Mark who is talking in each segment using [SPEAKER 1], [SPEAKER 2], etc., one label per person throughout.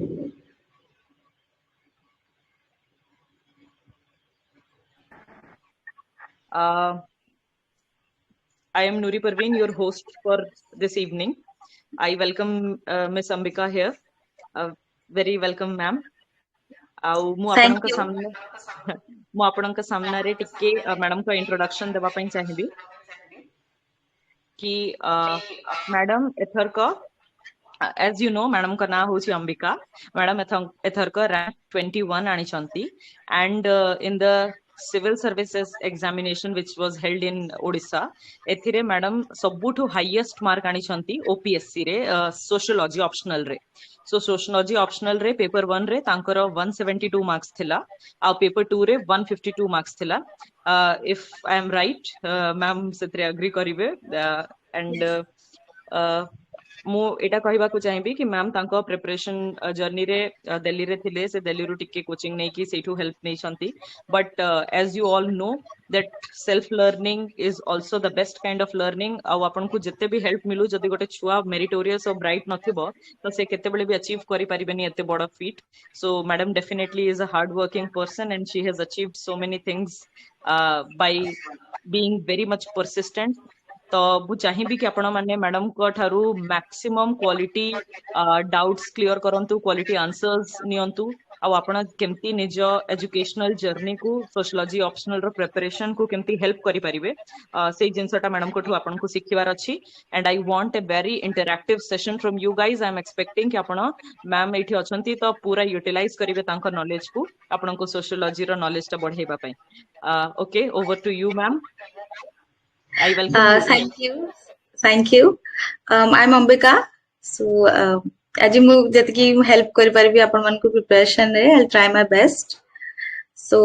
[SPEAKER 1] I am Nuri Parveen, your host for this evening. I welcome Miss Ambika here. Very welcome, ma'am. मु आपणक सामने रे टिके madam को introduction देबा पई चाहिबी कि मैडम एथर को as you know मैडम का नाम होची अंबिका. मैडम एथर को रैंक 21 आनी चंती and in the civil services examination which was held in Odisha एथिरे मैडम सबुठु हाईएस्ट मार्क आनी चंती OPSC रे sociology optional रे. So sociology optional रे paper 1 रे तांकर 172 marks थिला आ paper 2 रे 152 marks थिला. If I am right ma'am सेतरे agree करिवे and मु एटा कहबा को चाहिबी कि मैम तांको प्रिपरेशन जर्नी रे दिल्ली रे थिले से दिल्ली रु टिके कोचिंग नै कि सेठू हेल्प नै छंती but as you all know that self learning is also the best kind of learning आ आपन को जते भी हेल्प मिलु जदी गोटे छुआ मेरिटोरियस और ब्राइट नथिबो तो से केते बेले भी अचीव करि परिबेनी एते बड़ feet. So madam definitely is a hard working person and she has achieved so many things by being very much persistent. तो मु चाहिबी कि आपण माने मैडम को ठारू मैक्सिमम क्वालिटी डाउट्स क्लियर करंतु क्वालिटी आंसर्स नियंतु आ आपण केमती निज एजुकेशनल जर्नी को सोशियोलॉजी ऑप्शनल रो प्रिपरेशन को केमती हेल्प करि परिबे से जिंसटा मैडम को आपण को सिखिवार अछि and I want a very interactive session from you guys. I am expecting कि आपण मैम एठी अछंती तो पूरा यूटिलाइज करिवे तांको नॉलेज को आपण को सोशियोलॉजी रो नॉलेज ता बढ़ाइबा पई. Okay over to you ma'am. I welcome you.
[SPEAKER 2] Thank you. I'm Ambika. So आज मु जति कि हेल्प करि परबी आपण मन को प्रिपरेशन रे I'll try my best. So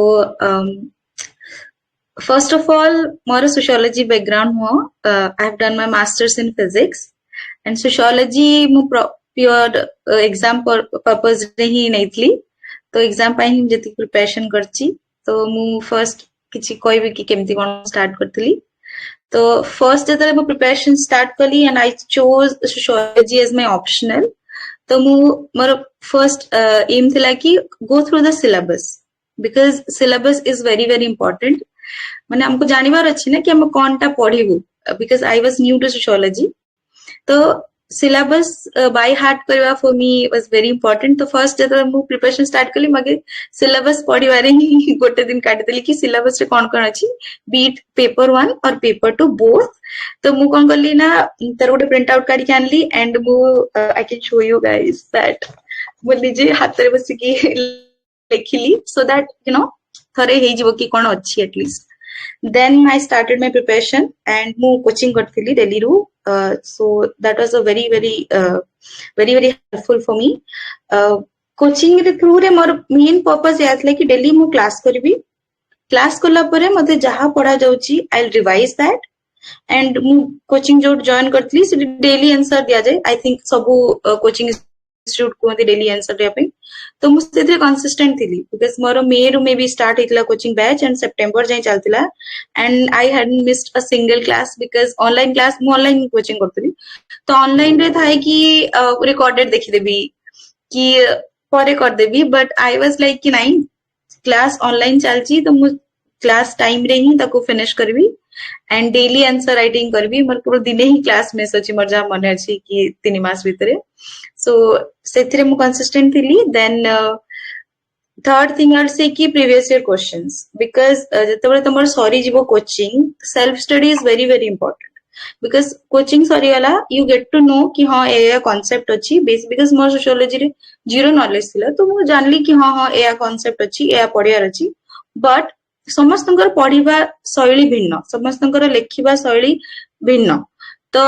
[SPEAKER 2] first of all more sociology background हो I have done my masters in physics and sociology मु pure exam purpose रे ही नैतली तो exam पई हम जति प्रिपरेशन करची तो मु फर्स्ट किछि कहबी कि केमती कोन स्टार्ट करतली. तो फर्स्ट जतले मु प्रिपरेशन स्टार्ट कली and I chose sociology as my optional. तो मु मोर फर्स्ट एम थिला कि go through the syllabus because syllabus is very very important. माने हमको जानिबार अछि ना कि हम कोनटा पढिबु because I was new to sociology. तो syllabus by heart करवा for me was very important. तो फर्स्ट जब मु प्रिपरेशन स्टार्ट कली मगे syllabus पढिबारे ही गोटे दिन काटि देली कि syllabus रे कोन कोन अछि बीट पेपर 1 और पेपर 2 बोथ. तो मु कोन करली ना तर गोटे प्रिंट आउट काढि आनली एंड मु I can show you guys that मु निजे हाथ रे बसी कि लिखिली सो दैट यू नो थरे हे जिवो कि कोन अछि at least. Then I started my preparation and mu coaching करथिली दिल्ली रू. So that was a very helpful for me. Coaching रे थ्रू रे मोर मेन पर्पस या थला कि डेली मु क्लास करबी. क्लास करला परे मते जहा पढा जाउची I'll revise that and मु कोचिंग जो जॉइन करथिली से डेली आंसर दिया जाय. आई थिंक सबु कोचिंग इंस्टीट्यूट को डेली आंसर दिया पे तो मु सेते कंसिस्टेंट थिली बिकॉज़ मोर मे रू में भी स्टार्ट हेतला कोचिंग बैच एंड सितंबर जाय चलतिला and I hadn't missed a single class because online class मु ऑनलाइन कोचिंग करथली. तो ऑनलाइन रे थाय कि रिकॉर्डेड देखि देबी कि परे कर देबी बट आई वाज लाइक कि नहीं क्लास ऑनलाइन चलची तो मु क्लास टाइम रे ही ताको फिनिश करबी एंड डेली आंसर राइटिंग करबी. मोर पूरा दिन ही क्लास में सची मोर जा मने अछि कि 3 मास भितरे. सो सेथिरे मु कंसिस्टेंट थिली. देन थर्ड थिंग आर से कि प्रीवियस ईयर क्वेश्चंस बिकॉज़ जतबे तमर सॉरी जीवो coaching self study is very very important because coaching sorry वाला यू गेट टू नो कि हां ए कांसेप्ट अछि बेस बिकॉज़ मोर सोशियोलॉजी रे जीरो नॉलेज थिला तो मु जानली कि हां ए कांसेप्ट अछि ए पढियार अछि. बट समस्तंकर पढ़िबा शैली भिन्न समस्तंकर लेखिबा शैली भिन्न. तो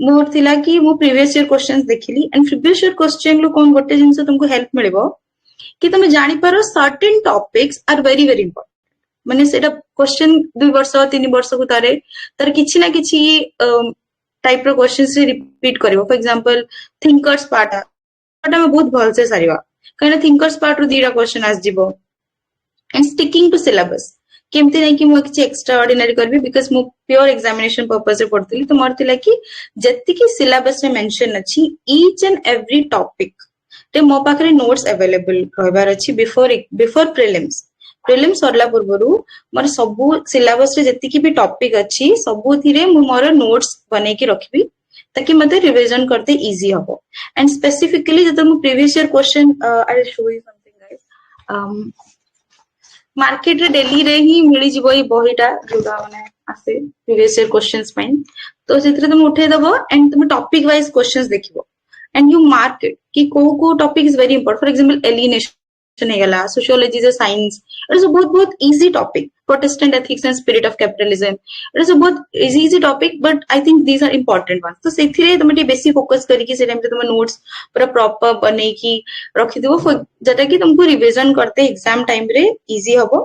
[SPEAKER 2] मोर थिला कि मु प्रीवियस ईयर क्वेश्चंस देखिली एंड प्रीवियस ईयर क्वेश्चन लो कोन गोटे जिंस तुमको हेल्प मिलबो कि तुम जानि पारो certain topics are very very important. माने सेटा क्वेश्चन 2 वर्ष 3 वर्ष को तारे तर किछि ना किछि टाइप रो क्वेश्चंस रिपीट करबो. फॉर एग्जांपल थिंकर्स पार्ट में बहुत भल से सारिबा काना थिंकर्स पार्ट रो 2टा क्वेश्चन आस जिवो and sticking to syllabus केमती नहीं कि मु किछि एक्स्ट्रा ऑर्डिनरी करबी बिकॉज़ मु प्योर एग्जामिनेशन पर्पस से पढतली. तो मोर थिला कि जति कि सिलेबस रे मेंशन अछि ईच एंड एवरी टॉपिक ते मो पाखरे नोट्स अवेलेबल रहबार अछि बिफोर प्रिलिम्स सरला पूर्वरु मोर सबु सिलेबस रे जति की भी टॉपिक अछि सबु थिरे मु मोर नोट्स बनै की रखबी ताकि मते रिवीजन करते इजी हबो एंड स्पेसिफिकली जब मु previous year question I will show you something guys market रे डेली रे ही मिली जिवो ई बहिटा जोडा माने आसे प्रीवियस ईयर क्वेश्चंस पाइन तो सेतरे तुम उठे दबो एंड तुम टॉपिक वाइज क्वेश्चंस देखिबो and you mark it कि को topic is very important. For example, alienation है गला, sociology is a science. It is a बहुत easy topic. Protestant ethics and spirit of capitalism. It is a बहुत easy topic, but I think these are important ones. तो सेथिरे तुम T बेसी focus करी कि से टाइम पे तुम नोट्स पूरा प्रॉपर बने की रखी दिबो जटा कि तुमको रिवीजन करते एग्जाम टाइम रे इजी हबो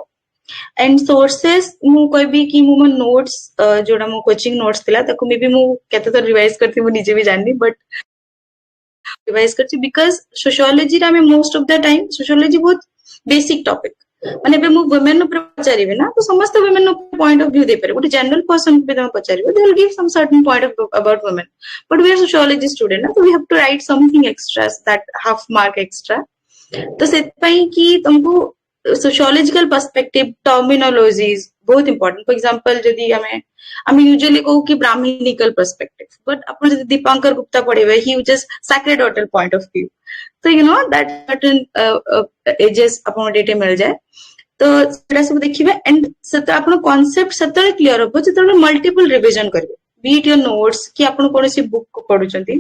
[SPEAKER 2] एंड सोर्सेस मु कहबी कि मु नोट्स जोडा मु कोचिंग नोट्स थिला ताको मे बी मु केते तो रिवाइज करथि मु निजे भी जाननी बट रिवाइज करछि बिकॉज़ सोशियोलॉजी रा में most of the time sociology बहुत बेसिक टॉपिक माने बे मु वुमेन ऊपर पचारिबे ना तो समस्त वुमेन नो पॉइंट ऑफ व्यू दे पारे गोटे जनरल पर्सन पे तुम पचारिबे they will give some certain point of about women but we are sociology student ना तो we have to write something extra that half mark extra तो सेत पई कि तुमको सोशियोलॉजिकल पर्सपेक्टिव टर्मिनोलॉजीज बहुत इंपोर्टेंट फॉर एग्जांपल जदी हमें यूजुअली कहू कि ब्राह्मणिकल पर्सपेक्टिव बट अपन जदी दीपांकर गुप्ता पढ़ेबे ही uses sacred hotel point of view तो you know that certain ages अपन डेटे मिल जाए तो सेटा सब देखिबे एंड सेटा अपन कांसेप्ट सेतरे क्लियर होबो जेतरे मल्टीपल रिवीजन करबे बीट योर नोट्स कि अपन कोनसी बुक को पढुचंती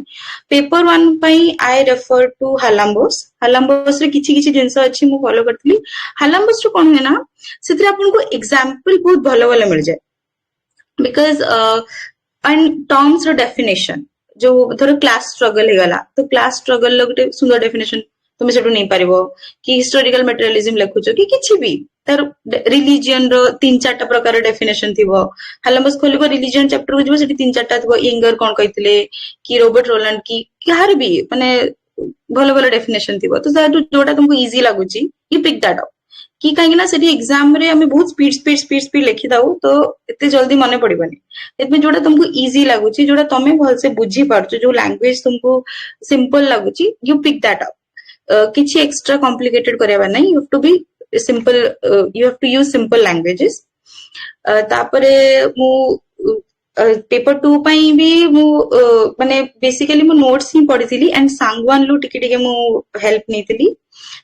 [SPEAKER 2] पेपर 1 पई आई रेफर टू हालाम्बोस रे किछि जिंस अछि मु फॉलो करथली हालाम्बोस रो कोन है ना सेतरे अपन को एग्जांपल बहुत भलो मिल जाए बिकॉज एंड टर्म्स रो डेफिनेशन जो धर क्लास स्ट्रगल हे गला तो क्लास स्ट्रगल लो गोटे सुंदर डेफिनेशन तुम सेटू नहीं पारिबो कि हिस्टोरिकल मटेरियलिज्म लेखुचो कि किछि भी तर रिलीजियन रो 3-4 प्रकार डेफिनेशन थिबो हालाम्बस खोलिबो रिलीजियन चैप्टर को जिवो सेठी 3-4 थिबो इंगर कोन कहितले कि रॉबर्ट रोलैंड की कहार भी माने भलो डेफिनेशन थिबो तो जोटा तुमको इजी लागुची यू पिक दैट अप कि कहीं ना सेठी एग्जाम रे हमें बहुत स्पीड लिखि दाऊ तो इतने जल्दी मने पड़िबनी एतमे जोटा तुमको इजी लागुची जोटा तमे भल से बुझी पारछो जो लैंग्वेज तुमको सिंपल लागुची यू पिक दैट अप किछि एक्स्ट्रा कॉम्प्लिकेटेड करबा नहीं you have to be simple you have to use simple languages तापरे मु पेपर 2 पई भी मु माने बेसिकली मु नोट्स ही पढिथिली एंड सांगवान लु टिके मु हेल्प नेथिली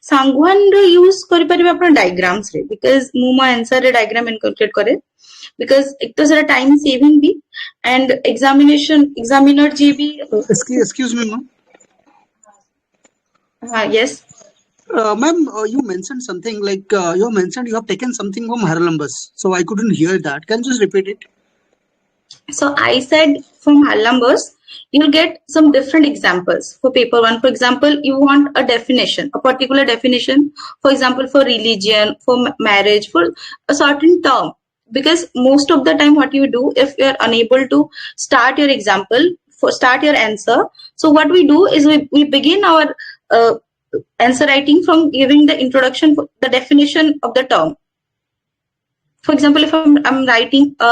[SPEAKER 2] सांगवान रो यूज करि परिबे अपन डायग्राम्स रे बिकॉज़ मु मो आंसर रे डायग्राम इनकॉर्पोरेट करे बिकॉज़ एक तो जरा टाइम सेविंग भी एंड एग्जामिनर जी भी
[SPEAKER 3] excuse me ma'am
[SPEAKER 2] yes
[SPEAKER 3] ma'am you mentioned something like you mentioned you have taken something from Harlambus so I couldn't hear that can you just repeat it
[SPEAKER 2] so I said from Harlambus you'll get some different examples for paper 1 for example you want a definition a particular definition for example for religion for marriage for a certain term because most of the time what you do if you are unable to start your example start your answer so what we do is we begin our answer writing from giving the introduction for the definition of the term for example if I'm writing a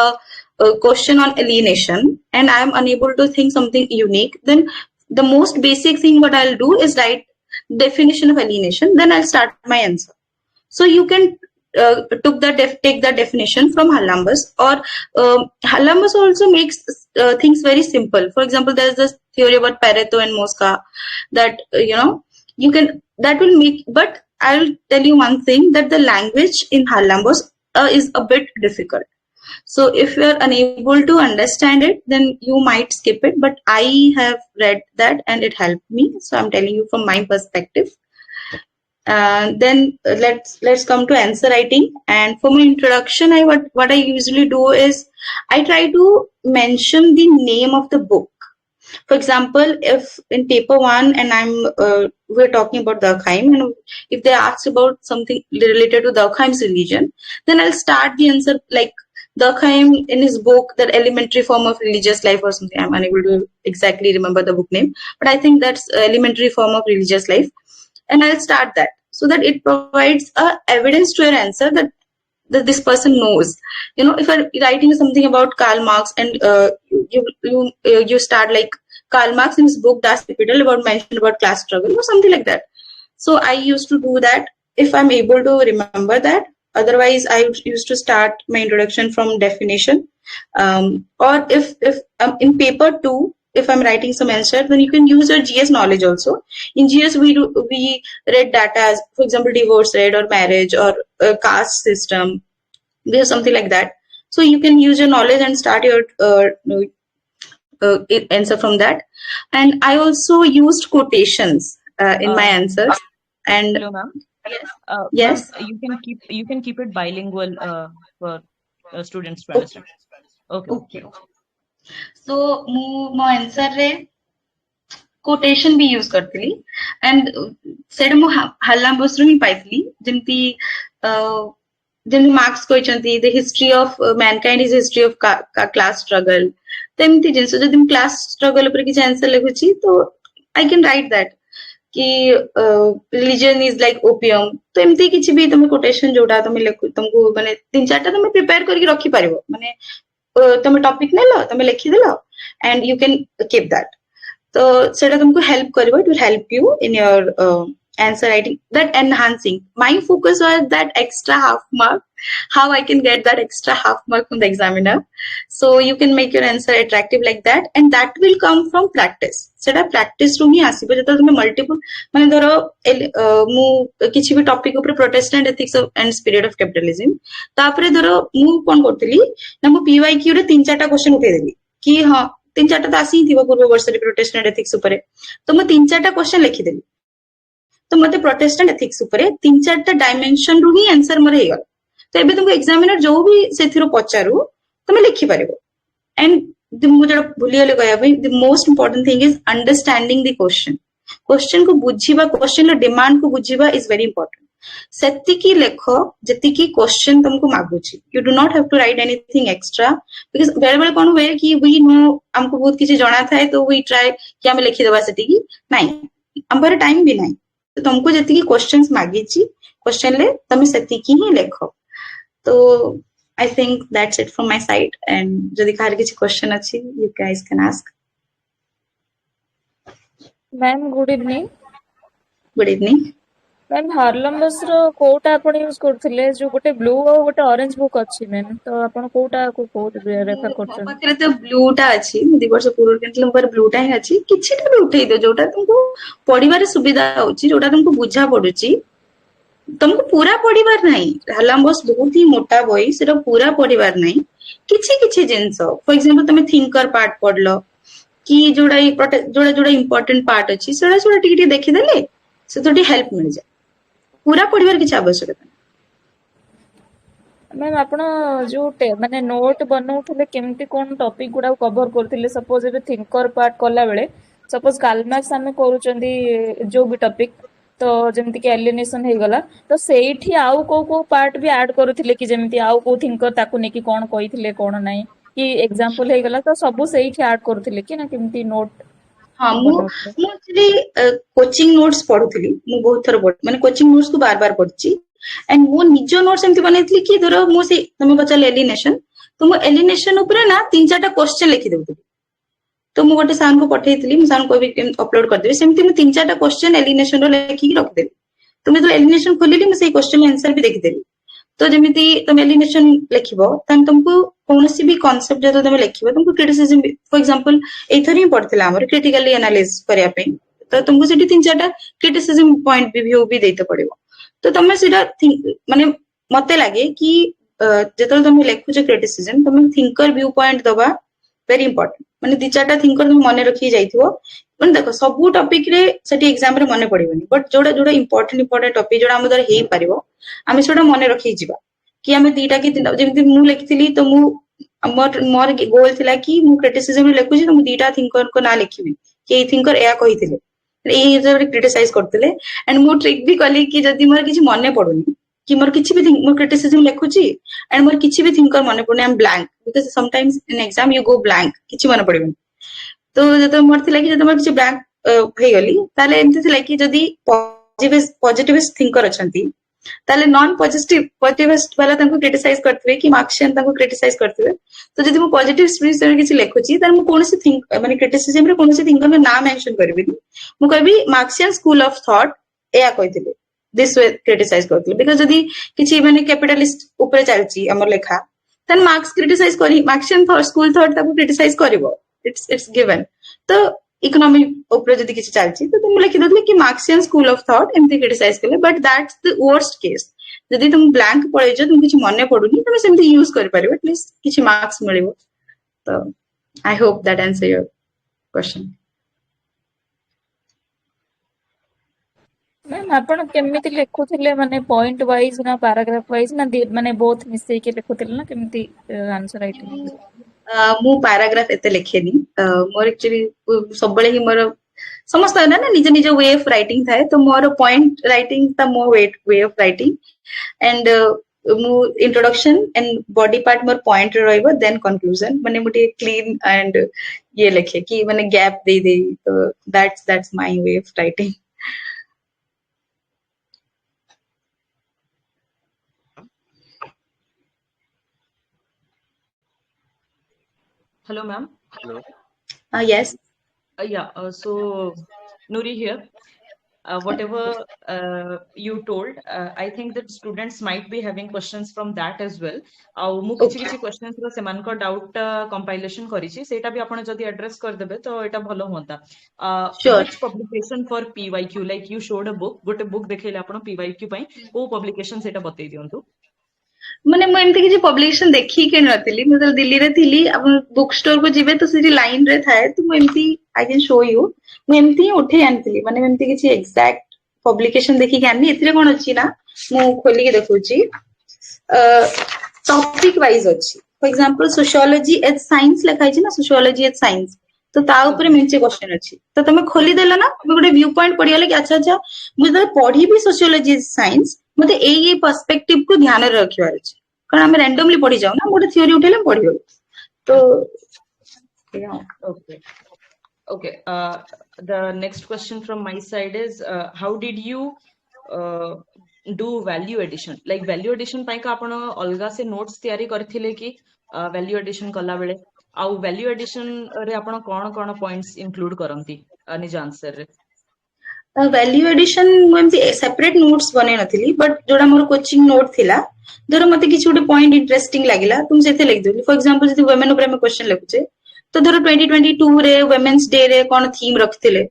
[SPEAKER 2] question on alienation and I am unable to think something unique then the most basic thing what I'll do is write definition of alienation then I'll start my answer so you can take that definition from Harlambus or Harlambus also makes things very simple for example there's this theory about Pareto and Mosca that you know you can that will make but I'll tell you one thing that the language in Harlambus is a bit difficult so if you are unable to understand it then you might skip it but I have read that and it helped me so I'm telling you from my perspective then let's come to answer writing and for my introduction what I usually do is I try to mention the name of the book for example if in paper 1 and we're talking about Durkheim and if they ask about something related to Durkheim's religion then I'll start the answer like Durkheim in his book that elementary form of religious life or something I'm unable to exactly remember the book name but I think that's elementary form of religious life and I'll start that so that it provides a evidence to your answer that this person knows you know if I'm writing something about Karl Marx and you start like Karl Marx in his book Das Kapital about mentioned about class struggle or something like that So I used to do that if I'm able to remember that. Otherwise, I used to start my introduction from definition. Or if in paper 2, if I'm writing some answer, then you can use your GS knowledge also. In GS, we read data as, for example, divorce rate or marriage or caste system. There's something like that. So you can use your knowledge and start your answer from that. And I also used quotations in my answers. And
[SPEAKER 1] hello, ma'am.
[SPEAKER 2] Yes.
[SPEAKER 1] Ma'am, you can keep it bilingual for students to understand. Okay.
[SPEAKER 2] So mo answer re quotation भी use करती and said मु हल्लाम्बस रू ही पाइथली जेमती जेमती Marx कहचंती the history of mankind is history of class struggle तेमती जिनसो जदि हम class struggle ऊपर किसी आंसर लिखुची तो I can write that कि religion is like opium तो एमती किसी भी तुम quotation जोड़ा तुम लिखु तुमको माने 3-4 तुम prepare करके रखी पारिबो माने तुम टॉपिक ने लो तुम लिखि देलो and you can keep that. So सेटा तुमको help करिवो, it will help you in your answer writing. That enhancing. My focus was that extra half mark. How I can get that extra half mark from the examiner. So you can make your answer attractive like that, and that will come from practice. सेटा practice रू ही आसीबो जतो तुम multiple माने धरो मु किछि भी topic ऊपर Protestant ethics and spirit of capitalism तापरे धरो मु कोन करतली ना मु पीवाईक्यू रे 3-4टा क्वेश्चन उठे देली कि हां 3-4टा तो आसी थी पूर्व वर्ष रे प्रोटेस्टेंट एथिक्स ऊपर तो मु 3-4टा क्वेश्चन लिखि देली तो मते प्रोटेस्टेंट एथिक्स ऊपर 3-4टा डायमेंशन रू ही आंसर मोर हे गल तो एबे तुमको एग्जामिनर जो भी सेथिरो पचारू तुम लिखि पारिबो एंड मु जडा भूली गले कहया भाई the most important thing is understanding the question को बुझीबा क्वेश्चन रो डिमांड को बुझीबा इज वेरी इंपोर्टेंट सेतिकी लेखो जतिकी क्वेश्चन तुमको मागुची you do not have to write anything extra because very well कोन वे कि वी नो हमको बहुत किछि जणा थाए तो वी ट्राई कि हम लिखि देबा सेतिकी नाही हमर टाइम भी नाही तो तुमको जतिकी क्वेश्चंस मागीची क्वेश्चन ले तुम सेतिकी ही लेखो तो I think that's it from my side and जदि काहर किछि क्वेश्चन अछि you guys can ask.
[SPEAKER 4] Ma'am, good evening.
[SPEAKER 2] Good evening.
[SPEAKER 4] Ma'am हार्लम्बस रो कोटा आपण यूज करथिले जो गोटे ब्लू और गोटे ऑरेंज बुक अछि मैम तो आपण कोटा को रेफर करछन
[SPEAKER 2] पकरे तो ब्लू टा अछि मु 2 वर्ष पूर्व किनले पर ब्लू टा ही अछि किछिटा भी उठै दो जोटा तुमको पढिबारे सुविधा होछि जोटा तुमको बुझा पडुछि तुमको पूरा पढिबार नाही हार्लम्बस बहुत ही मोटा बही सेटा पूरा पढिबार नाही किछि किछि जिंस फॉर एग्जांपल तुम थिंकर पार्ट पढलो कि जोड़ा जोड़ा इंपोर्टेंट पार्ट अछि सेटा सेटा टिके देखि देले से तोटी हेल्प मिल जाय पूरा पढिबार किछि आवश्यकता
[SPEAKER 4] मैम आपण जो माने नोट बनौथिले केमती कोन टॉपिक गुडा कवर करथिले सपोज एबे थिंकर पार्ट कला बेले सपोज कालमार्क्स हमें करूचंदी जो भी टॉपिक तो जेमती कि एलिनेशन हे गला तो सेठी आउ को पार्ट भी ऐड करूथिले कि जेमती आउ को थिंकर ताकू नेकी कोन कहिथिले कोन नाही कि एग्जांपल हे गला तो सब सेठी ऐड करूथिले कि ना केमती नोट
[SPEAKER 2] हां मु एक्चुअली कोचिंग नोट्स पढुथिली मु बहुत थर माने कोचिंग नोट्स को बार-बार पढछि एंड वो निजो नोट्स एमती बनेथली कि धरो मु से तुम बचल एलिनेशन तो मु एलिनेशन ऊपर ना 3-4टा क्वेश्चन लिखि देउथि तो मु गोटे सार को पठेइथली मु सार को भी अपलोड कर देबे सेमती मु 3-4टा क्वेश्चन एलिनेशन रो लिखि रख देबे तुम तो एलिनेशन खोलिली मु से क्वेश्चन आंसर भी देखि देबी तो जेमिति तुम एलिनेशन लिखिबो तन तुमको कोनोसी भी कांसेप्ट जतो तुम लिखिबो तुमको क्रिटिसिज्म फॉर एग्जांपल एथर ही पड़थिला हमर क्रिटिकली एनालाइज करिया पे तो तुमको सेठी 3-4टा क्रिटिसिज्म पॉइंट व्यू भी देते पड़िबो तो तुम सेटा माने मते लागे कि जतो तुम लिखुछ क्रिटिसिज्म तुम थिंकर व्यू पॉइंट दबा वेरी इंपोर्टेंट माने 2-4टा थिंकर तुम मने रखि जाइथिबो माने देखो सब टॉपिक रे सेठी एग्जाम रे मने पड़िबनी बट जोडा जोडा इंपोर्टेंट टॉपिक जोडा हम द्वारा हेई परिबो आमे सेटा मने रखि जिबा कि आमे 2टा कि जेमति मु लिखितली तो मु मोर गोल थिला कि मु क्रिटिसिज्म रे लिखुछि तो मु 2टा थिंकर को ना लिखिबी कि ए थिंकर एया कहिथिले ए जब क्रिटिसाइज करथिले एंड मु ट्रिक भी कली कि जदी मोर किछि मने पडुनी कि मोर किछि भी मु क्रिटिसिज्म लिखुछि एंड मोर किछि भी थिंकर मने पडुनी I am blank because sometimes in exam you go blank किछि मने पडिबनी तो जतो मोर थिला कि जतो मोर किछि ब्लैंक हे गली ताले एमति थिला कि जदी पॉजिटिविस्ट थिंकर अछंती ताले नॉन पॉजिटिविस्ट वाला तंको क्रिटिसाइज करथबे कि मार्क्सियन तंको क्रिटिसाइज करथबे तो जदी मु पॉजिटिव स्पिरिट रे किछि लिखुछि त मु कोनसी थिंक माने क्रिटिसिज्म रे कोनसी थिंकर में नाम मेंशन करबी मु कहबी मार्क्सियन स्कूल ऑफ थॉट एया कहिथिले दिस वे क्रिटिसाइज करथिले बिकॉज़ जदी किछि माने कैपिटलिस्ट ऊपर चलची हमर लेखा देन मार्क्स क्रिटिसाइज करी मार्क्सियन स्कूल थॉट ताको क्रिटिसाइज करिवो इट्स गिवन तो इकोनॉमी ऊपर जदी किछि चलची तो तुम लिखि दथले कि मार्क्सियन स्कूल ऑफ थॉट एमती क्रिटिसाइज करले but that's the worst case जदी तुम ब्लैंक पढै छ तुम किछि मने पडुनी तुम सेमती यूज कर परिबो एटलीस्ट किछि मार्क्स मिलिबो तो आई hope that answer your question
[SPEAKER 4] ma'am आपण केमिति लिखुथिले माने पॉइंट वाइज ना पैराग्राफ वाइज ना माने बोथ मिसै के लिखुथिले ना केमिति आंसर राइटिंग
[SPEAKER 2] मु पैराग्राफ एते लिखेनी मोर एक्चुअली सब बळे ही मोर समस्त ना निज निज वे ऑफ राइटिंग थाए तो मोर पॉइंट राइटिंग ता मो वे ऑफ राइटिंग एंड मु इंट्रोडक्शन एंड बॉडी पार्ट मोर पॉइंट रहइबो देन कंक्लूजन माने मुटे क्लीन एंड ये लिखे कि माने गैप दे दे तो that's my way of writing
[SPEAKER 1] Hello, ma'am.
[SPEAKER 5] Hello.
[SPEAKER 2] Yes.
[SPEAKER 1] So Nuri here. Whatever you told, I think that students might be having questions from that as well. मु किछि questions रो सेमान को doubt compilation करिछि सेटा भी आपण जदी address कर देबे तो एटा भलो होता. Which publication for PYQ like you showed a book गोटे book देखैले आपण PYQ पई को publication सेटा बतै दियंतु.
[SPEAKER 2] माने मैं एमती किछि पब्लिकेशन देखि के नथिली मतलब दिल्ली रे थिली अब बुक स्टोर को जिबे तो सिटी लाइन रे थाए तो मैं एमती आई कैन शो यू मैं एमती उठे आनथिली माने एमती किछि एग्जैक्ट पब्लिकेशन देखि के आनी एथिरे कोन अछि ना मु खोली के देखुची टॉपिक वाइज अछि for example sociology as science लिखाइ छी ना सोशियोलॉजी एज साइंस तो ता ऊपर मेंचे क्वेश्चन अछि तो तमे खोली देला ना गोटे व्यू पॉइंट पडियाले कि अच्छा मुझे पढी भी सोशियोलॉजी एज साइंस मते ए पर्सपेक्टिव को ध्यान रे रखिवार अछि कारण हम रैंडमली पढी जाऊ ना गोटे थ्योरी उठेले पढियो तो
[SPEAKER 1] okay the next question from my side is how did you do value addition like value addition पाई का आपण अलगा से नोट्स तयारी करथिले कि value addition कला बेले आ value addition रे आपण कोन पॉइंट्स इंक्लूड करंती निज आंसर रे
[SPEAKER 2] वैल्यू एडिशन मुझे सेपरेट नोट्स बने नथिली बट जोड़ा मोर कोचिंग नोट थिला धर मते किछि गोटे पॉइंट इंटरेस्टिंग लागिला तुम सेते लिख देली फॉर एग्जांपल जति वुमेन ऊपर हम क्वेश्चन लिखुचे तो धर 2022 रे वुमेन्स डे रे कोन थीम रखथिले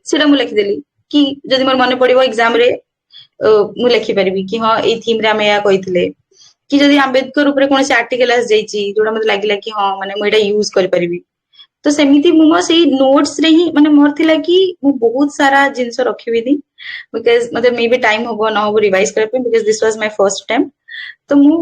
[SPEAKER 2] सेटा मु लिख देली कि जदि मोर माने पड़िबो एग्जाम रे मु लिखि परबी कि हां ए थीम रे हम या कहिथिले कि जदि अंबेडकर ऊपर कोन से आर्टिकल आस जाईची जोड़ा मते लागिला कि हां माने मु एटा यूज कर परबी तो सेमिति मु से नोट्स रे ही माने मोर थिला कि मु बहुत सारा जिंस रखिबी दी बिकॉज़ मतलब मे बी टाइम होबो न होबो रिवाइज कर पे because this was my first attempt तो मु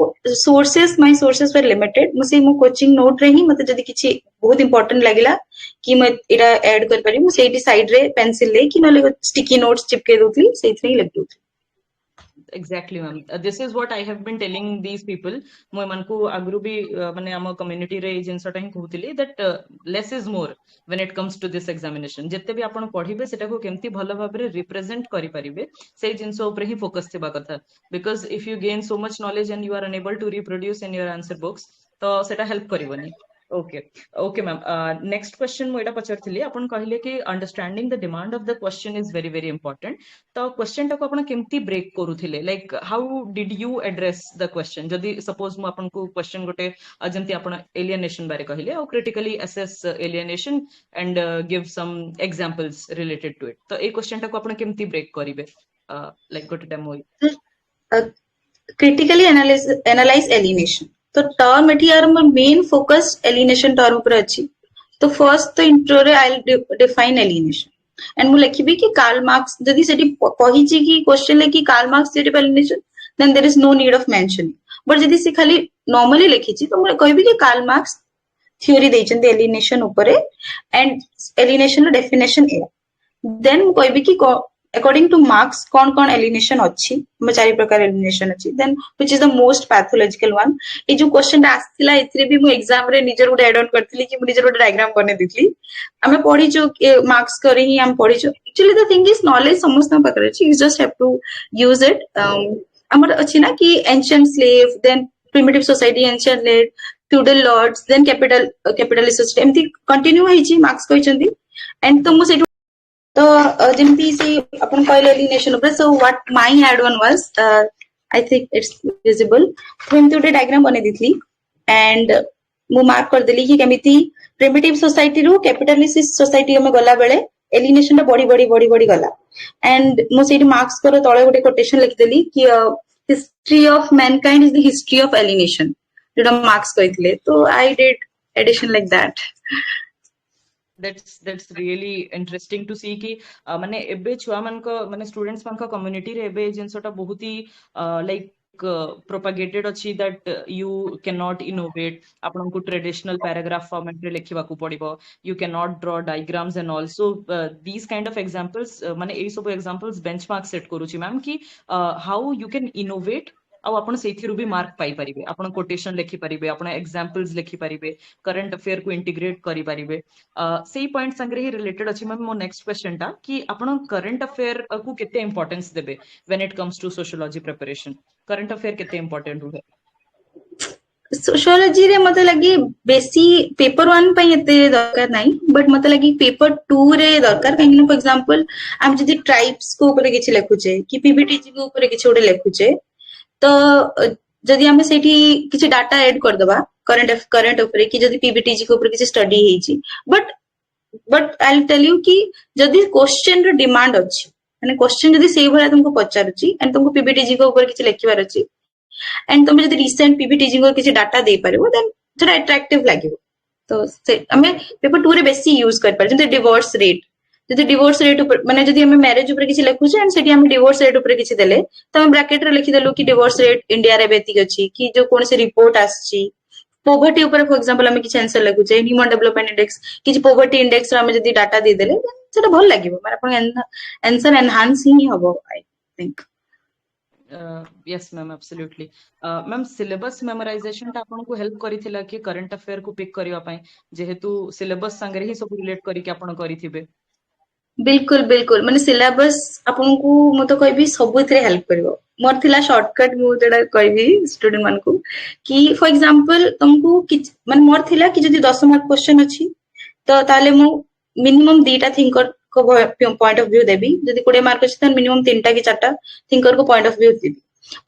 [SPEAKER 2] माय सोर्सेस वर लिमिटेड मु से मु कोचिंग नोट रे ही मते जदी किछि बहुत इंपोर्टेंट लागिला कि मैं एटा ऐड कर पारी मु सेठी साइड रे पेंसिल ले कि नले स्टिकी नोट्स चिपके दोथली सेथि ही लिख दोथली
[SPEAKER 1] Exactly, ma'am. This is what I have been telling these people. मैं मन को आगरू भी माने आम community रे जिनसा time कहूतिली that less is more when it comes to this examination. जितने भी आपण पढ़िबे सेटा को केमती भलो भाबरे रिप्रेजेंट करि परिबे से जिनसो ऊपर ही फोकस थिबा कथा because if you gain so much knowledge and you are unable to reproduce in your answer books तो सेटा help करिवनी. Okay ma'am. Next question मु एटा पचरथिली आपण कहिले कि understanding the demand of the question is very very important तो question टा को आपण केमती ब्रेक करूथिले like how did you address the question जदी सपोज मु आपण को क्वेश्चन गोटे जेंति आपण एलियनेशन बारे कहिले और critically assess alienation and give some examples related to it तो ए क्वेश्चन टा को आपण केमती ब्रेक करिवे लाइक गोटे टाइम होई
[SPEAKER 2] क्रिटिकली एनालाइज एलियनेशन तो टर्म एठी यार मेन फोकस एलियनेशन टर्म पर अछि तो फर्स्ट तो इंट्रो रे I will define alienation and मु लिखिबी कि कार्ल मार्क्स जदी सेठी कहिछि कि क्वेश्चन ले कि Karl Marx theory of alienation then there is no need of mentioning but जदी से खाली नॉर्मली लिखिछि तो मु कहबी कि कार्ल मार्क्स थ्योरी दैछन एलियनेशन ऊपर एंड एलियनेशन रो डेफिनेशन ए देन मु कहबी कि according to Marx कौन alienation अच्छी हम चारि प्रकार alienation अच्छी then which is the most pathological one ये जो क्वेश्चन आस्थिला एथरे भी मु एग्जाम रे निजर उडे एड ऑन करथिली कि मु निजर उडे डायग्राम बने दिथली हमें पढी जो मार्क्स करे ही हम पढी जो actually the thing is knowledge समस्त प्रकार अच्छी you just have to use it हमर अच्छी ना कि ancient slave then primitive society ancient slave feudal lords then capitalist system एमती कंटिन्यू होई छी मार्क्स कहिसंती एंड तो मु सेटू तो ଯେମିତି ସେ ଆପଣ କହିଲେ ଏଲିନେସନ ଉପରେ, so what my add on was I think it's visible, ତ ଏମିତି ଗୋଟେ ଡାଇଗ୍ରାମ ବନେଇ ଦେଇଥିଲି and ମୁଁ ମାର୍କ କରିଦେଲି କି କେମିତି ପ୍ରିମିଟିଭ ସୋସାଇଟି ରୁ କ୍ୟାପିଟାଲିଷ୍ଟ ସୋସାଇଟି ଆମେ ଗଲା ବେଳେ ଏଲିନେସନ ଟା ବଢି ବଢି ବଢି ବଢି ଗଲା and ମୁଁ ସେଇଠି ମାର୍କ୍ସ କର ତଳେ ଗୋଟେ କୋଟେସନ ଲିଖିଦେଲି କି history of mankind is the history of alienation, ଯୋଉଟା ମାର୍କ୍ସ କହିଥିଲେ, ତ I did addition like that.
[SPEAKER 1] That's really interesting to see कि माने एबे छुआ मान को माने स्टूडेंट्स मान को कम्युनिटी रे एबे जिनसोटा बहुत ही like propagated अच्छी that you cannot innovate, आपन को traditional paragraph format रे लिखिबा को पड़िबो, you cannot draw diagrams and also these kind of examples माने एई सब examples benchmark set करूची मैम कि how you can innovate ଆଉ ଆପଣ ସେଇଥିରୁ ବି ମାର୍କ ପାଇପାରିବେ, ଆପଣ କୋଟେସନ ଲେଖିପାରିବେ, ଆପଣ ଏକ୍ସାମ୍ପଲ୍ସ ଲେଖିପାରିବେ, କରେଣ୍ଟ ଆଫେୟାର କୁ ଇଣ୍ଟିଗ୍ରେଟ କରିପାରିବେ। ସେଇ ପଏଣ୍ଟ ସାଙ୍ଗରେ ହିଁ ରିଲେଟେଡ ଅଛି ମ୍ୟାମ୍ ମୋ ନେକ୍ସଟ କ୍ୱେଶ୍ଚନ ଟା କି ଆପଣ କରେଣ୍ଟ ଆଫେୟାର କୁ କେତେ ଇମ୍ପୋର୍ଟାନ୍ସ ଦେବେ when it comes to sociology preparation? Current affair କେତେ ଇମ୍ପୋର୍ଟାଣ୍ଟ ରୁହେ?
[SPEAKER 2] सोशियोलॉजी रे मते लगी बेसी पेपर 1 पई एते दरकार नाही, बट मते लगी पेपर 2 रे दरकार, काहे फॉर एग्जांपल हम जदी ट्राइब्स को ऊपर किछि लेखुचे कि पीबीटीजी को ऊपर किछि ओडे लेखुचे, तो जदी हमें सेठी किछि डाटा ऐड कर दबा करंट ऊपर कि जदी पीबीटीजी को ऊपर किछि स्टडी हेछि, but I will tell you कि जदी क्वेश्चन रो डिमांड अछि, माने क्वेश्चन जदी सेही भला तुमको पचारुची एंड तुमको पीबीटीजी को ऊपर किछि लेखिबार अछि एंड तुम जदी रिसेंट पीबीटीजी को किछि डाटा दे पारिबो देन थोड़ा अट्रैक्टिव लागिबो, तो से हमें पेपर 2 रे बेसी यूज कर पार, जदी डिवोर्स रेट, जदी डिवोर्स रेट ऊपर माने जदी हमें मैरिज ऊपर किछि लेखुचे एंड सेठी हम डिवोर्स रेट ऊपर किछि देले, तो हम ब्रैकेट रे लिखि देलु कि डिवोर्स रेट इंडिया रे बेती अछि कि जो कोन से रिपोर्ट आछि, पोवर्टी ऊपर फॉर एग्जांपल हमें किछि आंसर लेखुचे ह्यूमन डेवलपमेंट इंडेक्स किछि पोवर्टी इंडेक्स रे हमें जदी डाटा दे देले सेटा भल लागिबो, माने अपन आंसर एनहांस ही हबो I think.
[SPEAKER 1] Yes ma'am absolutely. Ma'am syllabus memorisation ता आपन को हेल्प करिथिला कि करंट अफेयर को पिक करिवा पई, जेहेतु सिलेबस संगे ही सब रिलेट करी कि आपन करिथिबे?
[SPEAKER 2] बिल्कुल बिल्कुल, माने सिलेबस आपन को म तो कहबी सबुतरे हेल्प करिवो, मोर थिला शॉर्टकट मु जेडा कहबी स्टूडेंट मान को कि फॉर एग्जांपल तुमको कि माने मोर थिला कि जदी 10 मार्क क्वेश्चन अछि तो ताले मु मिनिमम 2टा थिंकर को पॉइंट ऑफ व्यू देबी, जदी 20 मार्क अछि त मिनिमम 3टा कि 4टा थिंकर को point of view Devi,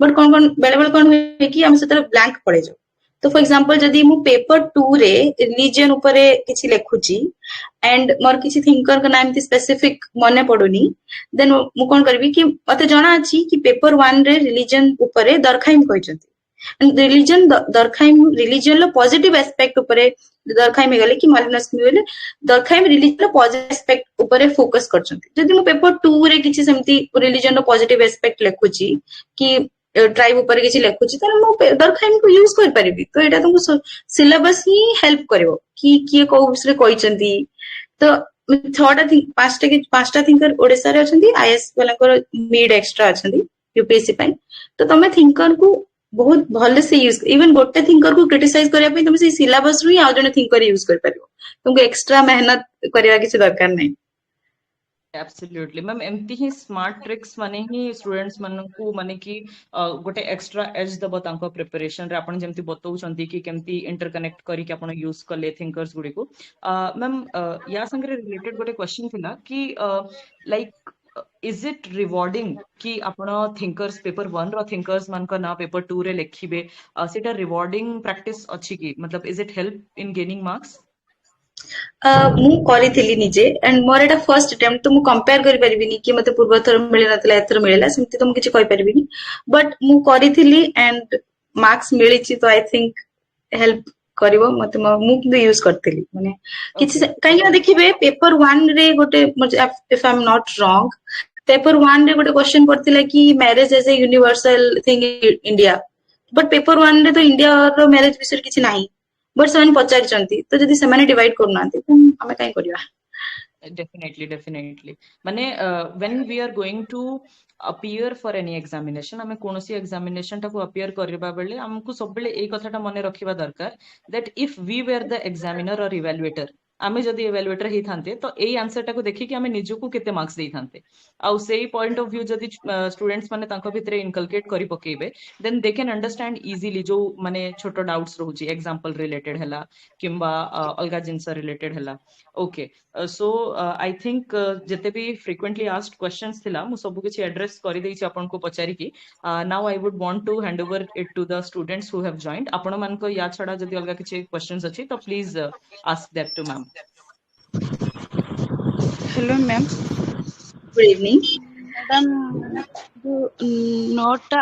[SPEAKER 2] but कोन बेले बेले कोन होय कि हम सेतर ब्लैंक पड़े जाऊ, तो फॉर एग्जांपल जदी मु पेपर 2 रे रिलीजन ऊपर किछि लेखुची एंड मोर किछि थिंकर का नाम स्पेसिफिक मने पडुनी, देन मु कोन करबी कि मते जणा अछि कि पेपर 1 रे रिलीजन ऊपर दरखाइम कहचंती एंड रिलीजन दरखाइम रिलीजन लो पॉजिटिव एस्पेक्ट ऊपर दरखाइम गले कि मालिनस मिले दरखाइम रिलीजन लो पॉजिटिव एस्पेक्ट ऊपर फोकस करचंती, जदी मु पेपर 2 रे किछि सेमती रिलीजन लो पॉजिटिव एस्पेक्ट लेखुची कि ट्राइब ऊपर किछि लेखुची त मु दरखाइम को यूज कर परिबी, तो एटा तुमको सिलेबस ही हेल्प करिवो कि किए को विषय कहचंती। तो 5टा थिंकर ओडिसा रे अछंती, आईएएस वाला को मिड एक्स्ट्रा अछंती यूपीएससी पई, तो तमे थिंकर को बहुत भले से यूज, इवन गोटे थिंकर को क्रिटिसाइज करिया पई तुम से सिलेबस रू ही आ जने थिंकर यूज कर परिवो, तुमको एक्स्ट्रा मेहनत करिया किसी दरकार नहीं।
[SPEAKER 1] एब्सोल्युटली मैम, एमती ही स्मार्ट ट्रिक्स माने ही स्टूडेंट्स मन को माने कि गोटे एक्स्ट्रा एज दबो तांको प्रिपरेशन रे आपण जेमती बतौचंती कि केमती इंटरकनेक्ट करी कि आपण यूज करले थिंकर्स गुडी को। मैम या संगे रिलेटेड गोटे क्वेश्चन थिला कि लाइक इज इट रिवॉर्डिंग कि आपण थिंकर्स पेपर 1 रो थिंकर्स मान का ना पेपर 2 रे लेखिबे, सेटा रिवॉर्डिंग प्रैक्टिस अछि कि मतलब is it help in gaining marks?
[SPEAKER 2] मु करिथिली निजे and more Etah first attempt, तो मु कंपेयर करि परिबिनी कि मते पूर्व थर मिले नतला एथर मिलेला सेमति तो मु किछि कहि परिबिनी, बट मु करिथिली एंड मार्क्स मिलिछि, तो आई थिंक हेल्प करिवो मते मु किंतु यूज करथिली माने किछि काई देखिबे पेपर 1 रे गोटे if I am not wrong paper 1 रे गोटे क्वेश्चन पड़थिला कि marriage as a universal thing in India, but paper 1 रे तो इंडिया रो मैरिज विषय किछि नाही, बट ସେମାନେ ପଚାରିଛନ୍ତି, ତ ଯଦି ସେମାନେ ଡିଭାଇଡ କରୁନାହାନ୍ତି ତ ଆମେ କାଇଁ କରିବା?
[SPEAKER 1] डेफिनेटली माने when we are going to appear for any examination, ଆମେ କୌଣସି examination ଟାକୁ appear କରିବା ବେଳେ ଆମକୁ ସବୁବେଳେ ଏଇ କଥାଟା ମନେ ରଖିବା ଦରକାର that if we were the examiner or evaluator, आमे जदि इवैल्यूएटर ही थांते तो एई आंसर टाको देखि कि आमे निजको केते मार्क्स देई थांते आउ सेई पॉइंट ऑफ व्यू जदि स्टूडेंट्स माने तांको भितरे इनकलकेट करी पकेबे then they can understand easily जो माने छोटो डाउट्स रहउची एग्जांपल रिलेटेड हला किंबा अलगा जिंस रिलेटेड हला ओके सो आई थिंक जते भी फ्रीक्वेंटली आस्क्ड क्वेश्चंस थिला मु सब किछि एड्रेस करि देछि आपन को पचारि की now I would want to hand over it to the students who have joined आपन मान को या छडा जदि अलगा किछि क्वेश्चंस अछि तो please ask that to ma'am.
[SPEAKER 5] Hello ma'am
[SPEAKER 2] good evening
[SPEAKER 5] madam जो नोट टा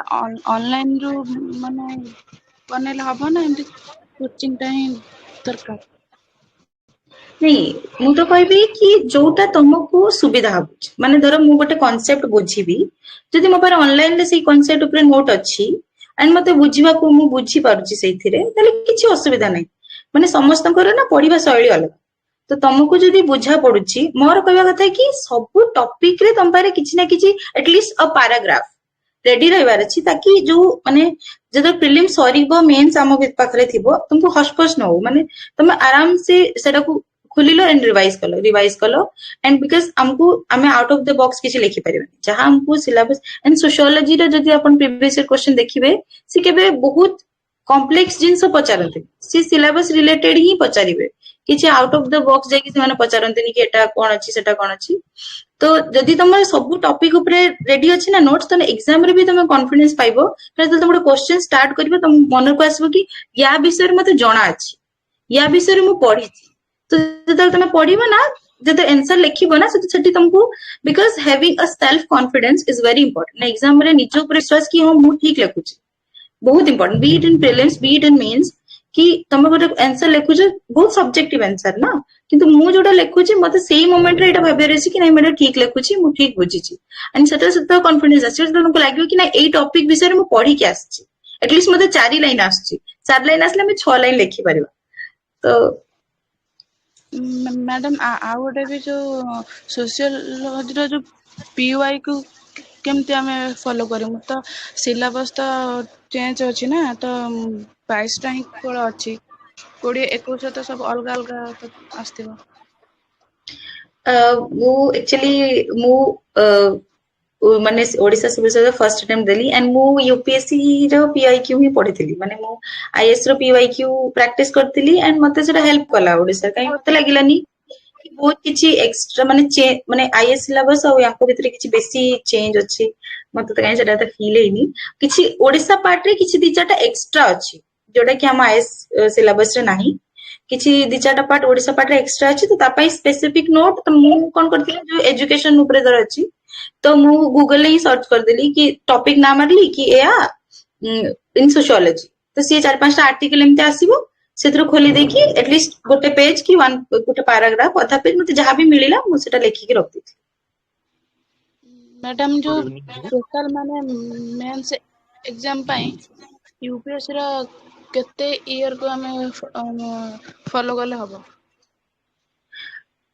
[SPEAKER 5] ऑनलाइन रो माने बनेले हबो ना एमती कोचिंग टा ही दरकार
[SPEAKER 2] नहीं मु तो कहबी कि जोटा तुमको सुविधा होछ माने धर मु गोटे कांसेप्ट बुझीबी जदि मो पर ऑनलाइन रे सेही कांसेप्ट ऊपर नोट अछि एंड मते बुझीबा को मु बुझी पारुची सेहिथिरे तले किछि असुविधा नै माने समस्तकर ना पढिबा शैली अलग तो तुमको जदि बुझा पडुची मोर कहबा कथा कि सब टॉपिक रे तुम पारे किछि ना किछि एटलीस्ट अ पैराग्राफ रेडी रहबार अछि ताकि जो माने जदि प्रीलिम सरीबो मेंस आम पाखरे थिबो तुमको हस्पस न हो माने तुम आराम से सेटा को खुलिलो एंड रिवाइज कलो एंड बिकॉज हमको आमे आउट ऑफ द बॉक्स किछि लिखि परिबे जहां हमको सिलेबस एंड सोशियोलॉजी रे जदि अपन प्रीवियस ईयर क्वेश्चन देखिबे से केबे बहुत कॉम्प्लेक्स जिंस पचारते सी सिलेबस रिलेटेड ही पचारिबे किछि आउट ऑफ द बॉक्स जे कि माने पचारंतनी कि एटा कोन अछि सेटा कोन अछि तो जदि तुम सब टॉपिक ऊपर रेडी अछि ना नोट्स तो एग्जाम रे भी तुम कॉन्फिडेंस पाइबो जदि तुम क्वेश्चन स्टार्ट करबो तुम मन को आसीबो कि या विषय रे मते जणा अछि या विषय रे मु पढी तो जदि तुम पढिबो ना जदि आंसर लिखिबो ना सेठी तुमको because having a self confidence is very important ना एग्जाम रे निज ऊपर विश्वास कि हम मु ठीक लिखुची बहुत important be it in prelims be it in mains कि तुम गोटे आंसर लिखुछ बहुत सब्जेक्टिव आंसर ना किंतु मु जोटा लिखुची मते सेही मोमेंट रे एटा भाबे रेसी कि नै मैं ठीक लिखुची मु ठीक बुझीची एंड सेटा कॉन्फिडेंस आसी तो तुमको लागो कि ना एई टॉपिक विषय रे मु पढी के आसी एटलीस्ट मते 4 लाइन आसी 4 लाइन आसले मैं 6 लाइन लिखि परिबा तो
[SPEAKER 5] मैडम आ गोटे भी जो सोशियोलॉजी रो जो पीवाई को केमती हमें फॉलो करिमु तो सिलेबस तो चेंज अछि ना तो 22 टा ही कोड अछि 20 21 तो सब अलग अलग आस्तिबो
[SPEAKER 2] मु एक्चुअली मु माने Odisha civil service first attempt देली एंड मु यूपीएससी रो पीआईक्यू ही पढिथिली माने मु आईएएस रो पीआईक्यू प्रैक्टिस करथिली एंड मते सेटा हेल्प कला ओडिसा काई मते लागिलानी कि बहुत किछि एक्स्ट्रा माने आईएएस सिलेबस और याको भितरे किछि बेसी चेंज अछि मते त काई सेटा त फील हेनी किछि ओडिसा पार्ट रे किछि दी चारटा एक्स्ट्रा अछि जोटा कि हम आईएएस सिलेबस रे नाही किछि दी चारटा पार्ट ओडिसा पार्ट रे एक्स्ट्रा अछि तो तापाई स्पेसिफिक नोट तो मु कोन करथिली जो एजुकेशन ऊपर दर अछि तो मु गूगल ले ही सर्च कर देली कि टॉपिक ना मारली कि एया इन सोशियोलॉजी तो सी 4-5 टा आर्टिकल एमते आसीबो सेतरो खोली देखि एटलीस्ट गोटे पेज कि वन गोटे पैराग्राफ अधा पेज मते जहां भी मिलिला मु सेटा लेखि के रख देथि
[SPEAKER 5] मैडम जो टोटल माने मेंस एग्जाम पाई यूपीएससी रो केते ईयर को हमें फॉलो करले हबो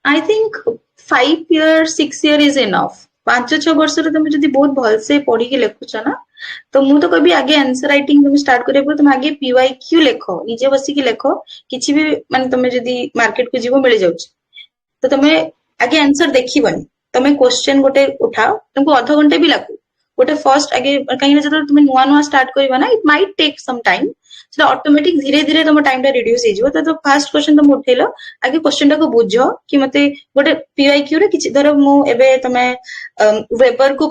[SPEAKER 2] I think 5 year 6 year is enough 5-6 वर्ष रे तुम जदी बहुत भल से पढ़ी के लेखुछ ना तो मु तो कभी आगे आंसर राइटिंग तुम स्टार्ट करे तुम आगे पीवाईक्यू लेखो निजे बसी के लेखो किछि भी माने तुम जदी मार्केट को जीवो मिल जाउछ तो तुमे आगे आंसर देखिबनी तुमे क्वेश्चन गोटे उठाओ तुमको आधा घंटे भी लागू गोटे फर्स्ट आगे कहीं ना जब तुम नुआ नुआ स्टार्ट करबा ना it might take some time सेटा ऑटोमेटिक धीरे धीरे तुम टाइम टा रिड्यूस हे जिवो तो फर्स्ट क्वेश्चन तुम उठेलो आगे क्वेश्चन टा को बुझो कि मते गोटे पीवाईक्यू रे किछि धरो मु एबे तुमे वेबर को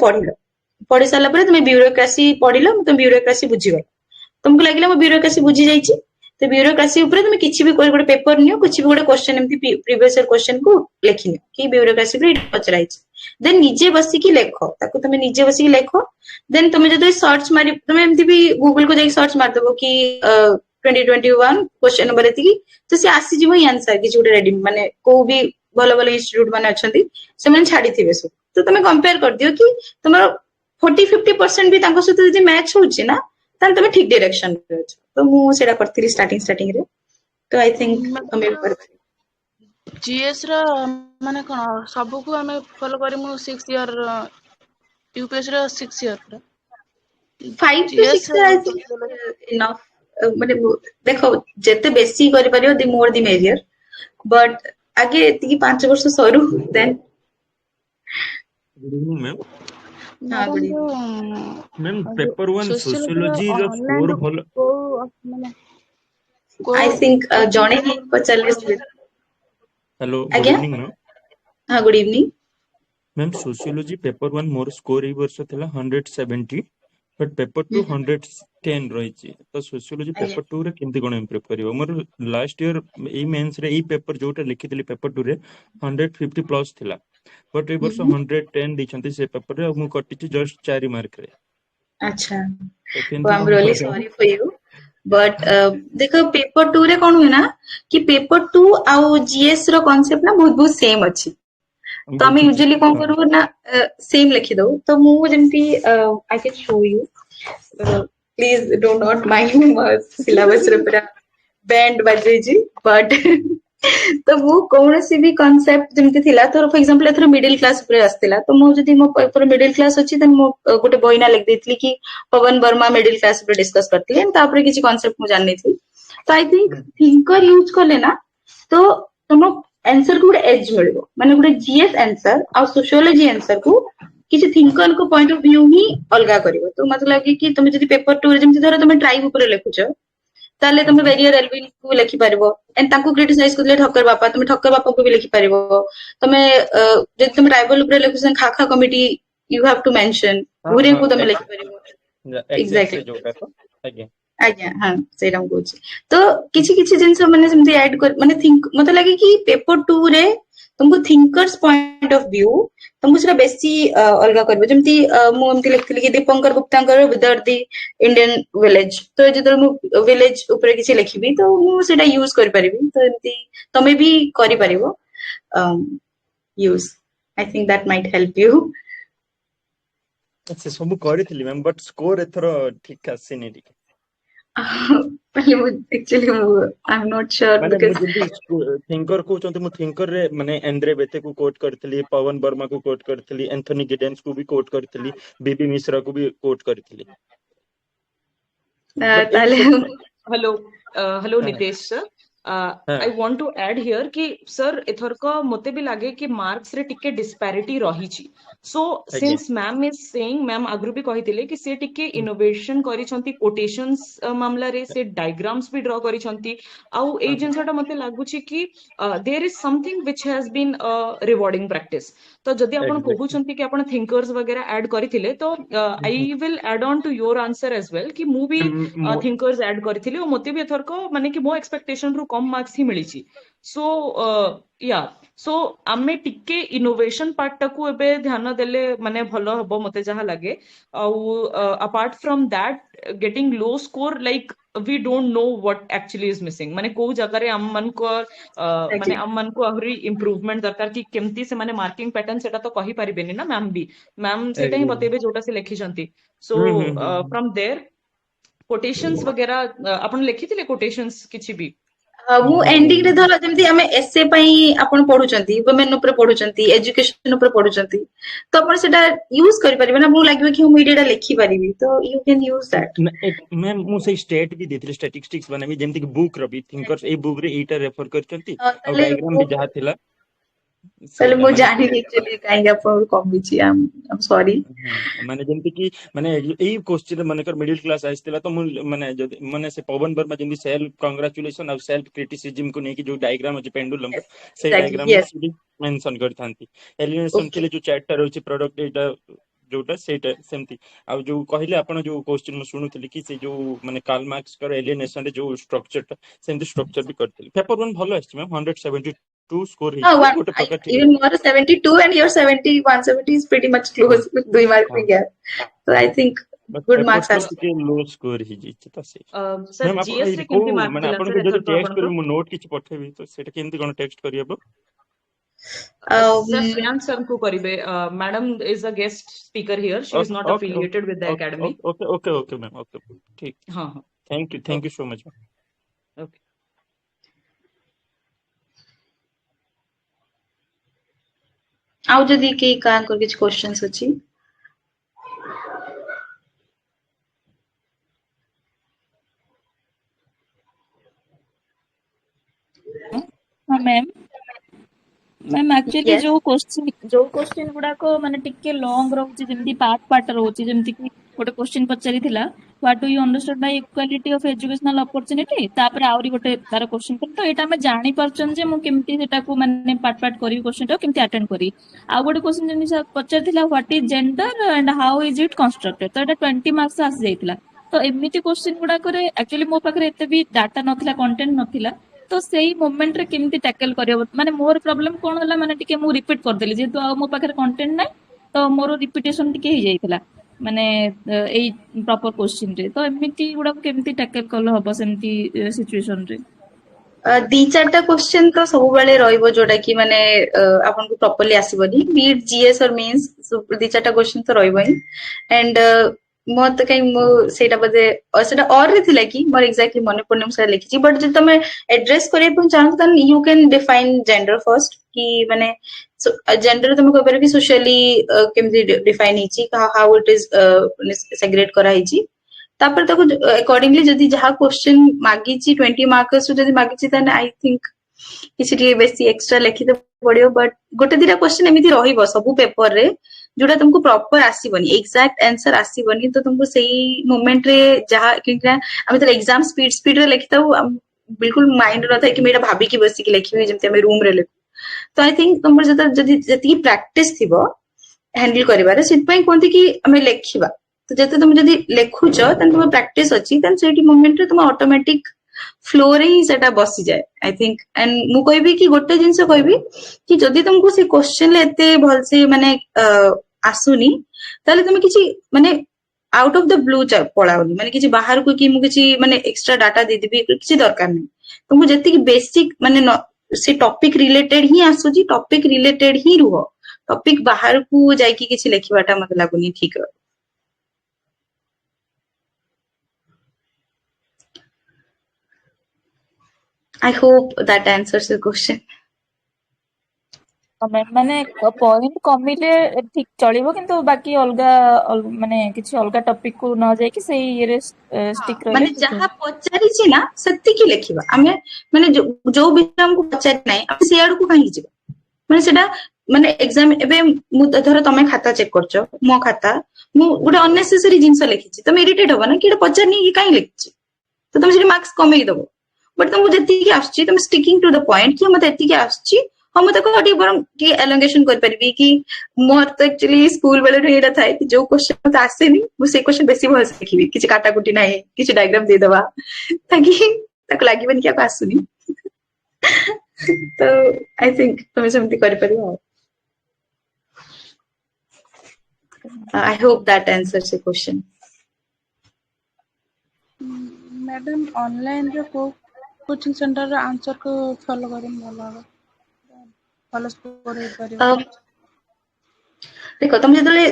[SPEAKER 2] पढ़ी साला परे तुमे ब्यूरोक्रेसी पढ़िलो तुम ब्यूरोक्रेसी बुझिगल तुमको लागिला मो ब्यूरोक्रेसी बुझी जाईची तो ब्यूरोक्रेसी ऊपर तुम किछि भी कोई गोटे पेपर नियो किछि भी गोटे क्वेश्चन एमती प्रीवियस ईयर क्वेश्चन को लेखिनो कि ब्यूरोक्रेसी रे पचराइछ देन निजे बसी की लेखो ताको तुम निजे बसी की लेखो देन तुम जदि सर्च मारी तुम एमती भी गूगल को जाई सर्च मार देबो कि 2021 क्वेश्चन नंबर एति तो से आसी जिवो ही आंसर कि जोटे रेडी माने को भी भलो भलो इंस्टीट्यूट माने अछंती से माने छाडी थिबे सब तो तुम कंपेयर कर दियो कि तुम्हारा 40-50% भी तांको सहित जदि मैच होची ना तान तुम ठीक डायरेक्शन रे अछ तो मु सेडा करथिली स्टार्टिंग रे तो आई थिंक हमें पर
[SPEAKER 5] जीएस रो माने कोन सब को हमें फॉलो करिमु 6 ईयर यूपीएससी रो 6 year
[SPEAKER 2] 5 to 6 I think enough माने देखो जते बेसी करि परियो the more the merrier but आगे एतिकी 5 वर्ष सरू देन
[SPEAKER 6] गुड इवनिंग मैम।
[SPEAKER 2] हाँ
[SPEAKER 5] मैडम
[SPEAKER 2] गुड
[SPEAKER 5] जो
[SPEAKER 2] इवनिंग
[SPEAKER 6] मैम
[SPEAKER 5] जो
[SPEAKER 6] पेपर 1
[SPEAKER 5] सोशियोलॉजी
[SPEAKER 6] सोशियोलॉजी रो
[SPEAKER 5] ऑनलाइन
[SPEAKER 6] स्कोर
[SPEAKER 5] रो
[SPEAKER 6] भल
[SPEAKER 5] को माने को
[SPEAKER 2] आई थिंक
[SPEAKER 5] कोचिंग
[SPEAKER 2] जणे ही
[SPEAKER 5] सेंटर
[SPEAKER 2] पचाले
[SPEAKER 6] हेलो गुड
[SPEAKER 2] आज्ञा
[SPEAKER 6] इवनिंग मैम।
[SPEAKER 2] हाँ good evening
[SPEAKER 6] ma'am sociology paper 1 मोर स्कोर ए वर्ष थिला 170 बट पेपर 2 110 रही तो सोशियोलॉजी पेपर 2 रे केमती कोन इंप्रूव करिवो मोर लास्ट ईयर ए मेंस रे ए पेपर जोटा लिखितली पेपर 2 रे 150 प्लस थिला बट ए वर्ष 110 दिछंती से पेपर रे मु कटिची जस्ट 4 मार्क रे
[SPEAKER 2] अच्छा
[SPEAKER 6] तो
[SPEAKER 2] तो
[SPEAKER 6] केमती
[SPEAKER 2] आई एम
[SPEAKER 6] कोन
[SPEAKER 2] रियली
[SPEAKER 6] करिवो।
[SPEAKER 2] सॉरी फॉर यू बट देखो पेपर 2 रे कोन हुए ना कि पेपर 2 आउ जीएस रो कांसेप्ट ना बहुत बहुत सेम अछि तो हमें
[SPEAKER 6] बुझिची
[SPEAKER 2] यूजुअली कौन
[SPEAKER 6] हाँ
[SPEAKER 2] करू ना सेम लिखि दो तो मु जेमती I can show you please do not mind syllabus रे पूरा बैंड बजे जी बट तो वो कौन सी भी कांसेप्ट जेमती थिला तो फॉर एग्जांपल एथरो मिडिल क्लास ऊपर आस्तिला तो मु जदी मो पेपर मिडिल क्लास अछि देन मो गोटे बहिना लिख देतली कि पवन वर्मा मिडिल क्लास ऊपर डिस्कस करथिले एंड तापर किछि कांसेप्ट मु जाननी थी तो आई थिंक थिंकर यूज करले ना तो तुम आंसर को गोटे एज मिलबो माने गोटे जीएस आंसर और सोशियोलॉजी आंसर को किसी थिंकर को पॉइंट ऑफ व्यू ही अलगा करिवो तो मतलब लागे कि तुम जदी पेपर 2 रे जेमति धरो तुम ट्राइब ऊपर लिखुछ ताले तुम वेरियर एलविन को लिखि पारिबो एंड तांको क्रिटिसाइज करले तुम ठक्कर बापा को भी लिखि पारिबो तुम जदी तुम ट्राइबल ऊपर लिखुछ खाखा committee you have to mention
[SPEAKER 6] हाँ
[SPEAKER 2] घुरे
[SPEAKER 6] हाँ
[SPEAKER 2] को तुम लिखि पारिबो
[SPEAKER 6] एक्सेस रे
[SPEAKER 2] एग्जैक्टली
[SPEAKER 6] जोटा तो आज्ञा
[SPEAKER 2] आज्ञा हाँ सेटा कहूँ तो किछि किछि जिंस माने सेमती ऐड कर माने थिंक मते लागे कि पेपर 2 रे तुमको थिंकर्स पॉइंट ऑफ व्यू तुमको सेटा बेसी अलगा करबो जेमती मु एमती लिखथिली कि दीपंकर गुप्तांकर विदर दी इंडियन विलेज तो जेतल मु विलेज ऊपर किछि लिखिबी तो मु सेटा यूज कर परिबी तो एमती तमे भी करि परिबो use I think that might help you
[SPEAKER 6] से सब करथिली मैम बट स्कोर एथरो ठीक आसीनी टिके
[SPEAKER 2] पहले मु actually I am not sure
[SPEAKER 6] माने मु
[SPEAKER 2] बिकॉज़
[SPEAKER 6] जल्दी थिंकर को चंती मु थिंकर रे माने एंड्रे बेते को कोट करथिली पवन वर्मा को कोट करथिली एंथनी गिडेंस को भी कोट करथिली बीबी मिश्रा को भी कोट करथिली बट एक
[SPEAKER 2] ताले
[SPEAKER 6] क्वेश्चन
[SPEAKER 1] हेलो हेलो
[SPEAKER 6] हाँ
[SPEAKER 1] नितेश सर
[SPEAKER 6] हाँ
[SPEAKER 1] I want to add here कि सर एथरक मते भी लागे कि मार्क्स रे टिके डिस्पैरिटी रहिछि सो
[SPEAKER 6] आज्ञा
[SPEAKER 1] since ma'am is saying ma'am आगु भी कहिथिले कि से टिके इनोवेशन करिसंती कोटेशंस मामला रे से डायग्राम्स भी ड्रॉ करिसंती आउ ए जिंसटा मते लागुछि कि there is something which has been rewarding practice तो जदि आपण
[SPEAKER 6] एग्जैक्टली
[SPEAKER 1] कहउछंती कि आपण थिंकर्स वगैरह ऐड करिथिले तो I will add on to your answer as well कि मु भी थिंकर्स ऐड करिथिले और मते भी एथरक माने कि मो एक्सपेक्टेशन रु कम मार्क्स ही मिलिछि सो या सो आमे टिके इनोवेशन पार्ट टाकू एबे ध्यान देले माने भलो हबो मते जहा लागे apart from that getting low score like we don't know what actually is missing माने को जगह रे हम मन को माने हम मन को आहुरी इंप्रूवमेंट दरकार कि केमती से माने मार्किंग पैटर्न सेटा तो कहि परिबेनी ना मैम भी मैम सेटा ही बतेबे जोटा से लिखि जंती सो फ्रॉम देयर कोटेशंस वगैरह आपण लिखिथिले कोटेशंस किछि भी
[SPEAKER 2] मु एंडिंग रे धर जेमती हमें एसे पई आपण पढुचंती वुमेन ऊपर पढुचंती एजुकेशन ऊपर पढुचंती तो आपण सेटा यूज करि परिबे ना मु लागबे कि हम एटा लिखि परिबी तो you can use that
[SPEAKER 6] ma'am मु से स्टेट भी देथिले स्टैटिस्टिक्स बने भी जेमति कि book rabi thinkers a book रे एटा रेफर करचंती और
[SPEAKER 2] ताले
[SPEAKER 6] डायग्राम भी जहा थिला
[SPEAKER 2] ताले
[SPEAKER 6] सेटा
[SPEAKER 2] मु
[SPEAKER 6] माने
[SPEAKER 2] जानि एक्चुअली काई आपण कमिछि आई एम सॉरी
[SPEAKER 6] माने जेमति कि माने एई क्वेश्चन माने कर मिडिल क्लास आइसतिला तो मु माने जदि माने से पवन वर्मा जेमति सेल्फ कांग्रेचुलेशन और सेल्फ क्रिटिसिज्म को नेकी जो डायग्राम अछि पेंडुलम से
[SPEAKER 2] एग्जैक्टली
[SPEAKER 6] डायग्राम
[SPEAKER 2] यस
[SPEAKER 6] में मेंशन करथांती एलिनेशन के
[SPEAKER 2] ओके
[SPEAKER 6] लिए जो चैट रहउछि प्रोडक्ट एटा जोटा सेटा सेमति आ जो कहले आपण जो क्वेश्चन में सुनुतली कि से जो माने कार्ल मार्क्स कर एलिनेशन रे जो स्ट्रक्चर सेमति स्ट्रक्चर भी करथली पेपर 1 भलो आछि मैम 172 स्कोर
[SPEAKER 2] हाँ
[SPEAKER 6] हिची
[SPEAKER 2] one
[SPEAKER 6] गोटे
[SPEAKER 2] I,
[SPEAKER 6] प्रकार ठीक
[SPEAKER 2] even more 72 and your 70 170 is pretty much
[SPEAKER 6] हां
[SPEAKER 2] close with 2 mark
[SPEAKER 6] हां
[SPEAKER 2] gap so I think
[SPEAKER 6] but
[SPEAKER 2] good
[SPEAKER 6] paper
[SPEAKER 2] marks
[SPEAKER 6] 2
[SPEAKER 2] are
[SPEAKER 6] ଟିକେ लो स्कोर हिची तो से
[SPEAKER 1] सर
[SPEAKER 6] मैम आपण
[SPEAKER 1] जीएस
[SPEAKER 6] ए
[SPEAKER 1] रे
[SPEAKER 6] को
[SPEAKER 1] केमती मार्क
[SPEAKER 6] माने
[SPEAKER 1] थिला
[SPEAKER 6] आपण
[SPEAKER 1] सर
[SPEAKER 6] को जदी
[SPEAKER 1] एथरक
[SPEAKER 6] टेक्स्ट
[SPEAKER 1] आपनकर
[SPEAKER 6] करी मु नोट किछ पठेबी तो सेटा केमति कोन टेक्स्ट करी हबो
[SPEAKER 1] सर
[SPEAKER 2] um
[SPEAKER 1] प्रियांक सर को करिवे madam is a guest speaker here she is not
[SPEAKER 6] okay
[SPEAKER 1] affiliated with the
[SPEAKER 6] okay
[SPEAKER 1] academy
[SPEAKER 6] okay okay okay ma'am okay ठीक
[SPEAKER 1] हाँ हाँ
[SPEAKER 6] thank you
[SPEAKER 1] okay
[SPEAKER 6] so much
[SPEAKER 1] okay
[SPEAKER 2] ଆଉ ଯଦି କେହି କାହାଙ୍କର କିଛି क्वेश्चंस ଅଛି
[SPEAKER 4] हाँ मैम मैम एक्चुअली
[SPEAKER 2] Yes.
[SPEAKER 4] जो क्वेश्चन गुड़ाक माने टिके लॉन्ग रहउची जेमती पार्ट रहउची जेमती कि गोटे क्वेश्चन पचारि थिला what do you understand by equality of educational opportunity तापर आउरी गोटे तार क्वेश्चन तो एटा हम जानि परछन जे मु केमती सेटा को माने पार्ट करी क्वेश्चन तो केमती अटेंड करी आ गोटे क्वेश्चन जेमती पचारि थिला what is gender and how is it constructed तो एटा 20 मार्क्स आसी जाइतिला तो एमिति क्वेश्चन गुडा करे एक्चुअली मो पाखरे एते भी डाटा नथिला कंटेंट नथिला तो सेही मोमेंट रे केमती टैकल करियो माने मोर प्रॉब्लम कोन होला माने टिके मु रिपीट कर देली जेतु आ मो पाखरे कंटेंट नै तो मोर रिपीटेशन टिके हे जाइतिला माने एई प्रॉपर क्वेश्चन रे तो एमिति गुडा केमती टैकल करलो हबो सेमती सिचुएशन रे
[SPEAKER 2] दी चारटा क्वेश्चन तो सब बेले रहइबो जोटा कि माने आपन को प्रॉपर्ली आसीबनी बीट जीएस और मेंस दी चारटा क्वेश्चन तो रहइबो ही एंड मोर तो कहीं मो सेटा बदे सेटा और रे थिला कि मोर एग्जैक्टली मने पड़ने मुसा लिखिची बट जे तमे एड्रेस करे पन चाहत तन you can define gender first कि माने जेंडर तमे को भी सोशली केमती डिफाइन हिची हाउ इट इज सेग्रेगेट करा हिची तापर ताको अकॉर्डिंगली जदी जहा क्वेश्चन मागीची 20 मार्क्स जदी मागीची तने आई थिंक किसी टी बेसी एक्स्ट्रा लिखि तो पड़ियो बट गोटे दिरा क्वेश्चन एमिति रहिबो सब पेपर रे जोटा तुमको प्रॉपर आसीबनी एग्जैक्ट आंसर आसीबनी तो तुमको सही मोमेंट रे जहा क्योंकि हम तो एग्जाम स्पीड रे लिखता बिल्कुल माइंड न था कि मेरा भाभी की बसी की लिखि जेमते हम रूम रे लिखु तो आई थिंक तुमर जदी जति प्रैक्टिस थिबो हैंडल करिबारे सिट पई कोंती कि हमें लिखिबा तो जते तुम जदी लिखुछ तन तुम प्रैक्टिस अछि तन सेठी मोमेंट रे तुम ऑटोमेटिक फ्लो रे ही सेटा बसी जाए आई थिंक एंड मु कहबी कि गोटे जिंस कहबी कि जदी तुमको से क्वेश्चन ले एते भल से माने आसुनी ताले तुम किछि माने आउट ऑफ द ब्लू पळाउनी माने किछि बाहर को कि मु किछि माने एक्स्ट्रा डाटा दे देबी किछि दरकार नै तुमको जति कि बेसिक माने से टॉपिक रिलेटेड ही आसुजी टॉपिक रिलेटेड ही रुहो टॉपिक बाहर को जाई कि किछि लिखिबाटा मत लागुनी ठीक है I hope that answers the question.
[SPEAKER 4] माने पॉइंट कमिले ठीक चलिबो किंतु बाकी अलगा माने किछि अलगा टॉपिक को न जाय कि सेही ये रे स्टिक रहले
[SPEAKER 2] माने जहा पचारि छी ना सत्य की लिखिबा हमें माने जो विषय हमको पचारि नै हम सेयाड को काहे जिबा माने सेटा माने एग्जाम एबे मु धर तमे खाता चेक करछो मो खाता मु गुडे अननेसेसरी जिंस लिखिछि तमे इरिटेट होबा ना कि पचारनी कि काहे लिखिछि तो तमे से मार्क्स कमे दबो बट तुमको जति कि आछी तुम स्टिकिंग टू द पॉइंट कि मते एति कि आछी हम मते को अटी बरम कि एलोंगेशन कर परबी कि मोर तो एक्चुअली स्कूल वाले रेडा थाए कि जो क्वेश्चन मते आसेनी मु से क्वेश्चन बेसी भल से लिखिबी किछि काटा कुटी नाही किछि डायग्राम दे दबा ताकि ताको लागिबनी कि आसुनी तो आई थिंक तुम समति कर परिबो I hope that answers your question
[SPEAKER 5] madam online रे को कोचिंग सेंटर रे आंसर को फॉलो करम भलो हो फॉलो स्कोर हे करियो
[SPEAKER 2] देखो तुम जतले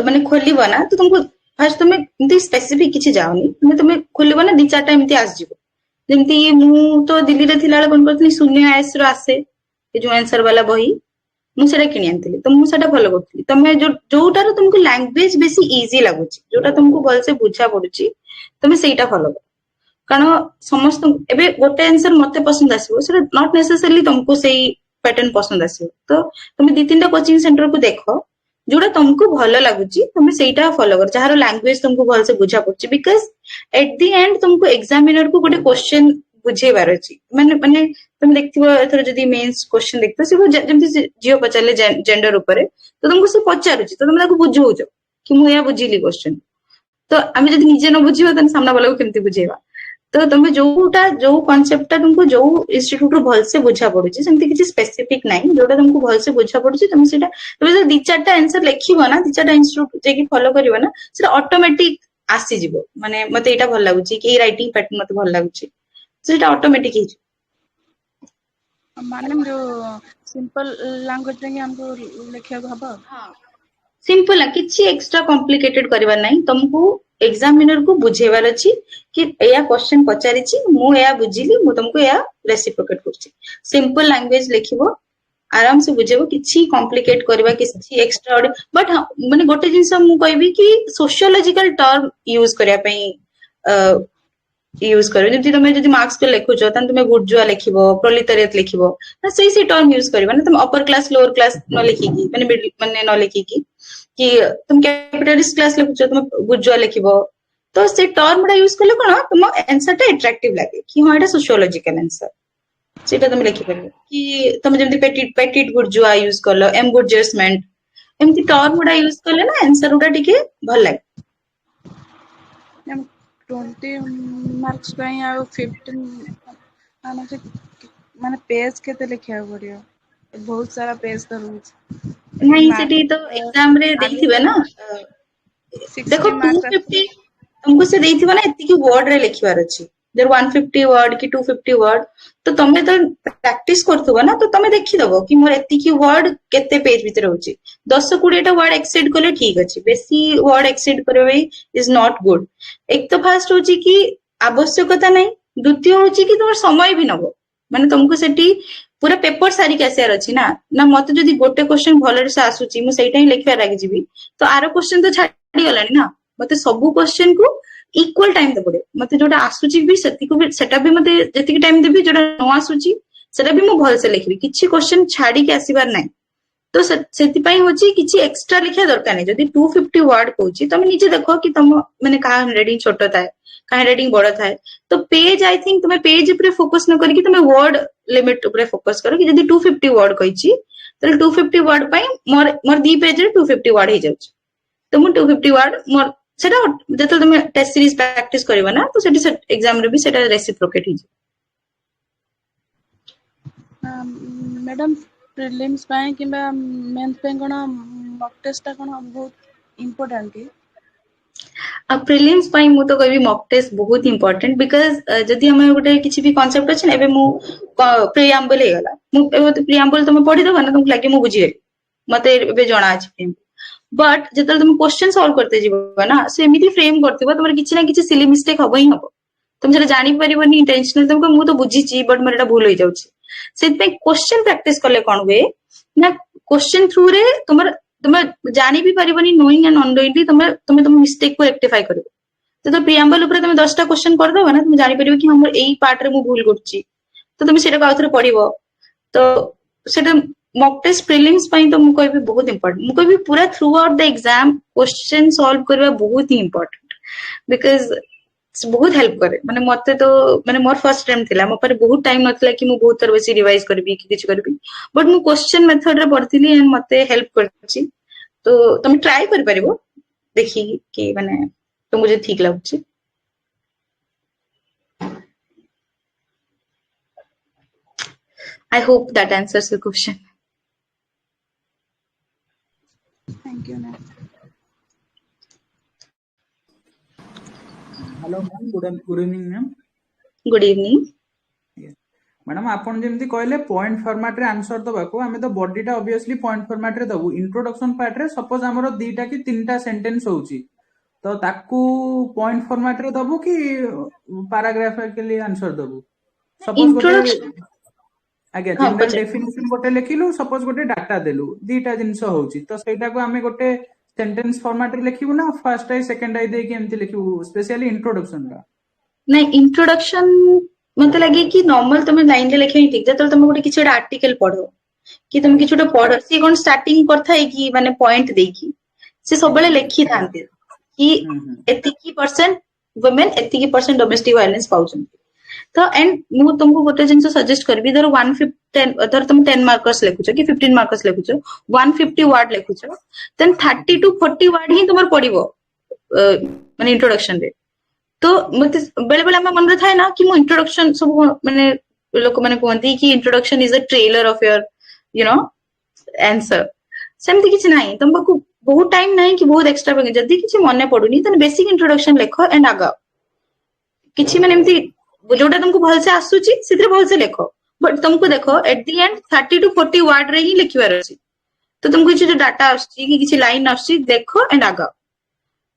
[SPEAKER 2] माने खोलिबो ना तो तुमको फर्स्ट तुम इनती स्पेसिफिक किछि जाओनी तुम खोलिबो ना दी चारटा इनती आस जिवो जेमती मु तो दिल्ली रे थिला कोन करथि शून्य आएस रो आसे ए जो आंसर वाला बही मु सेटा किनि आनथिली तो मु सेटा फॉलो करथि तमे जोटा रो तुमको लैंग्वेज बेसी इजी लागुची जोटा तुमको भल से बुझा पडुची तुम सेटा फॉलो कर कारण समस्त एबे गोटे आंसर मते पसंद आसीबो सेटा नॉट नेसेसरली तुमको सेही पैटर्न पसंद आसीबो तो तुम दी तीनटा कोचिंग सेंटर को देखो जोटा तुमको भलो लागुची तुम सेटा फॉलो कर जहारो लैंग्वेज तुमको भल से बुझा पड़ची बिकॉज़ एट द एंड तुमको एग्जामिनर को गोटे क्वेश्चन बुझेबार अछि माने माने तुम देखथिबो एथर जदी मेंस क्वेश्चन देखतो से जेमति जियो पचाले जेंडर ऊपर तो तुमको से पचारुची तो तुम ताको बुझौजो कि मु या बुझिली क्वेश्चन तो आमे जदी निजे न बुझिबो तन सामना वाला को केमति बुझेबा तो तुम जो कॉन्सेप्ट तुमको जो इंस्टीट्यूट भल से बुझा पड़ुची सेमति किछि स्पेसिफिक नाही जोटा तुमको भल से बुझा पड़ुची तुम सेटा तुम दी चारटा आंसर लिखिबो ना दी चारटा इंस्टीट्यूट जे कि फॉलो करिवो ना सेटा ऑटोमेटिक आसी जिवो माने मते एटा भल लागुची कि राइटिंग पैटर्न मते भल लागुची सेटा ऑटोमेटिक ही
[SPEAKER 5] माने जो सिंपल लैंग्वेज रे हमको लिखिया हबो
[SPEAKER 2] सिंपल किछि एक्स्ट्रा कॉम्प्लिकेटेड करबा नाही तुमको एग्जामिनर को बुझेबार अछि कि एया क्वेश्चन पचारिछि मु एया बुझिली मु तुमको एया रेसिप्रोकेट करछि सिंपल लैंग्वेज लिखिबो आराम से बुझेबो किछि कॉम्प्लिकेट करबा किछि एक्स्ट्रा बट माने गोटे जिंस मु कहबी कि सोशियोलॉजिकल टर्म यूज करिया पई यूज करियो जेमति तमे जदि मार्क्स पे लिखुछो तन तमे बुर्जुआ लिखिबो प्रोलेटारिएट लिखिबो ना सही टर्म यूज करिबो ना तुम अपर क्लास लोअर क्लास न लिखिकी माने मिडिल माने न लिखिकी कि तुम कैपिटलिस्ट क्लास लिखुछो तुम बुर्जुआ लिखिबो तो से टर्म गुडा यूज करले कोन तुम आंसर टा अट्रैक्टिव लागे कि हां एटा सोशियोलॉजिकल आंसर सेटा तुम लिखि परिबो कि तुम जेमति पेटिट बुर्जुआ यूज करलो एम्बुर्जमेंट एमति टर्म गुडा यूज करले ना आंसर गुडा टिके भल लागे
[SPEAKER 5] 20 मार्क्स ପାଇଁ ଆଉ 15 ମାନେ पेज केते लिखिया पड़ियो बहुत सारा पेज तो रहउछ
[SPEAKER 2] नहीं सेठी तो एग्जाम रे देथिबे ना देखो
[SPEAKER 5] 60 मार्क्स
[SPEAKER 2] 250 तुमको से देथिबे ना एति की वर्ड रे लिखिबार अछि जर 150 वर्ड की 250 वर्ड तो तमे तो प्रैक्टिस करथबो ना तो तमे देखि दबो कि मोर एति की वर्ड केते पेज भीतर होछि 10 20 टा वर्ड एक्सेड करले ठीक अछि बेसी वर्ड एक्सेड करबे इज नॉट गुड एक तो फास्ट होछि कि आवश्यकता नहीं द्वितीय होछि कि तोर समय भी नबो माने तुमको सेठी पूरा पेपर सारी के आसियार अछि ना ना मते जदी गोटे क्वेश्चन भलरे से आसुची मु सेटा ही लिखिया लागि जिवि तो आरो क्वेश्चन तो छाडी गलानी ना मते सबु क्वेश्चन को इक्वल टाइम दे पड़े मते जोटा आसुची भी सेति को भी सेटा भी मते जति टाइम देबी जोटा न आसुची सेटा भी मु भल से लिखबी किछि क्वेश्चन छाडी के आसीबार नाही तो सेति पई होची किछि एक्स्ट्रा लिखिया दरकार नै जदी 250 वर्ड कहूची तमे नीचे देखो कि तम माने का हैंडराइटिंग छोटो थाए का हैंडराइटिंग बड़ थाए तो पेज आई थिंक तमे पेज ऊपर फोकस न करी कि तमे वर्ड लिमिट ऊपर फोकस करो कि जदी 250 वर्ड कहूची तो 250 वर्ड पई मोर दी पेज रे 250 वर्ड हे जाउची तो मु 250 वर्ड मोर सेटा जते तमे टेस्ट सीरीज प्रैक्टिस करबा ना तो सेटी एग्जाम रे भी सेटा रेसिप्रोकेट हे
[SPEAKER 5] मैडम प्रिलिम्स ପାଇଁ किबा मेंस ପାଇଁ कोन मॉक टेस्ट ता कोन बहुत इंपोर्टेंट की
[SPEAKER 2] अब प्रिलिम्स ପାଇଁ मु तो कहबी मॉक टेस्ट बहुत इंपोर्टेंट बिकॉज़ जदी हम गोटे किछि भी कांसेप्ट अछि एबे मु प्रिएम्बल हे गला मु एबे प्रिएम्बल तुम पढी दबा ना तुम लागे मु बुझी गेली मते एबे जणा अछि बट जतल तुम क्वेश्चन सॉल्व करते जीवो ना से एमिति फ्रेम करथिबो तुमर किछि ना किछि सिली मिस्टेक हबो ही हबो तुम जरा जानि परिबोनी इंटेंशनल तुमको मु तो बुझीची बट मोर एटा भूल होई जाउची सेत पे क्वेश्चन प्रैक्टिस करले कोन हुए ना क्वेश्चन थ्रू रे तुमर तुम जानि भी परिबोनी नोइंग एंड अननोइंगली तुम मिस्टेक को रेक्टिफाई करबो तो प्रिएम्बल ऊपर तुम 10 टा क्वेश्चन कर दो ना तुम जानि परिबो कि हमर एई पार्ट रे मु भूल करची तो तुम सेटा आउथरे पढिबो तो सेटा मॉक टेस्ट प्रीलिम्स ପାଇଁ तो मु कहबी बहुत इंपोर्टेंट मु कहबी पूरा through out the exam question solve करबा बहुत ही इंपोर्टेंट बिकॉज़ बहुत हेल्प करे माने मते तो माने मोर फर्स्ट टाइम थिला मो पर बहुत टाइम नथला कि मु बहुत तरह से रिवाइज करबी कि किछ करबी बट मु क्वेश्चन मेथड रे पढथिली एंड मते हेल्प करछि तो तुम ट्राई कर परिबो देखि कि माने तो मुझे ठीक लागछि I hope that answers your question.
[SPEAKER 5] Thank you ma'am
[SPEAKER 7] hello ma'am good evening ma'am
[SPEAKER 2] Good evening.
[SPEAKER 7] Madam आपन जेमति कहले पॉइंट फॉर्मेट रे आंसर दबाको हमें तो बॉडीटा ऑब्वियसली पॉइंट फॉर्मेट रे दबु इंट्रोडक्शन पार्ट रे सपोज हमरो दुईटा कि तीनटा सेंटेंस होउची तो ताकू पॉइंट फॉर्मेट रे दबु कि पैराग्राफिकली आंसर दबु सपोज गोटे आगे जनरल डेफिनेशन गोटे लिखिलु सपोज गोटे डाटा देलु दुईटा जिंस होउची तो सेटा को हमें गोटे सेंटेंस फॉर्मेट रे लिखिबु ना फर्स्ट आई सेकंड आई दे कि एमति लिखिबु स्पेशली इंट्रोडक्शन का
[SPEAKER 2] नहीं इंट्रोडक्शन मते लगे कि नॉर्मल तुम लाइन रे लिखे ठीक जतल तुम गोटे किछ आर्टिकल पढो कि तुम किछ पढो से कोन स्टार्टिंग करथा है कि माने पॉइंट देकी से सब बेले लिखि थांते कि एतिकी परसेंट वुमेन एतिकी परसेंट डोमेस्टिक वायलेंस पाउछन तो एंड मु तुमको गोटे जिंस सजेस्ट करबी धर 150 धर तुम 10 मार्कर्स लिखुछो कि 15 मार्कर्स लिखुछो 150 वर्ड लिखुछो देन 30 टू 40 वर्ड ही तुमर पडिबो माने इंट्रोडक्शन रे तो मते बेले बेले हम मन रे थाए ना कि मु इंट्रोडक्शन सब माने लोक माने कहंती कि introduction is a trailer of your you know answer सेमति किछ नाही तुमको बहुत टाइम नाही कि बहुत एक्स्ट्रा बगे जदी किछ मने पडुनी तने बेसिक इंट्रोडक्शन लिखो एंड आगा किछ माने एमती जोटा तुमको भल से आसुची सिद्रे भल से लिखो बट तुमको देखो at the end 30 to 40 word रे ही लिखिबार अछि तो तुमको किछ जो डाटा आसुची कि किछ लाइन आसुची देखो एंड आगा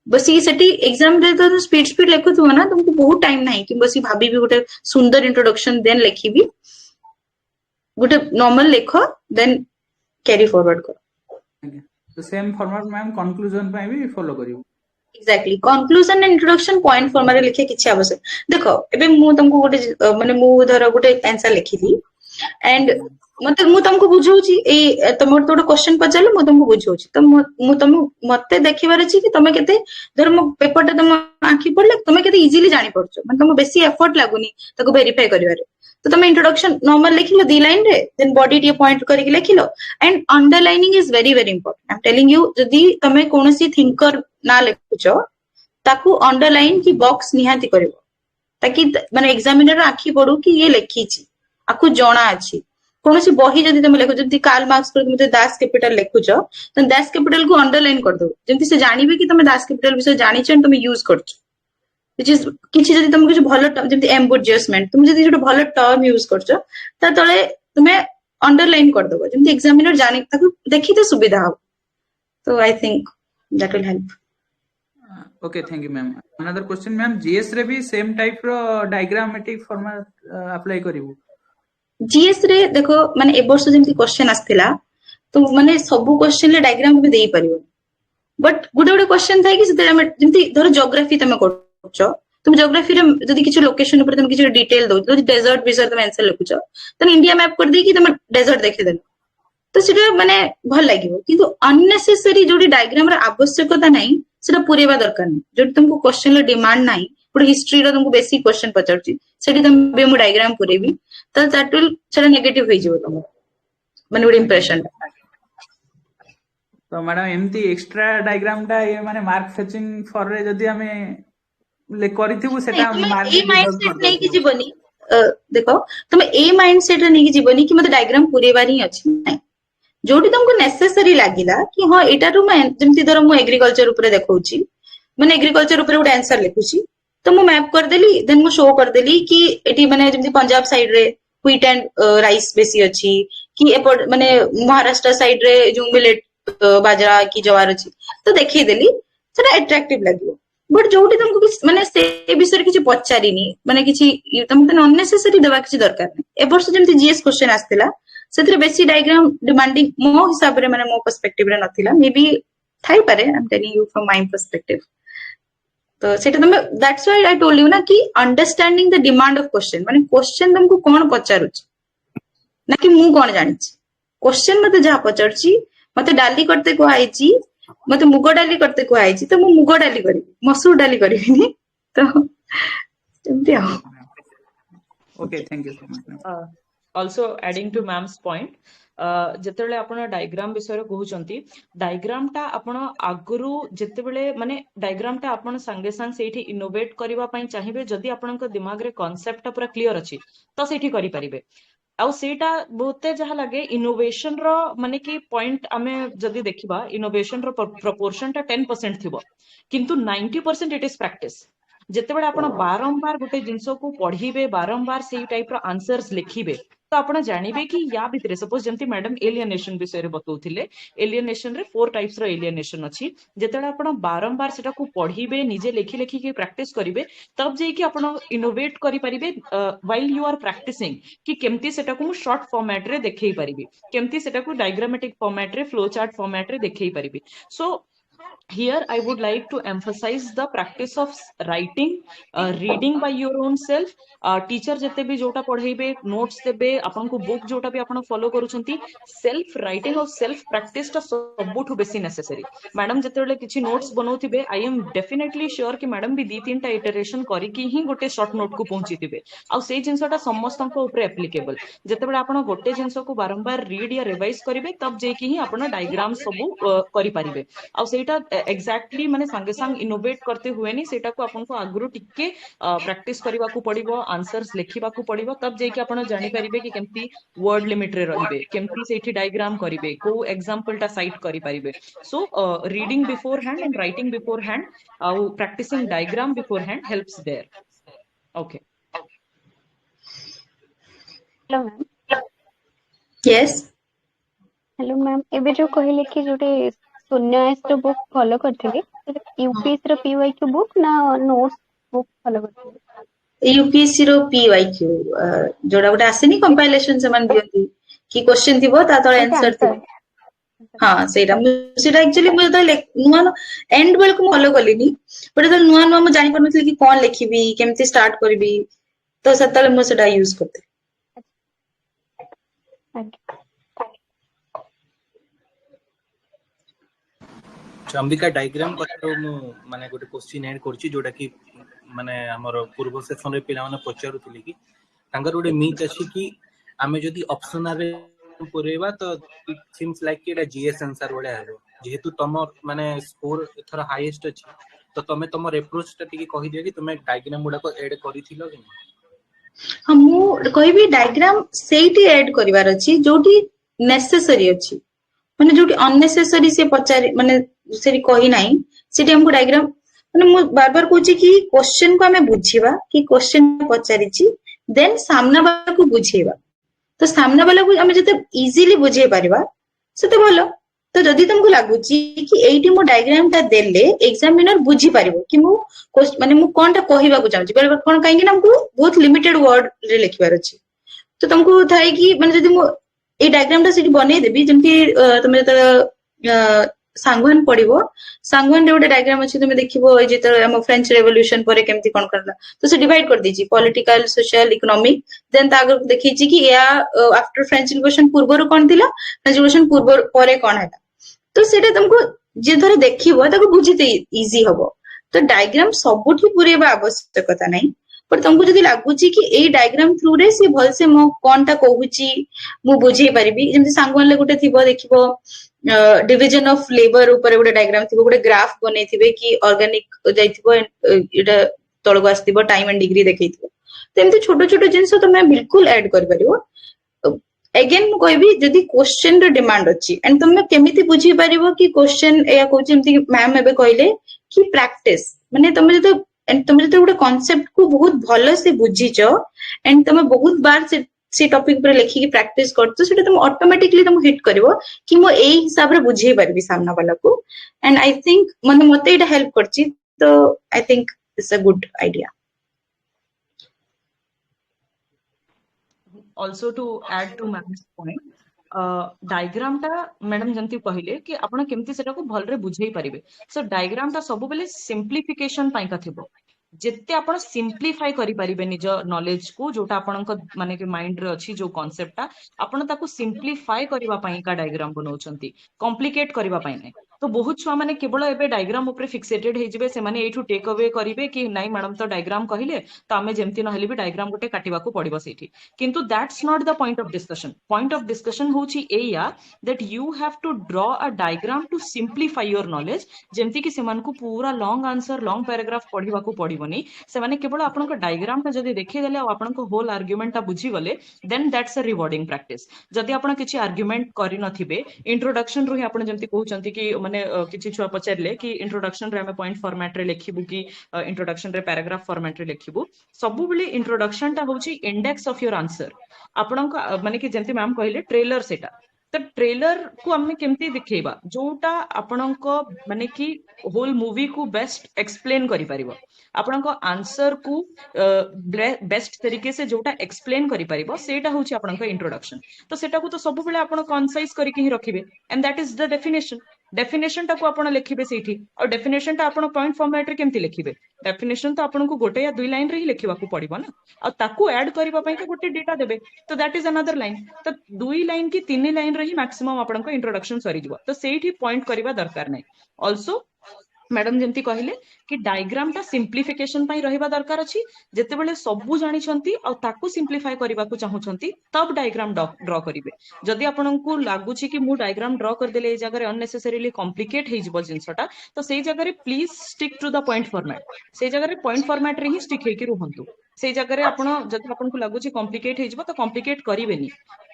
[SPEAKER 2] बस ये सेटी एग्जाम रे तो स्पीड लिखुथु ना तुमको बहुत टाइम नाही कि बस भाबी भी गोटे सुंदर इंट्रोडक्शन देन लिखिबी गोटे नॉर्मल लिखो देन कैरी फॉरवर्ड करो
[SPEAKER 7] तो सेम फॉर्मेट मैम कंक्लूजन पे भी फॉलो करियो
[SPEAKER 2] exactly conclusion and introduction point form रे लिखे किछि आवश्यक देखो एबे मु तुमको गोटे माने मु धर गोटे आंसर लिखिली एंड मते मु तुमको बुझौची ए तमर तो क्वेश्चन पचाले मु तुमको बुझौची तो मु तुम मते देखिबार अछि कि तमे केते धर मो पेपर ता तुम आंखी पड़ले तमे केते इजीली जानि पड़छो माने तुम बेसी एफर्ट लागुनी ताको वेरीफाई करिवारे तो तुम इंट्रोडक्शन नॉर्मल लिखिलो 2 लाइन रे देन बॉडी टी पॉइंट करके लिखिलो and underlining is very very important I am telling you जदी तमे कोनोसी थिंकर ना लिखुछो ताकू अंडरलाइन की बॉक्स निहाती करिवो ताकि माने एग्जामिनर आखी पड़ू कि ये लिखिछि आकू जणा अछि कोनोसी बही जदी तमे लिखो जदी कार्ल मार्क्स कर तुम दास कैपिटल लिखुछो तो दास कैपिटल को अंडरलाइन कर दो जेंति से जानिबे कि तमे दास कैपिटल विषय जानिछ एंड तमे यूज करछो which is किछि जदी तुम किछ भलो टर्म जेंति एम्बुडजमेंट तुम जदी जोटा भलो टर्म यूज करछो ता तळे तुमे अंडरलाइन कर दबो जेंति एग्जामिनर जानि ताकू देखिते सुविधा हो तो आई think that will help
[SPEAKER 7] okay thank you ma'am another question ma'am GS रे भी सेम टाइप रो डायग्रामेटिक फॉर्मेट अप्लाई करिवो
[SPEAKER 2] जीएस रे देखो माने ए वर्ष जेंति क्वेश्चन आस्थिला तो माने सब क्वेश्चन ले डायग्राम भी देई परिबो बट गुडे गुडे क्वेश्चन थाय कि सेते जेंति धर ज्योग्राफी तमे करछो तुम ज्योग्राफी रे जदी किछ लोकेशन ऊपर तुम किछ डिटेल दो तो डेजर्ट विषय तुम आंसर लिखुछो तो इंडिया मैप कर दे कि तुम डेजर्ट देखे देन तो सेटा माने भल लागिवो किंतु अननेसेसरी जोडी डायग्राम रे आवश्यकता नाही सेटा पुरेबा दरकार नाही जोडी तुमको क्वेश्चन ले डिमांड नाही पुरो हिस्ट्री रो तुमको बेसिक क्वेश्चन पचारची सेठी तुम बे मु डायग्राम पुरेबी तो दैट विल सेटा नेगेटिव होई जिवो तुम माने गुड इंप्रेशन
[SPEAKER 7] तो मैडम एमती एक्स्ट्रा डायग्राम टा ये माने मार्क फेचिंग फॉर रे जदी हमें ले करिथिबु सेटा मार्क
[SPEAKER 2] ए माइंडसेट नै कि जीवनी देखो तुम ए माइंडसेट नै कि जीवनी कि मते डायग्राम पुरेबार ही अछि नै जोटी तुमको नेसेसरी लागिला कि हां एटा रु मैं जेमति धर मु एग्रीकल्चर ऊपर देखौची माने एग्रीकल्चर ऊपर गुड आंसर लिखुची तो मु मैप कर देली देन मु शो कर देली कि एटी माने जेमति पंजाब साइड रे व्हीट एंड राइस बेसी अछि कि एपट माने महाराष्ट्र साइड रे जो मिलेट बाजरा की ज्वार अछि तो देखि देली सेटा अट्रैक्टिव लागियो बट जोटी तुमको किछ माने से विषय किछ पचारिनी माने किछ तुमको अननेसेसरी देबा किछ दरकार नै ए वर्ष जेमति जीएस क्वेश्चन आस्थिला सेथरे बेसी डायग्राम डिमांडिंग मो हिसाब रे माने मो पर्सपेक्टिव रे नथिला मे बी थाई पारे आई am telling you from my perspective तो सेटा तुम that's why I told you ना कि understanding the demand of question माने क्वेश्चन तुमको कोन पचारुछ ना कि मु कोन जानिछ क्वेश्चन मते जा पचारची मते डाली करते को आइची मते मुग डाली करते को आइची तो मु मुग डाली करी मसूर डाली करिनी तो एमती आ
[SPEAKER 7] okay thank you so much
[SPEAKER 1] also adding to ma'am's point जेतेबेले आपण डायग्राम विषय कहउचंती डायग्राम टा आपण आगुरु जेतेबेले माने डायग्राम टा आपण संगे संग सेठी इनोवेट करबा पई चाहिबे जदी आपनक दिमाग रे कांसेप्ट पूरा क्लियर अछि तो सेठी करि परिबे आउ सेटा बहुते जहा लगे इनोवेशन रो माने कि पॉइंट आमे जदी देखिबा इनोवेशन रो प्रोपोर्शन टा 10% थिबो किंतु 90% इट इज प्रैक्टिस जेतेबेले आपण बारंबार गोटे जिंसो को पढिबे बारंबार सेही टाइप रो आंसर्स लिखिबे तो आपण जानिबे कि या भितरे सपोज जेंति मैडम एलियनेशन विषय रे बतौथिले एलियनेशन रे 4 टाइप्स रो एलियनेशन अछि जेतेबेले आपण बारंबार सेटा को पढिबे निजे लेखि लेखि के प्रैक्टिस करिवे तब जे कि आपण इनोवेट करि परिबे व्हाइल यू आर प्रैक्टिसिंग कि केमती सेटा को शॉर्ट फॉर्मेट रे देखै परिबे केमती सेटा को डायग्रामेटिक फॉर्मेट रे फ्लो चार्ट फॉर्मेट रे देखै परिबे सो here I would like to emphasize the practice of writing reading by your own self teacher jete भी जोटा पढाइबे notes देबे आपन को बुक जोटा भी आपन फॉलो करूछंती सेल्फ राइटिंग और सेल्फ प्रैक्टिस ता सबुठु बेसी नेसेसरी मैडम जेतेले किछि नोट्स बनौथिबे आई एम डेफिनेटली श्योर कि मैडम भी 2-3 टा इटरेशन करी कि ही गोटे शॉर्ट नोट को पहुंचीथिबे आ सेई जिंसटा समस्तन ऊपर एप्लीकेबल जेतेबेले आपन गोटे जिंस को बारंबार रीड या रिवाइज करिवे तब जे कि ही आपन डायग्राम सबु करि परिबे आ सेटा एक्जाक्टली माने संगे संग इनोवेट करते हुए नहीं सेटा को आपन को आगुरु टिके प्रैक्टिस करबा को पड़िबो आंसर्स लिखिबा को पड़िबो तब जे कि आपन जानि परिबे कि केमती वर्ड लिमिट रे रहिबे केमती सेठी डायग्राम करिवे को एग्जांपल टा साइट करि परिबे so reading beforehand and writing beforehand और practising diagram beforehand helps there okay
[SPEAKER 8] hello ma'am
[SPEAKER 2] yes
[SPEAKER 8] hello ma'am एबे जो कहले कि जोटे शून्यास रो बुक फॉलो करथिले यूपीएससी रो पीवाईक्यू बुक ना नोट्स बुक फॉलो करथिले
[SPEAKER 2] यूपीएससी रो पीवाईक्यू जोडा गोटे आसेनी कंपाइलेशन से मान दियंती कि क्वेश्चन थिबो ता तळे आंसर थिबो हाँ सेटा सेटा एक्चुअली मुझे तो नुआ एंड बेल को फॉलो कलिनी बट तो नुआ नुआ मु जानि परनथि कि कोन लिखिबी केमति स्टार्ट करबी तो सेतले मु सेटा यूज करते
[SPEAKER 9] अंबिका डायग्राम कथरो मु माने गोटे क्वेश्चन ऐड करछि जोटा कि माने हमर पूर्व सेक्शन रे पिला माने पचारुथिले कि तांगर गोटे मिथ अछि कि आमे जदी ऑप्शन रे पुरेबा तो इट सीम्स लाइक कि एटा जीएस आंसर बडे हबो जेहेतु तमर माने स्कोर एथर हाईएस्ट अछि तो तमे तमर अप्रोच ता टिके कहि दियो कि तमे डायग्राम गुडा को ऐड करिथिलो कि
[SPEAKER 2] हम मु कहबी डायग्राम सेठी ऐड करिवार अछि जोठी नेसेसरी अछि माने जोठी अननेसेसरी से पचारि माने सेरी कहि नाही सेठी हमको डायग्राम माने मु बार बार कहूची कि क्वेश्चन को हमें बुझीबा कि क्वेश्चन पचारि छी देन सामना वाला को बुझेबा तो सामना वाला को हमें जते इजीली बुझे पारिबा सेते भलो तो जदि तुमको लागुची कि एठी मो डायग्राम ता देले एग्जामिनर बुझी पारिबो कि मु माने मु कोनटा कहिबा को चाहूची बेले कोन काहे कि हमको बहुत लिमिटेड वर्ड रे लिखिबार अछि तो तुमको थाई कि माने जदि मु ए डायग्राम ता सिटी बनै देबी जेमति तुमे त सांगवान पडिबो सांगवान रे गोटे डायग्राम अछि तुमे देखिबो ए जे हम फ्रेंच रेवोल्यूशन परे केमति कोन करला तो से डिवाइड कर दीची पॉलिटिकल सोशल इकोनॉमिक देन ता आगर देखिची कि या आफ्टर फ्रेंच रिवोल्यूशन पूर्व रो कोन थिला फ्रेंच रिवोल्यूशन पूर्व परे कोन हैता तो सेटा तुमको जे धरे देखिबो ताको बुझिते इजी हबो तो डायग्राम सबुठी पुरेबा आवश्यकता नाही पर तुमको जदि लागुची कि ए डायग्राम थ्रू रे से भल से मो कोनटा कहूची मु बुझी परिबी जेमति सांगवान ले गोटे थिबो देखिबो डिवीजन ऑफ लेबर ऊपर गोटे डायग्राम थिबो गोटे ग्राफ बनेथिबे कि organic जाइथिबो Etah तळगो आस्थिबो time and degree देखैथिबो तो एमति छोटो छोटो जिंस तो मैं बिल्कुल ऐड कर परिबो अगेन मु कहबी जदि क्वेश्चन रे डिमांड अछि एंड तुम केमिति बुझी परिबो कि क्वेश्चन या कहूची एमति मैम एबे कहले कि प्रैक्टिस माने तुम जतो तुम जतो गोटे कांसेप्ट को बहुत भलो से बुझीचो एंड तुम बहुत बार से टॉपिक पर लिखि कि प्रैक्टिस करतो सेटा तुम ऑटोमेटिकली तुम हिट करबो कि मो एई हिसाब रे बुझे परबी सामना वाला को एंड आई थिंक मते एटा हेल्प करची तो आई think it's a good idea
[SPEAKER 1] also to add to ma'am's point diagram टा मैडम जंती कहले कि आपण केमती सेटा को भल रे बुझेई परिबे सो डायग्राम टा सब बेले सिंप्लिफिकेशन पाई का थिबो जेते आपण सिंप्लिफाई करि परिबे निज नॉलेज को जोटा आपणक माने कि माइंड रे अछि जो कांसेप्ट टा आपण ताको सिंप्लिफाई करबा पाई का डायग्राम बनौचंती कॉम्प्लिकेट करबा पाई नै तो बहुत छुआ माने केवल एबे डायग्राम ऊपर फिक्सेटेड हे जिवे से माने एठू टेक अवे करिवे कि नाही मैडम तो डायग्राम कहिले तो आमे जेमती न हली भी डायग्राम गोटे काटिबा को पड़िबो सेठी किंतु that's not the point of discussion होची एया that you have to draw a diagram to simplify your knowledge जेमती कि सेमान को पूरा लॉन्ग आंसर लॉन्ग पैराग्राफ पढ़िबा को पड़िबोनी से माने केवल आपन को डायग्राम ता जदी देखि देले आ आपन को होल आर्गुमेंट ता बुझी गले then that's a rewarding practice जदी आपन किछि आर्गुमेंट करि नथिबे इंट्रोडक्शन रु ही आपन जेमती कहउचंती कि माने किछि छुआ पचारले कि इंट्रोडक्शन रे हमें पॉइंट फॉर्मेट रे लिखिबु कि इंट्रोडक्शन रे पैराग्राफ फॉर्मेट रे लिखिबु सबु बेले इंट्रोडक्शन ता होची इंडेक्स ऑफ योर आंसर आपन को माने कि जेमती मैम कहले ट्रेलर सेटा तो ट्रेलर को हमें केमती दिखेबा जोटा आपन को माने कि होल मूवी को बेस्ट एक्सप्लेन करि परिबो आपन को आंसर को बेस्ट तरीके से जोटा एक्सप्लेन करि परिबो सेटा होची आपन को इंट्रोडक्शन तो सेटा को तो सब बेले आपन कंसाइज करिके ही रखिबे and that is the definition टा को आपन लिखिबे सेठी और डेफिनेशन टा आपन पॉइंट फॉर्मेट रे केमती लिखिबे डेफिनेशन तो आपन को गोटे या दुई लाइन रे ही लिखिबा को पड़िबो ना और ताकू ऐड करबा पई के गोटे डेटा देबे तो दैट इज अनदर लाइन तो दुई लाइन की तीन लाइन रे ही मैक्सिमम आपन को इंट्रोडक्शन सरी जिवो तो सेठी पॉइंट करबा दरकार नै आल्सो मैडम जेमती कहले कि डायग्राम टा सिंप्लिफिकेशन पाई रहिबा दरकार अछि जेते बेले सबु जानि छंती आ ताकू सिंप्लिफाई करबा को चाहू छंती तब डायग्राम ड्रॉ करिवे जदी आपन को लागुची कि मु डायग्राम ड्रॉ कर देले ए जगह रे अननेसेसरीली कॉम्प्लिकेट हे जिवो जिंसटा तो सेई जगह रे please stick to the point format सेई जगह रे पॉइंट फॉर्मेट रे ही स्टिक हे कि रहंतु सेई जगह रे आपन जदी आपन को लागुची कॉम्प्लिकेट हे जिवो तो कॉम्प्लिकेट करिवेनी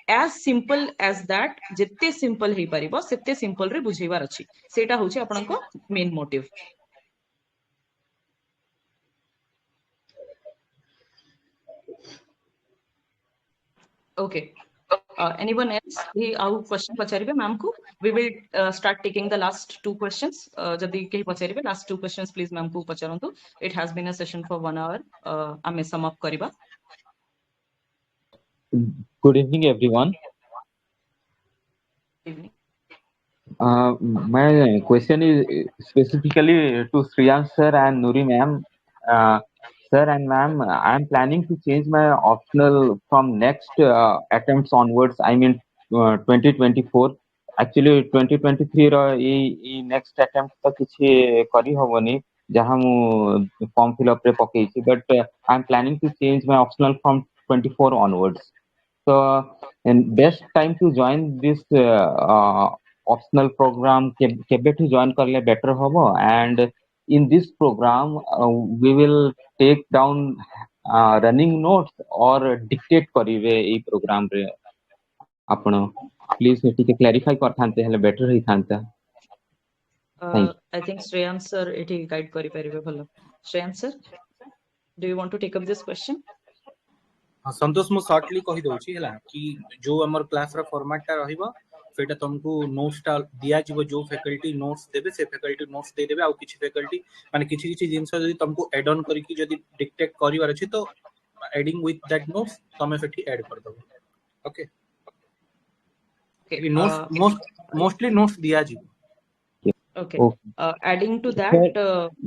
[SPEAKER 1] as simple as that जिते सिंपल हे परिबो सेते सिंपल रे बुझेबार अछि सेटा होछि आपन को main motive okay anyone else he आउ क्वेश्चन पचारिबे मैम को we will start taking the last two questions जदी केही पचारिबे last two questions please ma'am को पचारंतु it has been a session for 1 hour आमे सम अप करिबा
[SPEAKER 10] Good evening, everyone.
[SPEAKER 1] evening
[SPEAKER 10] My question is specifically to Shriyans sir and Nuri ma'am. Sir and ma'am, I am planning to change my optional from next attempts onwards. I mean 2024. Actually 2023 ର ଏଇ next attempt ତ କିଛି କରି ହବନି ଯାହା ମୁଁ form fill up ରେ ପକେଇଛି, but I am planning to change my optional from 24 onwards. So, and best time to join this optional program केबेठु join करले better होबो, and in this program we will take down running notes or dictate करिवे एई program रे आपण please एटिके clarify करथांते हेले better ही थांता.
[SPEAKER 1] I think Shreyans sir एठी गाइड करि परिबे भलो. Shreyans sir, do you want to take up this question?
[SPEAKER 9] हाँ संतोष मु शॉर्टली कहि दउची हला कि जो हमर क्लास रा फॉर्मेट ता रहिबो सेटा तुमको नोट्स ता दिया जिवो, जो फैकल्टी नोट्स देबे से फैकल्टी नोट्स दे देबे, आ किछि फैकल्टी माने किछि जिंस जदी तुमको ऐड ऑन करी कि जदी डिक्टेट करिवार अछि तो एडिंग विथ दैट नोट्स तमे सेठी ऐड कर दबो. ओके नोट्स मोस्टली नोट्स दिया जिवो.
[SPEAKER 1] Okay. Adding to that,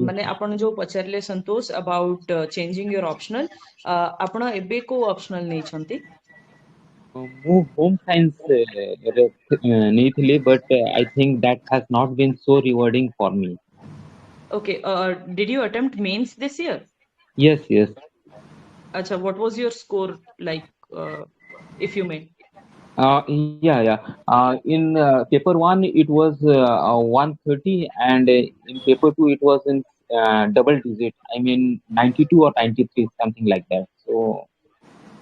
[SPEAKER 1] माने आपण जो पचारले संतोष about changing your optional, आपण एबे को optional नै छंती?
[SPEAKER 10] मु होम साइंस नहीं थिली, but I think that has not been so rewarding for me.
[SPEAKER 1] Okay. Did you attempt mains this year?
[SPEAKER 10] Yes.
[SPEAKER 1] Acha, what was your score like, if you may?
[SPEAKER 10] Yeah. In paper 1 it was 130, and in paper 2 it was in double digit. I mean 92 or 93, something like that. So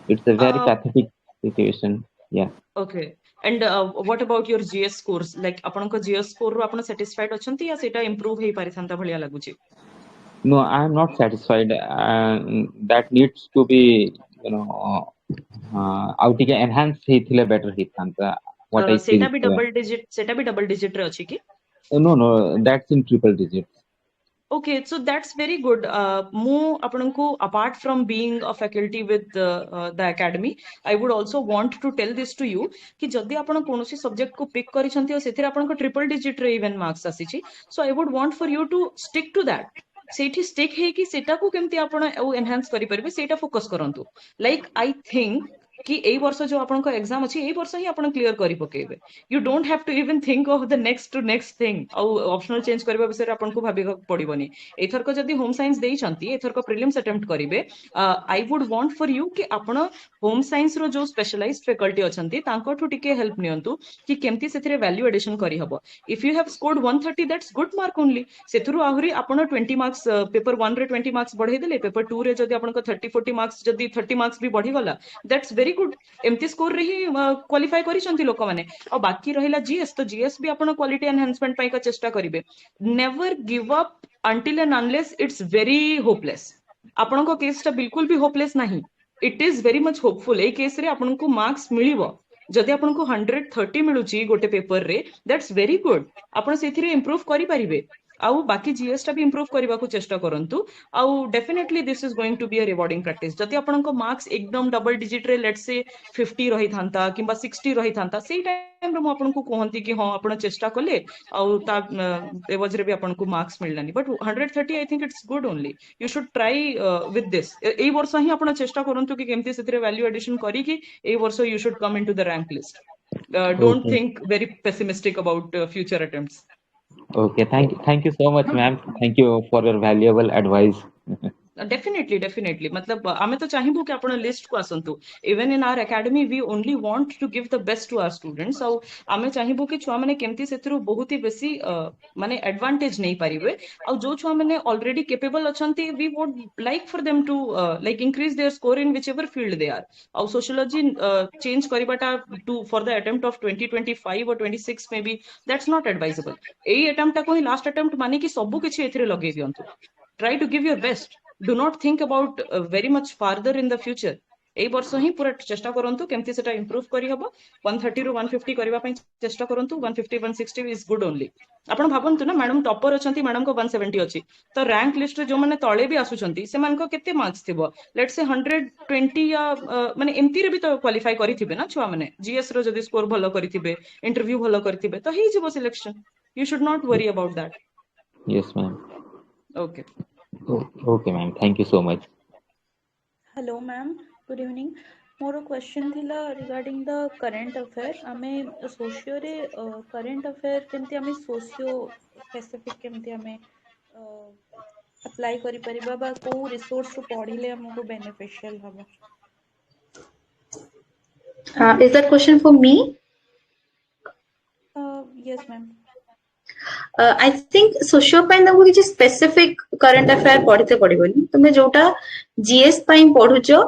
[SPEAKER 10] it's a very pathetic situation. Yeah.
[SPEAKER 1] Okay. And what about your GS scores? Like आपन को GS score रो आपन satisfied अछंती या सेटा improve हेई पारि थांता भलिया लागुची?
[SPEAKER 10] No, I am not satisfied. That needs to be, out के enhance हेथिले better हेथांता. What I
[SPEAKER 1] सेटा भी double digit रे अछि की?
[SPEAKER 10] No, that's in triple digits.
[SPEAKER 1] Okay, so that's very good. Mu apanku, apart from being a faculty with the academy, I would also want to tell this to you कि जदि आपण कोनोसी subject को pick करिसंती और सेथिरे आपनको triple digit रे even marks आसीची, so I would want for you to stick to that. Sethi stick है कि सेटा को केमती आपण enhance करि परबे सेटा focus करंतु. Like I think कि एई वर्ष जो आपनको एग्जाम अछि एई वर्ष ही आपण क्लियर करि पकेबे. You don't have to even think of the next thing. और ऑप्शनल चेंज करबा विषय आपनको भाबिक पड़िबनी. एथरक जदि होम साइंस देई छंती एथरक प्रीलिम्स अटेम्प्ट करिवे, आई वुड वांट फॉर यू कि आपण होम साइंस रो जो स्पेशलाइज्ड फैकल्टी अछंती तांको ठु टिके हेल्प नियंतु कि केमती सेथिरे वैल्यू एडिशन करि हबो. If you have scored 130 that's good mark only. सेथुरु आहुरी आपण 20 मार्क्स पेपर 1 रे 20 मार्क्स बढ़ाई देले, पेपर 2 रे जदि आपनको 30-40 मार्क्स जदि 30 मार्क्स भी बढ़ी गला, दैट्स वेरी गुड. एमती स्कोर रे ही क्वालिफाई करिसंती लोक माने. और बाकी रहिला जीएस, तो जीएस भी आपण क्वालिटी एनहांसमेंट पाई का चेष्टा करिवे. Never give up until and unless it's very hopeless. आपण को केस टा बिल्कुल भी hopeless नहीं. It is very much hopeful. A case रे आपण को मार्क्स मिलिबो. जदि आपण को 130 मिलुची गोटे पेपर रे, that's very good. आपण सेथिरे इंप्रूव करि परिबे. आउ बाकी जीएस टा भी इंप्रूव करबा को चेष्टा करंतु. आउ definitely this is going to be a rewarding practice. जदि आपण को मार्क्स एकदम डबल डिजिट रे लेट्स से 50 रही थांता किबा 60 रही थांता, सेही टाइम रे म आपण को कहंती कि हां आपण चेष्टा कले आउ ता एवज रे भी आपण को मार्क्स मिललानी. But 130 I think it's good only. You should try with this. एई वर्ष ही आपण चेष्टा करंतु कि केमती सेथिरे वैल्यू एडिशन करी कि एई वर्ष you should come into the rank list. Don't think very pessimistic about future attempts.
[SPEAKER 10] Okay, thank you so much, ma'am. Thank you for your valuable advice.
[SPEAKER 1] Definitely. मतलब आमे तो चाहिबो कि आपण लिस्ट को आसंतु. Even in our academy we only want to give the best to our students. So आमे चाहिबो कि छुआ माने केमती सेथिरु बहुत ही बेसी माने एडवांटेज नै परिबे. और जो छुआ माने ऑलरेडी कैपेबल अछंती, we would like for them to like increase their score in whichever field they are. और sociology change करिबाटा to for the attempt of 2025 or 26 maybe, that's not advisable. AE attempt को ही last attempt माने कि सबु किछि एथिरे लगै दियंतु. Try to give your best. Do not think about very much farther in the future. एई वर्ष ही पूरा चेष्टा करंतु केमती सेटा इंप्रूव करी हबो 130 रु 150 करबा पई चेष्टा करंतु 150 160 इज गुड ओनली आपण भाबंतु ना मैडम टॉपर अछंती मैडम को 170 अछि तो रैंक लिस्ट रे जो माने तळे भी आसुछंती से मान को केते मार्क्स थिबो लेट्स से 120 या माने एमती रे भी तो क्वालिफाई करिथिबे ना छुआ माने जीएस रो जदी स्कोर भलो करिथिबे इंटरव्यू भलो करिथिबे तो ही जिवो selection you should not worry about that
[SPEAKER 10] Yes, ma'am.
[SPEAKER 1] Okay
[SPEAKER 10] Okay, ma'am. Thank you so much.
[SPEAKER 4] Hello ma'am good evening more question थिला रिगार्डिंग द करंट अफेयर आमे सोशियो रे करंट अफेयर केमती आमे socio specific केमती आमे apply करि परिबा बा को रिसोर्स रो पढिले हमको बेनिफिशियल हबो
[SPEAKER 2] Is that question for me?
[SPEAKER 4] Yes ma'am
[SPEAKER 2] I think socio पाइन तमको किछि स्पेसिफिक करंट अफेयर पढिते पडिबोनी तुमे जोटा जीएस पाइन पढुचो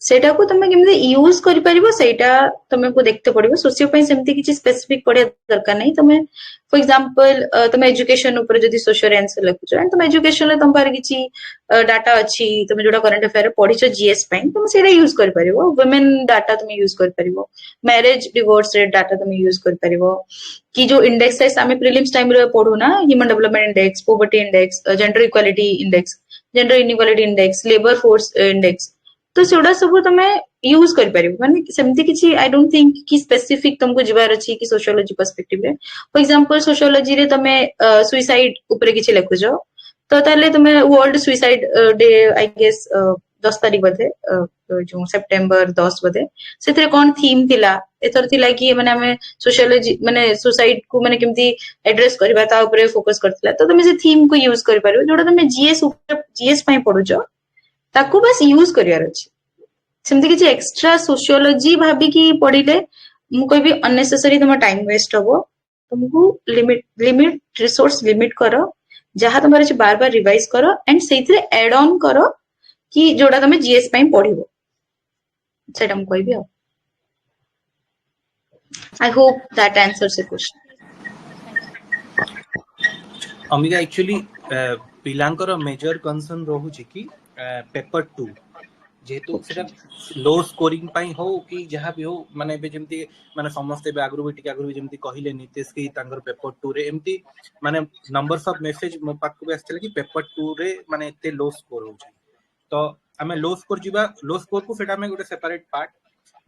[SPEAKER 2] सेटा को तुमे केमते यूज करि परिबो सेटा तुमे को देखते पडिबो सोशियो पाइन सेमती किछि स्पेसिफिक पढिया दरकार नै तुमे फॉर एग्जांपल तुमे एजुकेशन ऊपर जदी सोशियो आंसर लिखुचो एंड तुमे एजुकेशन ले तुम पार किछि डाटा अछि तुमे जोटा करंट अफेयर पढिचो जीएस पाइन तुमे सेटा यूज करि परिबो वुमेन डाटा तुमे यूज करि परिबो मैरिज डिवोर्स रेट डाटा तुमे यूज करि परिबो कि जो इंडेक्सेस आमे प्रीलिम्स टाइम रे पढु ना human development index poverty index gender equality index gender inequality index labour force index तो सेडा सब तमे यूज करि परिबो माने सेमती किछि आई डोंट थिंक कि स्पेसिफिक तुमको जिबार अछि कि सोशियोलॉजी पर्सपेक्टिव रे फॉर एग्जांपल सोशियोलॉजी रे तमे सुसाइड ऊपर किछि लिखुजो तो ताले तमे world suicide day I guess 10 तारिख बधे जो सेप्टेम्बर 10 बधे सेतरे कोन थीम थिला एथर थिला कि माने हमें सोशियोलॉजी माने सुसाइड को माने केमती एड्रेस करबा ता ऊपर फोकस करथिला तो तमे से थीम को यूज करि पारिबो जोडा तमे जीएस पई पढुचो ताकू बस यूज करियार अछि सेमती किछि एक्स्ट्रा सोशियोलॉजी भाबी कि पढिले मु कहबी अननेसेसरी तुम टाइम वेस्ट हबो तुमको लिमिट रिसोर्स लिमिट करो जहां तुम्हारे अछि बार बार रिवाइज करो एंड सेथिरे ऐड ऑन करो कि जोडा तमे जीएस पई पढिबो सेटा मु कहबी आ I hope that answers the question
[SPEAKER 9] Ambika actually पिलांकर मेजर कंसर्न रहूची कि पेपर 2 जेहेतु सेटा लो स्कोरिंग पाई हो कि जहां भी हो माने बे जेमती माने समस्त बे आगरु बिटी आगरु जेमती कहिले नितेश की तांगर पेपर 2 रे एमती माने नंबर्स ऑफ मेसेज मो पाक को आस्थिले कि पेपर 2 रे माने एते लो स्कोर होची तो हमें लो स्कोर जीवा लो स्कोर को सेटा में गोटे सेपरेट पार्ट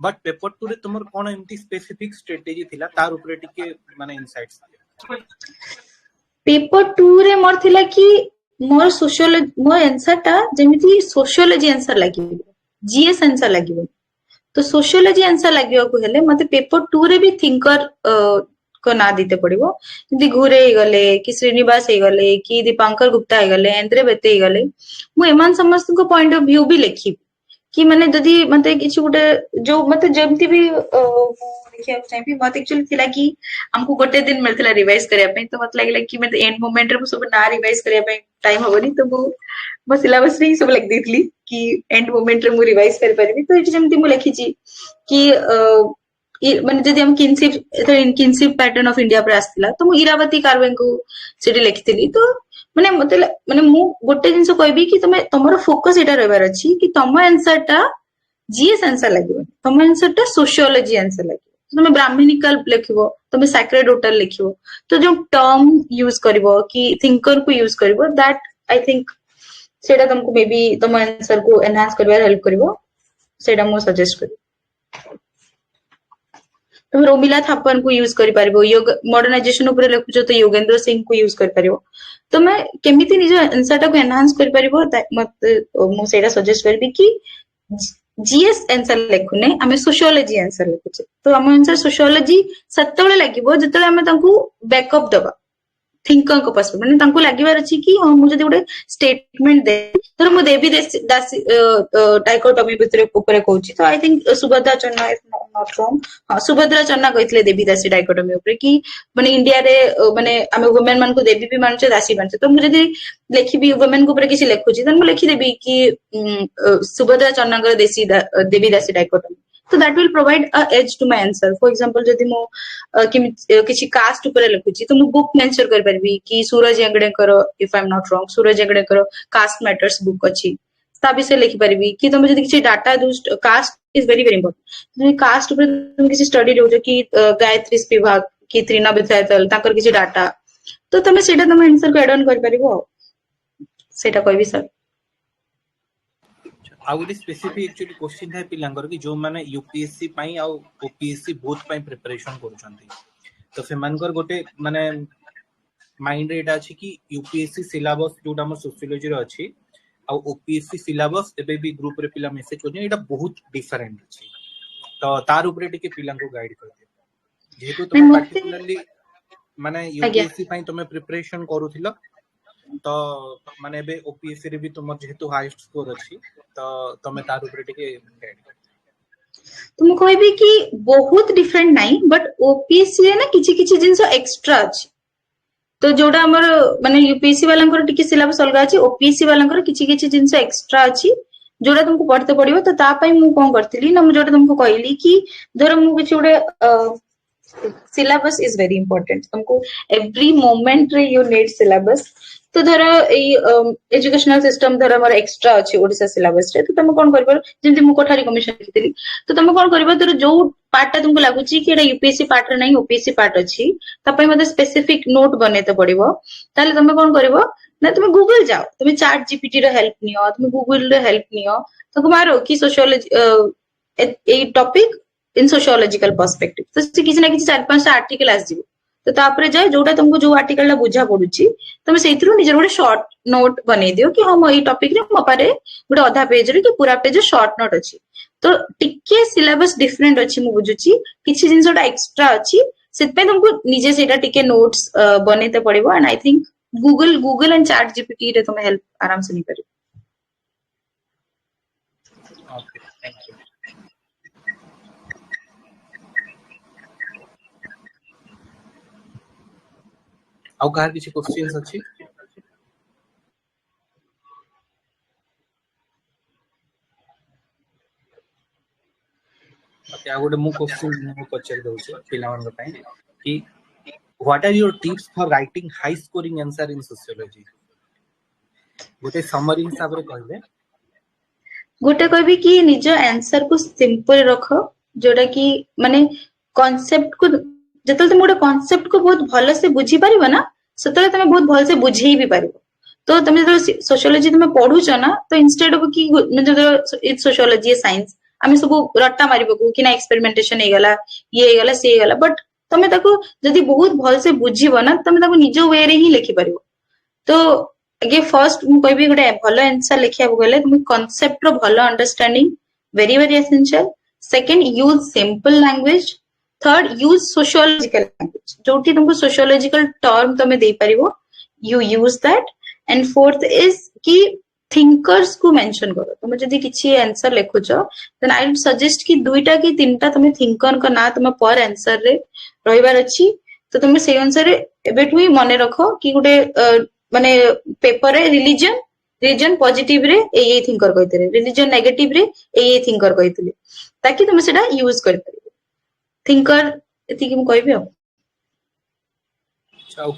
[SPEAKER 9] बट पेपर 2 रे तुमर कोन एमती स्पेसिफिक स्ट्रेटजी थिला तार ऊपर टिके माने इनसाइट्स
[SPEAKER 2] पेपर 2 रे मोर थिला कि मोर सोशियोलॉजी मोर आंसर ता जेमिति सोशियोलॉजी आंसर लागिबो जीएस आंसर लागिबो तो सोशियोलॉजी आंसर लागिबो को हेले मते पेपर 2 रे भी थिंकर को ना दीते पड़िबो जदी घुरे हे गले कि श्रीनिवास हे गले कि दीपांकर गुप्ता हे गले एंद्रे बेते हे गले मु एमान समस्त को पॉइंट ऑफ व्यू भी लिखी कि माने जदी मते किछि गुटे जो मते जेमति भी देखिया चाहिए मते एक्चुअली थिला कि हमको गोटे दिन मिलथिला रिवाइज करिया पे तो मत लागला कि मते एंड मोमेंट रे सब ना रिवाइज करिया पे टाइम होबनी तो मो सिलेबस रे सब लिख देथली कि एंड मोमेंट रे मु रिवाइज कर परबी तो एठी जेमति मु लिखिची कि माने जदी हम किनशिप पैटर्न ऑफ इंडिया पर आस्थिला तो मु इरावती कार्वेन को सेठी लिखितली तो माने मते माने मु गोटे जिंस कहबी कि तमे तमरो फोकस एटा रहबार अछि कि तम आंसर ता जीएस आंसर लागिबो तम आंसर ता सोशियोलॉजी आंसर लागिबो तमे ब्राह्मणिकल लिखिबो तमे सैक्रेडोटल लिखिबो तो जो टर्म यूज करबो कि थिंकर को यूज करबो दैट आई थिंक सेटा तुमको मे बी तम आंसर को एनहांस करबार हेल्प करबो सेटा मु सजेस्ट करी तुम रोमिला थापन को यूज करि पारिबो योग मॉडर्नाइजेशन ऊपर लिखुचो तो योगेंद्र सिंह को यूज करि पारिबो तो मैं केमिति निज आंसर को एनहांस करि पारिबो मत मु सेटा सजेस्ट करबी कि जीएस आंसर लिखुने हमें सोशियोलॉजी आंसर लिखुचे तो हम आंसर सोशियोलॉजी सत्तबळे लागिबो जतले हमें तांको बैकअप दबा थिंकर को पर्सपेक्टिव माने तांको लागिबार अछि कि हां मु जदी गोटे स्टेटमेंट दे तर मु देवी दासी डाइकोटोमी भितरे ऊपर कहूची तो आई थिंक सुभद्रा चन्ना इफ नॉट रॉन्ग हां सुभद्रा चन्ना कहितले देवी दासी डाइकोटोमी ऊपर कि माने इंडिया रे माने हम वुमेन मान को देवी भी मानचे दासी मानचे तो मु जदी लिखिबी वुमेन को ऊपर किछि लिखुची त मु लिखि देबी कि सुभद्रा चन्ना कर देवी दासी dichotomy so that will provide a edge to my answer for example जदी मो किछि कास्ट ऊपर लिखुची तो मु बुक मेंशन कर परबी कि सूरज एंगडे करो if I am not wrong सूरज एंगडे करो कास्ट मैटर्स बुक अछि ତା विषय लिखि परिबी कि तुम जदि किछि data caste is very very important तुम कास्ट ऊपर तुम किछि स्टडी रहउछ कि गायत्री विभाग कि त्रिना विद्यातल ताकर किछि डाटा तो तुम सेटा तुम आंसर को एड ऑन कर परिबो सेटा कहबी सर
[SPEAKER 9] आ गोटे स्पेसिफिक एक्चुअली क्वेश्चन है पिलांगर कि जो माने यूपीएससी पई आ ओपीएससी बोथ पई प्रिपरेशन करूछंती तो से मानकर गोटे माने माइंड रे एटा अछि कि यूपीएससी सिलेबस जोटा हम सोशियोलॉजी रे अछि आ ओपीएससी सिलेबस एबे भी ग्रुप रे पिला मेसेज कोनी एटा बहुत डिफरेंट अछि तो तार ऊपर टिके पिला को गाइड कर दे जेहेतु तुम पर्टिकुलरली माने यूपीएससी पई तुम प्रिपरेशन करूथिलो तो माने बे ओपीएससी रे भी तुम जेहेतु हाईएस्ट स्कोर अछि तो तमे तार ऊपर टिके गाइड कर
[SPEAKER 2] तुम कहबी कि बहुत डिफरेंट नाही बट ओपीएससी रे ना किछि किछि जिंस एक्स्ट्रा अछि तो जोड़ा हमर माने यूपीएससी वाला टिके सिलेबस अलगा अछि ओपीएससी वाला किछि किछि जिंस एक्स्ट्रा अछि जोड़ा तुमको पढ़ते पड़िबो तो ता पई मु कोन करथिली ना मु जोड़ा तुमको कहली कि धर मु किछि उडे syllabus is very important तुमको every moment रे you need syllabus तो धर एजुकेशनल सिस्टम धर हमर एक्स्ट्रा अछि ओडिसा सिलेबस रे तो तुम कोन करबो जेंति मु कोठारी कमिशन लिखितली तो तुम कोन करबो धर जो पार्ट तुमको लागुची कि एटा यूपीएससी पार्ट रे नहीं ओपीएससी पार्ट अछि त पई मते स्पेसिफिक नोट बनेते पड़िबो ताले तुम कोन करबो ना तुम गूगल जाओ तुम चैट जीपीटी रे हेल्प नियो तुम गूगल रे हेल्प नियो तो मारो कि sociology A topic in sociological perspective तो किसी ना किसी 4-5 आर्टिकल आस जीवो तो तापरे जाय जोटा तुमको जो आर्टिकल ला बुझा पडुची तुम सेइथरो निजर गोटे शॉर्ट नोट बनै दियो कि हम एई टॉपिक रे मो पारे गोटे आधा पेज रे कि पूरा पेज शॉर्ट नोट अछि तो टिके सिलेबस डिफरेंट अछि मु बुझुची किछि जिंसटा एक्स्ट्रा अछि सेत पे तुमको निजे सेटा टिके नोट्स बनेते पड़िबो and I think Google and ChatGPT रे तुम हेल्प आराम से नहीं करियो
[SPEAKER 9] ओके थैंक यू आउ कहार किछि क्वेश्चंस अछि ओके आ गोटे मु क्वेश्चन मु पचर दउ छै पिलावन पई कि what are your tips for writing high scoring answer in sociology गोटे समरी हिसाब रे कहले
[SPEAKER 2] गोटे कहबी कि निज आंसर को सिंपल रखो जोटा कि माने कांसेप्ट को जतल तुम गोटे कांसेप्ट को बहुत भलो से बुझी परिबो ना सतले तुम बहुत भल से बुझेई भी परिबो तो तुम जो सोशियोलॉजी तुम पढुछ ना तो इंस्टेड ऑफ कि इट्स सोशियोलॉजी साइंस आमे सब रट्टा मारिबो कि ना एक्सपेरिमेंटेशन हे गला ये हे गला से हे गला बट तुम ताको जदी बहुत भल से बुझीबो ना तुम ताको निज वे रे ही लिखि परिबो तो अगे फर्स्ट मु कहबी गोटे भलो आंसर लिखिया गले तुम कांसेप्ट रो भलो understanding very very essential second use simple language third use sociological language जोटी तुमको सोशियोलॉजिकल टर्म तुम दे परिबो you use that and fourth is कि थिंकर्स को मेंशन करो तुम जदी किछि आंसर लिखुछो देन आई वुड सजेस्ट कि दुईटा कि तीनटा तुम थिंकर का ना तुम पर आंसर रे रहिबार अछि तो तुम से अनुसार एबेठु ही मने रखो कि गोटे माने पेपर रे रिलीजन पॉजिटिव रे ए थिंकर कहितले रिलीजन नेगेटिव रे ए थिंकर कहितले ताकि तुम सेटा यूज कर परिबो थिंकर एति कि मु कहबी
[SPEAKER 9] आ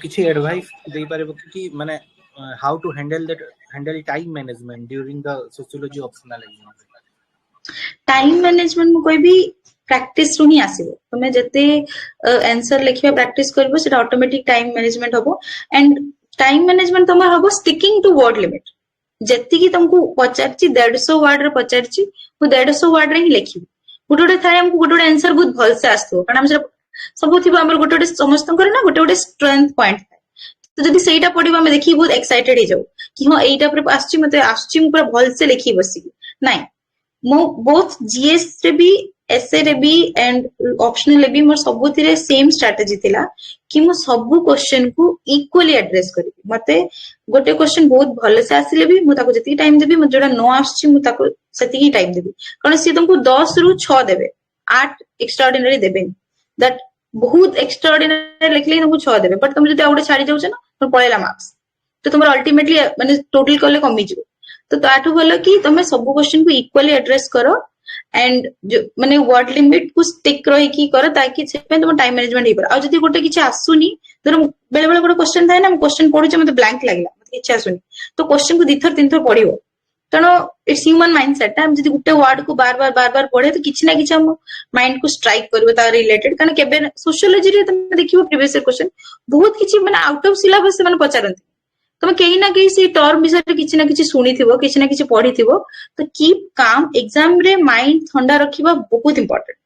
[SPEAKER 9] किछि एडवाइस दे पारे कि माने how to handle time management during the sociology optional exam
[SPEAKER 2] time management मु कहबी प्रैक्टिस रु ही आसीबो तुमे जते आंसर लिखिबा प्रैक्टिस करबो सेटा ऑटोमेटिक टाइम मैनेजमेंट होबो एंड टाइम मैनेजमेंट तमर होबो स्टिकिंग टू वर्ड लिमिट जति कि तुमको पचारची 150 वर्ड रे पचारची मु 150 वर्ड रे ही लिखिबी गोटे गोटे थाय हमको गोटे गोटे आंसर बहुत भल से आस्तो कारण हम सब थिबो हमर गोटे गोटे समस्त कर ना गोटे गोटे स्ट्रेंथ पॉइंट तो जदी सेटा पढिबो हम देखि बहुत एक्साइटेड हे जाऊ कि हां एटा पर आछी मते आछी मु पूरा भल से लिखि बसी नाही मो बोथ जीएस रे भी एसए रे भी एंड ऑप्शनल रे भी मोर सबुति रे सेम स्ट्रेटजी थिला कि मु सब क्वेश्चन को इक्वली एड्रेस करी मते गोटे क्वेश्चन बहुत भल से आसिले भी मु ताको जति टाइम देबी मु जोडा नो आछी मु ताको सेति ही टाइम देबी कारण से तुमको 10 रु 6 देबे 8 एक्स्ट्राऑर्डिनरी देबे दैट बहुत एक्स्ट्राऑर्डिनरी लिखले तुमको 6 देबे बट तुम जति आउडे छाडी जाउछ ना तो पळेला मार्क्स तो तुमर अल्टीमेटली माने टोटल करले कमी जिवो तो ताठू भलो कि तुम सब क्वेश्चन को इक्वली एड्रेस करो एंड माने वर्ड लिमिट को स्टिक रही की करो ताकि से पे तुम टाइम मैनेजमेंट हे पर आ जदी गोटे किछ आसुनी धर बेले बेले गोटे क्वेश्चन थाय ना क्वेश्चन पढुचे मते ब्लैंक लागला मते किछ आसुनी तो क्वेश्चन को 2-3 थर पढिबो ତେଣୁ इट्स ह्यूमन माइंडसेट हम जदी गुटे वर्ड को बार बार पढ़े तो किछि ना किछि हम माइंड को स्ट्राइक करबो ता रिलेटेड कारण केबे सोशियोलॉजी रे तुम देखिबो प्रीवियस क्वेश्चन बहुत किछि माने आउट ऑफ सिलेबस से माने पचारंती तुम कहीं ना कहीं से टर्म विषय किछि ना किछि सुनिथिबो किछि ना किछि पढ़िथिबो तो कीप काम एग्जाम रे माइंड ठंडा रखिबा बहुत इंपोर्टेंट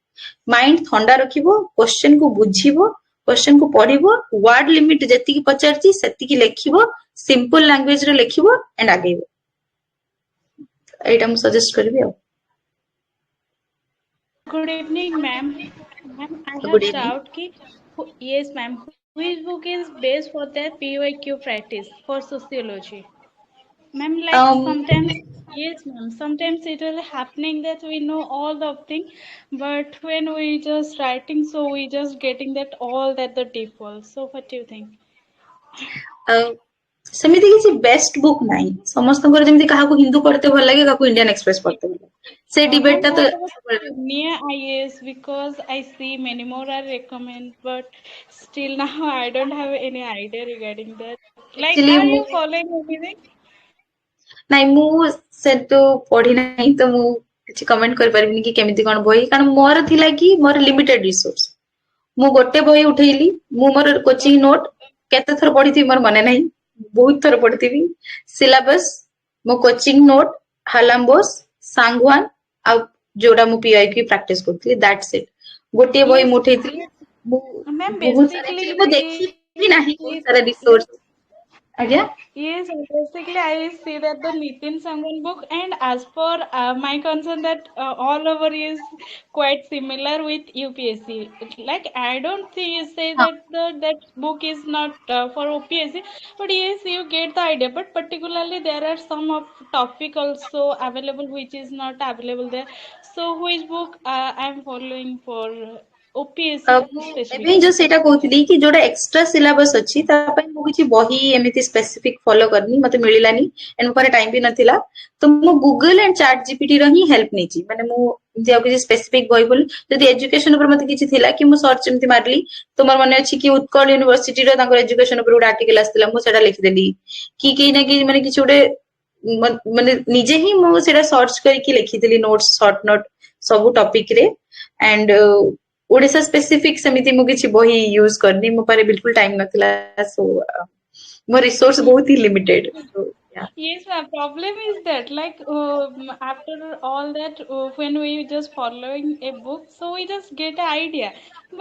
[SPEAKER 2] माइंड ठंडा रखिबो क्वेश्चन को बुझिबो क्वेश्चन को पढ़िबो वर्ड लिमिट जति की पचारची सेति की लेखिबो सिंपल लैंग्वेज रे लेखिबो एंड आगेबो एटा हम सजेस्ट करबी आ
[SPEAKER 11] Good evening, ma'am. Ma'am, I have
[SPEAKER 2] good evening
[SPEAKER 11] doubt ki yes, ma'am. Which book is best for the PYQ practice for sociology? Ma'am, like sometimes yes, ma'am. Sometimes it will happening that we know all the thing, but when we just writing, so we just getting that all that the default. So what do you think?
[SPEAKER 2] सेमिति किसी best book नाही समस्त को जेमिति काहा को हिंदू पढ़ते भल लागे काहा को इंडियन एक्सप्रेस पढ़ते भल लागे से डिबेट ता तो
[SPEAKER 11] Near IAS because I see many more are recommend, but still now I don't have any idea regarding that. Like,
[SPEAKER 2] actually
[SPEAKER 11] are
[SPEAKER 2] मु
[SPEAKER 11] you following anything?
[SPEAKER 2] नाही मु से तो पढ़ी नाही तो मु किछि कमेंट कर परबिनी कि केमिति कोन बही कारण मोर थिला कि मोर लिमिटेड रिसोर्स मु गोटे बही उठेइली मु मोर कोचिंग नोट केते थर पढ़ी थी मोर मने नाही बहुत थर पढ़ी थी सिलेबस मो कोचिंग नोट हालाम्बोस सांगवान आ जोडा मु पीआईक्यू प्रैक्टिस करथि दैट्स इट गोटे बही
[SPEAKER 11] Yes,
[SPEAKER 2] मु उठेइली मु
[SPEAKER 11] ma'am.
[SPEAKER 2] बहुत सारे
[SPEAKER 11] Basically,
[SPEAKER 2] एक्चुअली मु देखि भी नाही बहुत
[SPEAKER 11] yes,
[SPEAKER 2] सारे रिसोर्स आज्ञा
[SPEAKER 11] yes, basically I see that the Nitin Sangwan book, and as per my concern that all over is quite similar with UPSC. Like I don't think you say
[SPEAKER 2] हां
[SPEAKER 11] that that book is not for OPSC, but yes, you get the idea. But particularly there are some of topic also available which is not available there. So which book I am following for OPSC
[SPEAKER 2] ଏବେ जो
[SPEAKER 11] specifically?
[SPEAKER 2] सेटा कहउतली कि जोडा extra syllabus अछि ता पय मु किछि बही एमिति स्पेसिफिक फॉलो करनी मते मिलिलानी एंड पर टाइम भी नथिला तो मु गूगल एंड चैट जीपीटी रो ही हेल्प नेची माने मु जे किछि स्पेसिफिक बही बोल जदि एजुकेशन ऊपर मते किछि थिला कि मु सर्च एमिति मारली तो मोर माने अछि कि उत्कल यूनिवर्सिटी रो तांकर एजुकेशन ऊपर उडा आर्टिकल आस्तिला मु सेटा लिखि देली कि केही ना कि माने किछि उडे माने निजे ही मु सेटा सर्च करके लिखि देली नोट्स शॉर्ट नोट सब टॉपिक रे एंड ओडिसा स्पेसिफिक समिति मु किछि बही यूज करनी मो पारे बिल्कुल टाइम नथिला सो मो रिसोर्स बहुत ही लिमिटेड सो या
[SPEAKER 11] Yes, my problem is that like after all that when we just following a book, so we just get an idea.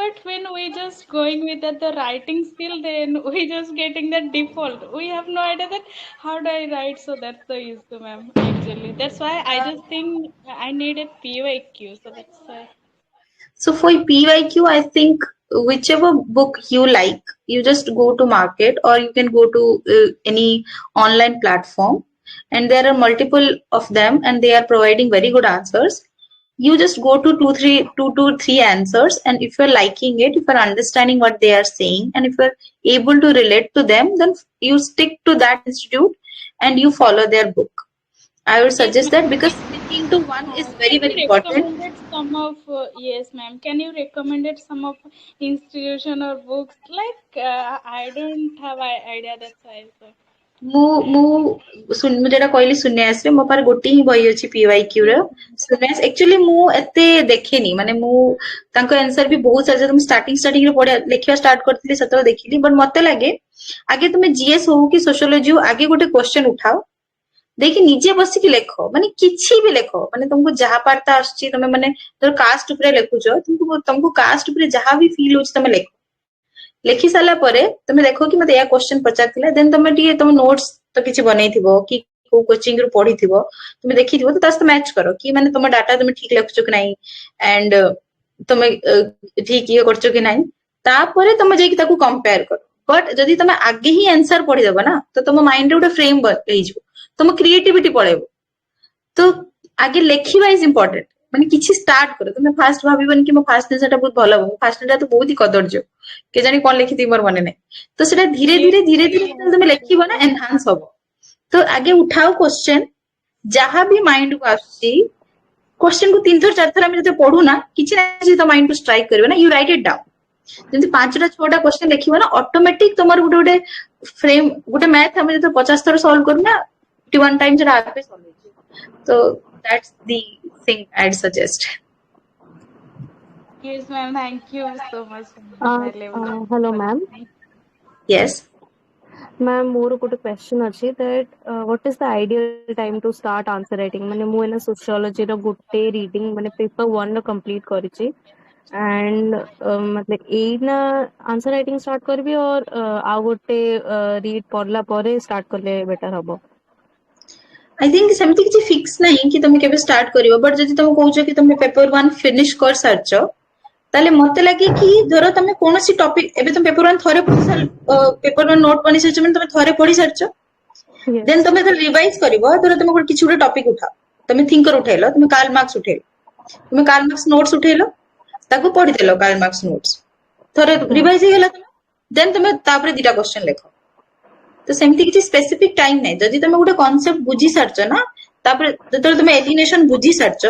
[SPEAKER 11] But when we just going with that the writing skill, then we just getting that default. We have no idea that how do I write. So that's the issue, ma'am. Actually, that's why I just think I need a PYQ. So that's why.
[SPEAKER 2] So for PYQ, I think whichever book you like, you just go to market or you can go to any online platform, and there are multiple of them, and they are providing very good answers. You just go to two to three answers, and if you're liking it, if you're understanding what they are saying, and if you're able to relate to them, then you stick to that institute and you follow their book. I would
[SPEAKER 11] Yes,
[SPEAKER 2] suggest
[SPEAKER 11] ma'am.
[SPEAKER 2] that because sticking to one is very
[SPEAKER 11] Can you
[SPEAKER 2] important.
[SPEAKER 11] recommended some of yes, ma'am. Can you recommended some of institution or books? Like I don't have idea. That's why. So.
[SPEAKER 2] मु मु मु जेटा कहली सुन्यास रे मो पार गोटी ही बही अछि PYQ रे सुन्यास एक्चुअली मु एते देखेनी माने मु तांको आंसर भी बहुत सारे तुम स्टार्टिंग रे पढिया लेखिया स्टार्ट करथिली सतो देखिली बट मते लागे आगे तुमे जीएस हो कि सोशियोलॉजी हो आगे गोटे क्वेश्चन उठाओ देखि निजे बसी कि लेखो माने किछि भी लेखो माने तुमको जहा पार्ता आछि तमे माने तो कास्ट ऊपर लेखुजो तुमको कास्ट ऊपर जहा भी फील होछि तमे लेखो लेखि साला परे तमे देखो कि मते या क्वेश्चन पचारथिला देन तमे टिके तमे नोट्स तो किछि बनैथिबो कि को कोचिंग रो पढिथिबो तमे देखिथिबो तो तास मैच करो कि माने तमे डाटा तमे ठीक लेखुचो कि नाही एंड तमे ठीक ये करचो कि नाही तापरे तमे जेकी ताकू कंपेयर करो बट जदी तमे आगे ही आंसर पढि देबो ना तो तम माइंड रे उडे फ्रेम हेइ जो तम क्रिएटिविटी पळेबो तो आगे लेखिबा इज इंपोर्टेंट माने किछि स्टार्ट करो तुम फास्ट भाबिबन कि मो फास्ट सेटा बहुत भलो हो फास्ट सेटा तो बहुत ही कदर्ज्य के जानी कोन लिखिथि मोर मने नै तो सेटा धीरे धीरे तुम लेखिबो ना एनहांस होबो तो आगे उठाओ क्वेश्चन जहां भी माइंड को आसी क्वेश्चन को 3 थर 4 थर हम जते पढू ना किछि ना किछि तो माइंड को स्ट्राइक करबे ना यू राइट इट डाउन जंती 5टा 6टा क्वेश्चन लिखिबो ना ऑटोमेटिक तमर गुटे फ्रेम गुटे मैथ हम जते 50 थर सॉल्व करू ना 51 टाइम जेटा आपे सॉल्व हो So that's the thing I'd suggest.
[SPEAKER 11] Yes, ma'am. Thank you so much. Valuable.
[SPEAKER 8] Hello, ma'am.
[SPEAKER 2] Yes.
[SPEAKER 8] Ma'am, ମୋର ଗୋଟେ question ଅଛି that what is the ideal time to start answer writing? ମାନେ ମୁଁ ଏନା sociology ର ଗୋଟେ reading ମାନେ paper 1 ର complete କରିଛି and मतलब ଏଇନା answer writing start କରିବି or ଆଉ ଗୋଟେ read ପଢିଲା ପରେ start କଲେ better ହବ?
[SPEAKER 2] I think ସେମିତି କିଛି fix ନାହିଁ କି ତମେ କେବେ start କରିବ, but ଯଦି ତମେ କହୁଛ କି ତମେ paper 1 finish କରି ସାରିଛ ତାହେଲେ ମତେ ଲାଗେ କି ଧର ତମେ କୌଣସି ଟପିକ ଏବେ ତମେ ପେପର 1 ଥରେ ପେପର 1 ନୋଟ ବନେଇ ସାରିଛ ମାନେ ତମେ ଥରେ ପଢି ସାରିଛ, ଦେନ୍ ତମେ ଯେତେବେଳେ ରିଭାଇଜ କରିବ ଧର ତମେ ଗୋଟେ କିଛି ଗୋଟେ ଟପିକ ଉଠାଅ, ତମେ ଥିଙ୍କର ଉଠେଇଲ, ତମେ କାର୍ଲ ମାର୍କ୍ସ ଉଠେଇଲ, ତମେ କାର୍ଲ ମାର୍କ୍ସ ନୋଟ୍ସ ଉଠେଇଲ, ତାକୁ ପଢିଦେଲ କାର୍ଲ ମାର୍କ୍ସ ନୋଟ୍ସ, ଥରେ ରିଭାଇଜ ହେଇଗଲା ଦେନ୍ ତମେ ତାପରେ ଦିଟା କ୍ୱେଶ୍ଚନ ଲେଖ। ତ ସେମିତି କିଛି ସ୍ପେସିଫିକ ଟାଇମ ନାହିଁ, ଯଦି ତମେ ଗୋଟେ କନସେପ୍ଟ ବୁଝି ସାରିଛ ନା ତାପରେ ଯେତେବେଳେ ତମେ ଏଲିନେସନ ବୁଝି ସାରିଛ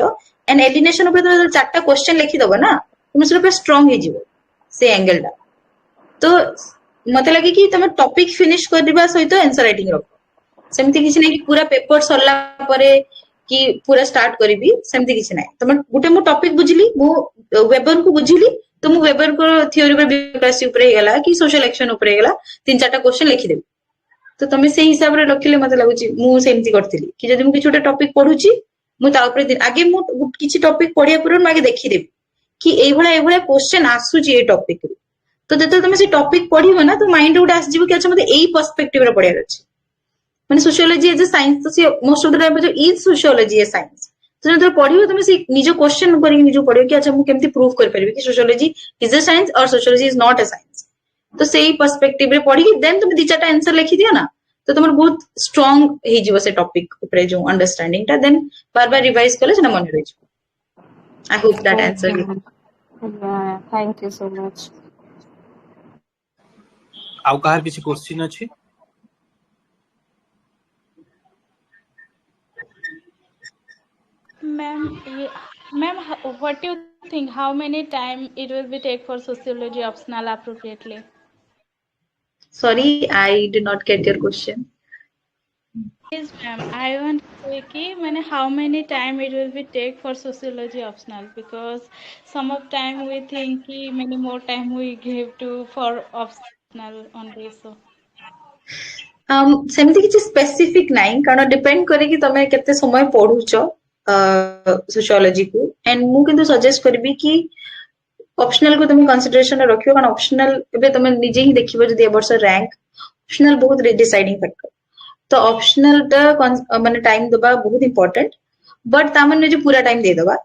[SPEAKER 2] ଏଣ୍ଡ ଏଲିନେସନ ଉପରେ ତମେ ଚାରିଟା କ୍ୱେଶ୍ଚନ ଲେଖିଦବ ନା ତୁମେ ସେଟା ପୁରା ଷ୍ଟ୍ରଙ୍ଗ ହେଇଯିବ ସେ ଆଙ୍ଗେଲ ଟା। ତ ମତେ ଲାଗେ କି ତମେ ଟପିକ ଫିନିଶ କରିବା ସହିତ ଆନ୍ସର ରାଇଟିଂ ରଖ, ସେମିତି କିଛି ନାହିଁ କି ପୁରା ପେପର ସରିଲା ପରେ କି ପୁରା ଷ୍ଟାର୍ଟ କରିବି, ସେମିତି କିଛି ନାହିଁ। ତମେ ଗୋଟେ ମୁଁ ଟପିକ ବୁଝିଲି, ମୁଁ ୱେବରକୁ ବୁଝିଲି ତ ମୁଁ ୱେବରଙ୍କ ଥିଓରି ଉପରେ ହେଇଗଲା କି ସୋସିଆଲ ଆକ୍ସନ ଉପରେ ହେଇଗଲା 3-4ଟା କ୍ୱେଶ୍ଚନ ଲେଖିଦେବି। ତ ତମେ ସେଇ ହିସାବରେ ରଖିଲେ ମତେ ଲାଗୁଛି, ମୁଁ ସେମିତି କରିଥିଲି କି ଯଦି ମୁଁ କିଛି ଗୋଟେ ଟପିକ ପଢୁଛି ମୁଁ ତା ଉପରେ ଆଗେ ମୁଁ କିଛି ଟପିକ ପଢିବା ପୂର୍ବରୁ ମୁଁ ଆଗେ ଦେଖିଦେବି କି ଏଇଭଳିଆ କ୍ୱେଶ୍ଚନ ଆସୁଛି ଏଇ ଟପିକରୁ। ତ ଯେତେବେଳେ ତମେ ସେ ଟପିକ ପଢିବ ନା ତ ମାଇଣ୍ଡ ଗୋଟେ ଆସିଯିବ କି ଆଚ୍ଛା ମତେ ଏଇ ପର୍ସପେକ୍ଟିଭରେ ପଢିବାର ଅଛି। ମାନେ ସୋସିଓଲୋଜି ଏଜ ଏ ସାଇନ୍ସ ତ most of the time is sociology A science. ତ ଯେତେବେଳେ ପଢିବ ତମେ ସେ ନିଜ କ୍ୱେଶ୍ଚନ କରିକି ନିଜକୁ ପଢିବ କି ଆଚ୍ଛା ମୁଁ କେମିତି ପ୍ରୁଭ କରିପାରିବି କି sociology is a science or sociology is not a science. ତ ସେଇ ପର୍ସପେକ୍ଟିଭରେ ପଢିକି ଦେନ୍ ତମେ 2-4ଟା ଆନ୍ସର ଲେଖିଦିଅ ନା ତ ତମର ବହୁତ ଷ୍ଟ୍ରଙ୍ଗ ହେଇଯିବ ସେ ଟପିକ ଉପରେ ଯୋଉ ଅଣ୍ଡରଷ୍ଟାଣ୍ଡିଂ ଟା, ଦେନ୍ ବାରବାର ରିଭାଇଜ କଲେ ସେଟା ମନେ ରହିଯିବ। I hope that answered you.
[SPEAKER 8] Yeah, thank you so much.
[SPEAKER 9] ଆଉ କାହାର କିଛି କ୍ୱେଶ୍ଚିନ୍ ଅଛି?
[SPEAKER 11] Ma'am, what do you think? How many time it will be take for sociology optional appropriately?
[SPEAKER 2] Sorry, I did not get your question.
[SPEAKER 11] Yes, ma'am. I want to say कि मैंने how many time it will be take for sociology optional, because some of time we think कि many more time we give to for optional only. So
[SPEAKER 2] ସେମିତି କିଛି specific ନାହିଁ, କାରଣ depend କରେ କି ତମେ କେତେ ସମୟ ପଢୁଛ ସୋସିଓଲୋଜିକୁ। ଏଣ୍ଡ ମୁଁ କିନ୍ତୁ ସଜେଷ୍ଟ କରିବି କି ଅପସନାଲ କୁ ତମେ କନସିଡରେସନ ରଖିବ, କାରଣ ଅପସନାଲ ଏବେ ତମେ ନିଜେ ହିଁ ଦେଖିବ ଯଦି ଏ ବର୍ଷ ରାଙ୍କ ଅପସନାଲ ବହୁତ ଡିସାଇଡିଂ ଫ୍ୟାକ୍ଟର। ତ ଅପସନାଲ ଟା ମାନେ ଟାଇମ ଦବା ବହୁତ ଇମ୍ପୋର୍ଟାଣ୍ଟ, ବଟ ତା ମାନେ ଯେ ପୁରା ଟାଇମ ଦେଇଦବା।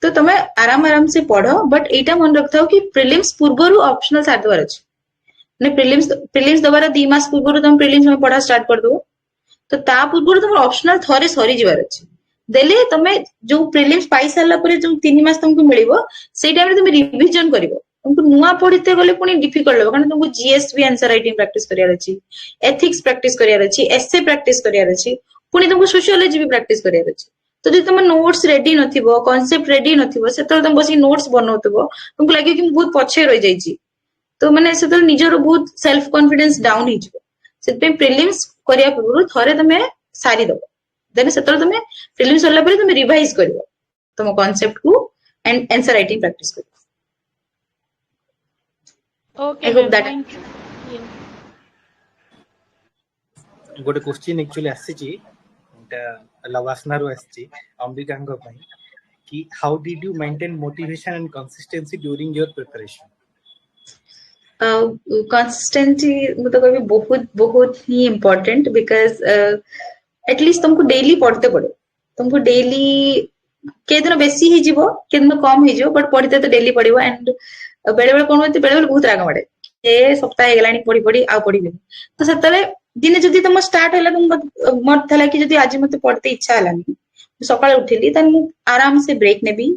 [SPEAKER 2] ତ ତମେ ଆରାମ ସେ ପଢ, ବଟ ଏଇଟା ମନେ ରଖିଥାଉ କି ପ୍ରିଲିମ୍ସ ପୂର୍ବରୁ ଅପସନାଲ ସାରିଦେବାର ଅଛି। ମାନେ ପ୍ରିଲିମ୍ସ ଦବାର 2 ମାସ ପୂର୍ବରୁ ତମେ ପ୍ରିଲିମ୍ସ ପଢା ଷ୍ଟାର୍ଟ କରିଦବ, ତ ତା ପୂର୍ବରୁ ତମର ଅପସନାଲ ଥରେ ସରିଯିବାର ଅଛି। ଦେଲେ ତମେ ଯୋଉ ପ୍ରିଲିମ୍ସ ପାଇ ସାରିଲା ପରେ ଯୋଉ 3 ମାସ ତମକୁ ମିଳିବ ସେଇ ଟାଇମରେ ତମେ ରିଭିଜନ କରିବ। ତମକୁ ନୂଆ ପଢିତେ ଗଲେ ପୁଣି ଡିଫିକଲ୍ଟ ହବ, କାରଣ ତମକୁ ଜିଏସ୍ ବି ଆନ୍ସର ରାଇଟିଂ ପ୍ରାକ୍ଟିସ କରିବାର ଅଛି, ଏଥିକ୍ସ ପ୍ରାକ୍ଟିସ କରିବାର ଅଛି, ଏସେ ପ୍ରାକ୍ଟିସ କରିବାର ଅଛି, ପୁଣି ତମକୁ ସୋସିଓଲୋଜି ବି ପ୍ରାକ୍ଟିସ କରିବାର ଅଛି। ତ ଯଦି ତମ ନୋଟ୍ସ ରେଡି ନଥିବ, କନସେପ୍ଟ ରେଡି ନଥିବ, ସେତେବେଳେ ତମେ ବସିକି ନୋଟ୍ସ ବନଉଥିବ, ତମକୁ ଲାଗିବ କି ମୁଁ ବହୁତ ପଛରେ ରହିଯାଇଛି। ତ ମାନେ ସେତେବେଳେ ନିଜର ବହୁତ ସେଲ୍ଫ କନଫିଡେନ୍ସ ଡାଉନ ହେଇଯିବ। ସେଥିପାଇଁ ପ୍ରିଲିମ୍ସ କରିବା ପୂର୍ବରୁ ଥରେ ତମେ ସାରିଦବ, ଦେନ ସେତେବେଳେ ତମେ ପ୍ରିଲିମ୍ସ ସରିଲା ପରେ ତମେ ରିଭାଇଜ କରିବ ତମ କନସେପ୍ଟକୁ ଏଣ୍ଡ ଆନ୍ସର ରାଇଟିଂ ପ୍ରାକ୍ଟିସ କରିବ।
[SPEAKER 11] okay,
[SPEAKER 2] I hope
[SPEAKER 11] ma'am.
[SPEAKER 2] that
[SPEAKER 11] Thank you. Yes.
[SPEAKER 9] ଗୋଟେ କ୍ୱେଶ୍ଚିନ୍ एक्चुअली ଆସିଛି, ଏଟା ଲବାସନାରୁ ଆସିଛି ଅମ୍ବିକାଙ୍କ ପାଇଁ କି how did you maintain motivation and consistency during your preparation?
[SPEAKER 2] Consistency ମୁଁ ତ କହିବି ବହୁତ ହିଁ ଇମ୍ପୋର୍ଟାଣ୍ଟ, ବିକଜ एटलिस्ट तुमको डेली पढ़ते पड़े, तुमको डेली के दिन बेसी ही जीवो के दिन कम ही जीवो, बट पढ़ते तो डेली पड़िबो। एंड बेले बेले कोन होते बेले बेले बहुत राग माडे ए सप्ताह हे गलानी पढ़ी पढ़ी आ पढ़िबे, तो सेतले दिने जदी तुम स्टार्ट होला तुम मन थला कि जदी आज मते पढ़ते इच्छा हलानी, सकाळे उठिली तन मु आराम से ब्रेक नेबी,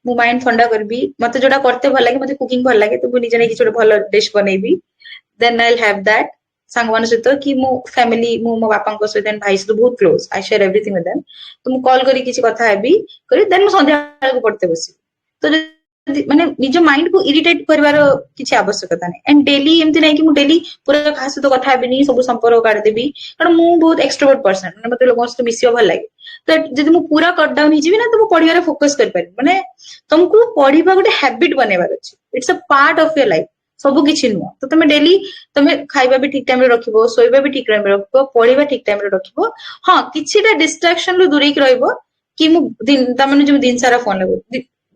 [SPEAKER 2] मु माइंड ठंडा करबी, मते जोडा करते भल लागे, मते कुकिंग भल लागे तो मु निजे नै कि छोटे भल डिश बनेबी, then I will have that song मान सहित कि मो फैमिली मो बापा सहित भाई सहित बहुत close, I share everything with them. तो मु कॉल करी किसी कथा हेबी करी देन मु संध्या को पढ़ते बसी। तो माने निज माइंड को इरिटेट करबार किछि आवश्यकता नै एंड डेली एमति नै कि मु डेली पूरा खास तो कथा हेबिनी सब संपर्क काट देबी कारण मु बहुत एक्सट्रोवर्ट पर्सन माने मते लोगन से मिसियो भल लागे तो जदि मु पूरा कट डाउन हिजिबी ना तो मु पढियारे फोकस कर पारि माने तुमको पढिबा गोटे हैबिट बनेबार अछि it's a part of your life सब किछि नुआ तो तुम डेली तुम खाइबा भी ठीक टाइम रे रखिबो सोइबा भी ठीक टाइम रे रखिबो पढिबा ठीक टाइम रे रखिबो हां किछिटा डिस्ट्रैक्शन रो दूरी के रहइबो कि मु दिन त माने जो दिन सारा फोन लगो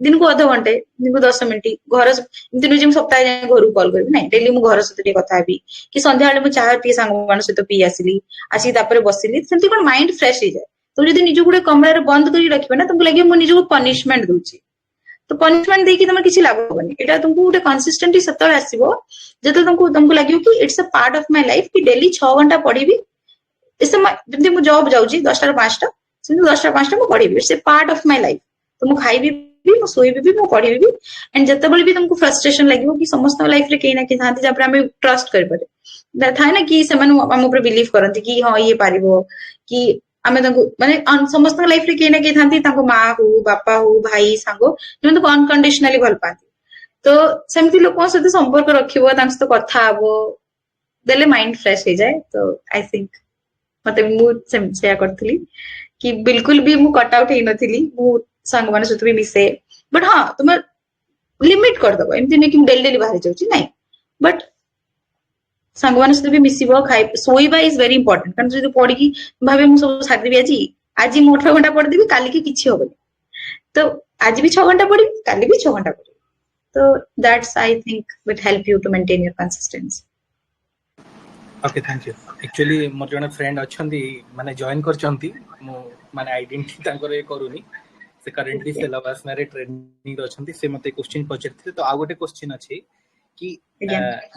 [SPEAKER 2] दिन को आधा घंटे दिन को 10 मिनिट घर दिन जो सप्ताह जाए घर कॉल करबी ना डेली मु घर सहित कथा हेबी कि संध्या बेले मु चाह पी सांग मान सहित पी आसिली आसी तापर बसिली सेमती कोन माइंड फ्रेश हो जाए तो जदि निज गुडे कमरा रे बंद करी रखबे ना तुमको लागे मु निज को पनिशमेंट दूची तो पनिशमेंट देकी तुम किछि लागो बनी एटा तुमको गुडे कंसिस्टेंटली सतळ आसीबो जते तुमको लागियो कि it's a part of my life कि डेली 6 घंटा पढिबी इसे जंती मु जॉब जाउची 10 टा 5 टा सेमती 10 टा 5 टा मु पढिबी it's a part of my life तो मु खाइबी भी सोइबी भी मु पढिबी भी एंड जते बळे भी तुमको फ्रस्ट्रेशन लागिवो कि समस्त लाइफ रे केना के थांती जब हमें ट्रस्ट कर पारे थाय ना कि से माने हम ऊपर बिलीव करंती कि हां ये पारिबो कि आमे तंको माने समस्त लाइफ रे केना के थांती ताको मां हो बापा हो भाई सांगो जेमन तो अनकंडीशनली भल पाती तो सेमती लोगन सहित संपर्क रखिबो तांस तो कथा हबो देले माइंड फ्रेश हो जाए तो आई थिंक मते मु सेया करथली कि बिल्कुल भी मु कट आउट हे नथिली मु सांग माने सहित भी मिसे बट हां तुम लिमिट कर दबो एमती नै कि डेली डेली बाहर जाउची नै बट सांग माने सहित भी मिसिबो खाइ सोइबा इज वेरी इंपोर्टेंट कारण जदि पढी कि भाबे मु सब साथि भी आज मु 8 घंटा पढ देबी काली के किछि होबो तो आज भी 6 घंटा पढी काली भी 6 घंटा पढी तो that's I think will help you to maintain your consistency
[SPEAKER 9] okay thank you actually मोर जने फ्रेंड अछंती माने जॉइन करचंती मो माने आइडेंटिटी तांकर ए करूनी से करेंटली सिलेबस मेरे ट्रेनिंग अछंती से मते क्वेश्चन पचरथे तो आ गोटे क्वेश्चन अछि कि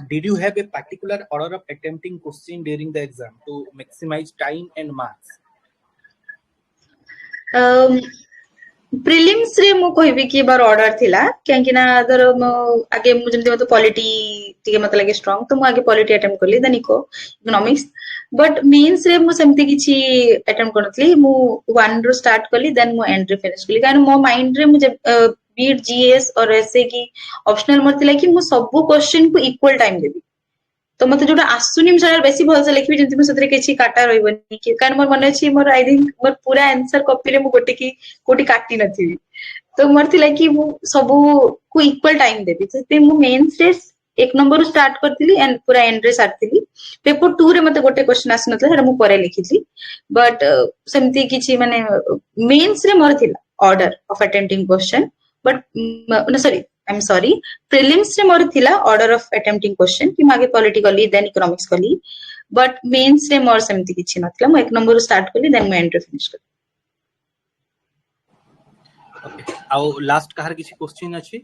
[SPEAKER 9] did you have a particular order of attempting question during the exam to maximize time and marks
[SPEAKER 2] prelims रे मु कहबी कि बार ऑर्डर थिला क्यांकि ना अदर आगे मु जमते मते पॉलिटी टिके मते लागे स्ट्रांग तो मु आगे पॉलिटी अटेम्प्ट करली देन इकोनॉमिक्स बट मेंस रे मु सेमती किछि अटेम्प्ट करथली मु 1 रो स्टार्ट करली देन मु एंड रे फिनिश करली कारण मो माइंड रे मु बीट जीएस और एसए की ऑप्शनल मरथिला कि मु सब क्वेश्चन को इक्वल टाइम देबी तो मते जोटा आसुनी मु बेसी भल से लिखबी जंती मु सतरे किछि काटा रहइबनी कि कारण मोर मन अछि मोर आई थिंक मोर पूरा आंसर कॉपी रे मु गोटे की कोटी काटी नथिबी तो मरथिला कि मु सब को इक्वल टाइम देबी तो मु मेंस रे 1 नंबर स्टार्ट करथिली एंड पूरा एंड रे सारथिली पेपर 2 रे मते गोटे क्वेश्चन आस नथला हेरा मु परे लिखिथली बट सेमती किछि माने मेंस रे मोर थिला order of attempting question but no sorry I'm sorry prelims रे मोर थिला ऑर्डर ऑफ अटेम्प्टिंग क्वेश्चन कि मागे पॉलिटी कली देन इकोनॉमिक्स कली बट मेंस रे मोर सेमती किछि नथला मु 1 नंबर स्टार्ट कली देन मु एंड रे फिनिश कली
[SPEAKER 9] ओके आउ लास्ट कहार किछि क्वेश्चन अछि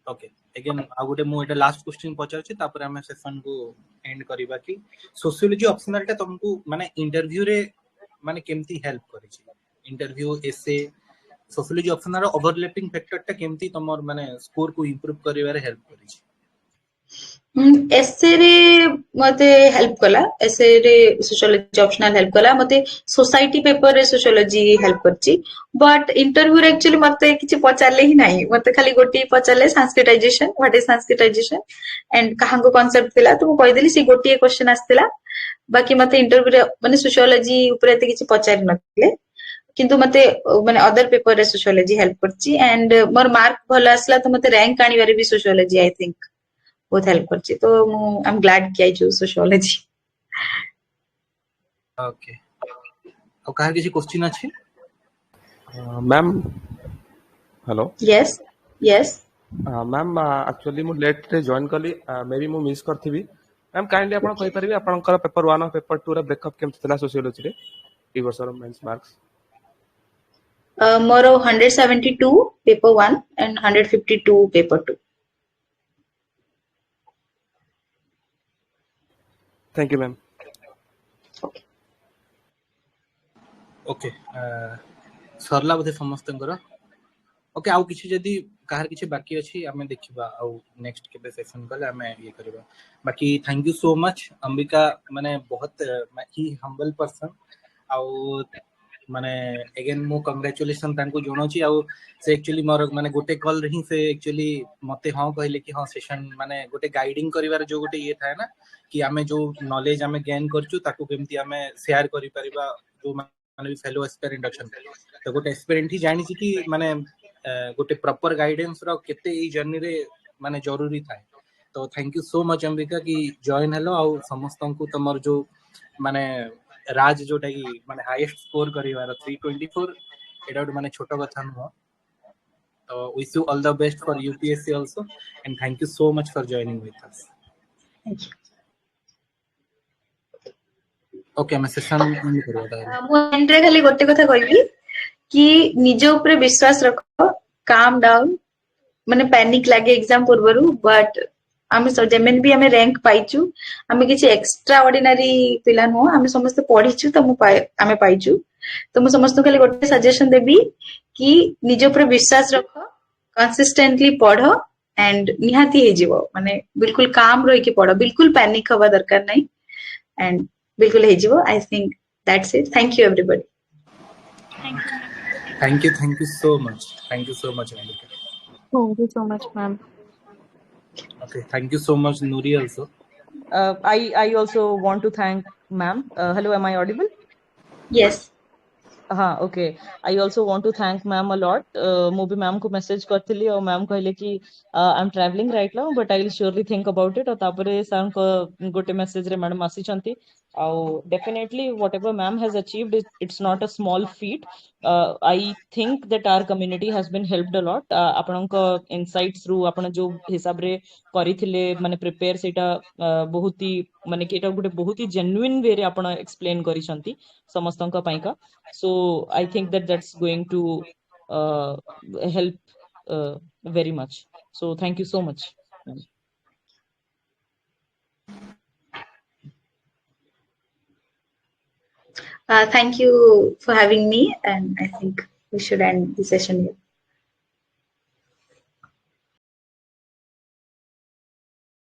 [SPEAKER 9] ओके अगेन आ गोटे मु एटा लास्ट क्वेश्चन पचार छी तापर हम सेशन को एंड करबा कि सोशियोलॉजी ऑप्शनल टा तुमको माने इंटरव्यू रे माने केमती हेल्प करै छी इंटरव्यू एसे सोशियोलॉजी ऑप्शनल ओवरलैपिंग फैक्टर टा केमती तमर माने स्कोर को इंप्रूव करिवारे हेल्प करै छी
[SPEAKER 2] एसे रे मते हेल्प कला एसे रे सोशियोलॉजी ऑप्शनल हेल्प कला मते सोसाइटी पेपर रे सोशियोलॉजी हेल्प करची बट इंटरव्यू रे एक्चुअली मते किछि पचारले ही नाही मते खाली गोटी पचारले Sanskritisation what is Sanskritisation and कहां को कांसेप्ट थिला तो कहि देली सी गोटी क्वेश्चन आस्तिला बाकी मते इंटरव्यू रे माने सोशियोलॉजी ऊपर एते किछि पचारि नथिले किंतु मते माने अदर पेपर रे सोशियोलॉजी हेल्प करची एंड मोर मार्क भलो आसला तो मते रैंक आनी बारे भी सोशियोलॉजी आई थिंक बहुत हेल्प करची तो आई एम ग्लैड कि आई चूज सोशियोलॉजी
[SPEAKER 9] ओके और कहार किछि क्वेश्चन अछि
[SPEAKER 12] ma'am hello
[SPEAKER 2] yes yes
[SPEAKER 12] ma'am actually मु लेट रे जॉइन कली मे बी मु मिस करथिबी मैम काइंडली आपण कहि परिबे आपनकर पेपर 1 और पेपर 2 रे ब्रेकअप केम थिला सोशियोलॉजी रे ई वर्षर मेंस मार्क्स
[SPEAKER 2] मोर 172 paper 1 and 152 paper 2
[SPEAKER 12] thank you ma'am
[SPEAKER 9] okay Sarla बोधे समस्तंकर ओके आउ किछि जदी कहार किछि बाकी अछि हमें देखिबा आउ नेक्स्ट केबे सेशन कले हमें ये करबा बाकी thank you so much Ambika माने बहुत ही हम्बल पर्सन आउ माने अगेन मो कांग्रेचुलेशन तांको जोनोची आउ से एक्चुअली मोर माने गोटे कॉल रही से एक्चुअली मते हां कहले कि हां सेशन माने गोटे गाइडिंग करिवार जो गोटे ये थाए ना कि आमे जो नॉलेज आमे गेन करचु ताको केमती आमे शेयर करि परिबा जो माने भी फेलो एस्पिरेंट अछन तो गोटे एस्पिरेंट ही जानि छी कि माने गोटे प्रॉपर गाइडेंस रो केते ई जर्नी रे माने जरूरी थाए तो thank you so much Ambika कि जॉइन हेलो आउ समस्त को तमर जो माने राज जोटा कि माने हाईएस्ट स्कोर करिवार 324 एटा माने छोटो कथा न तो wish you all the best for UPSC also and thank you so much for joining with us
[SPEAKER 2] thank you
[SPEAKER 9] okay मैं सेशन एंड करबा तारे
[SPEAKER 2] मु एंड रे खाली गोटे कथा कहबी कि निज ऊपर विश्वास रख काम डाउन माने पैनिक लागे एग्जाम पूर्वरु बट आमे जेमेन भी आमे रैंक पाइचु आमे किछि एक्स्ट्रा ऑर्डिनरी पिला नो आमे समस्त पढिचु त मु आमे पाइचु तो मु समस्त खाली गोटे सजेशन देबी कि निज ऊपर विश्वास रख कंसिस्टेंटली पढ एंड निहाती हे जीवो माने बिल्कुल काम रही के पढ बिल्कुल पैनिक हवा दरकार नहीं एंड बिल्कुल हे जीवो I think that's it thank you everybody
[SPEAKER 9] thank you so much Ambika.
[SPEAKER 8] Thank you so much, ma'am.
[SPEAKER 9] Okay, thank you so much Nuri also.
[SPEAKER 1] I also want to thank ma'am. Hello, am I audible?
[SPEAKER 2] yes
[SPEAKER 1] हाँ okay I also want to thank ma'am a lot मु भी ma'am को message करथिली और ma'am कहले कि I am travelling right now but I will surely think about it और तापरे sir को गोटे मेसेज रे मैडम आसी छंती और definitely whatever ma'am has achieved it's not a small feat I think that our community has been helped a lot आपन को इनसाइट्स थ्रू आपन जो हिसाब रे करिथिले माने प्रिपेयर सेटा बहुत ही माने कि एटा गोटे बहुत ही जेन्युइन वे रे आपन एक्सप्लेन करी छंती समस्तन का Paika so I think that that's going to help very much so thank you so much
[SPEAKER 2] thank you for having me and I think we should end the session here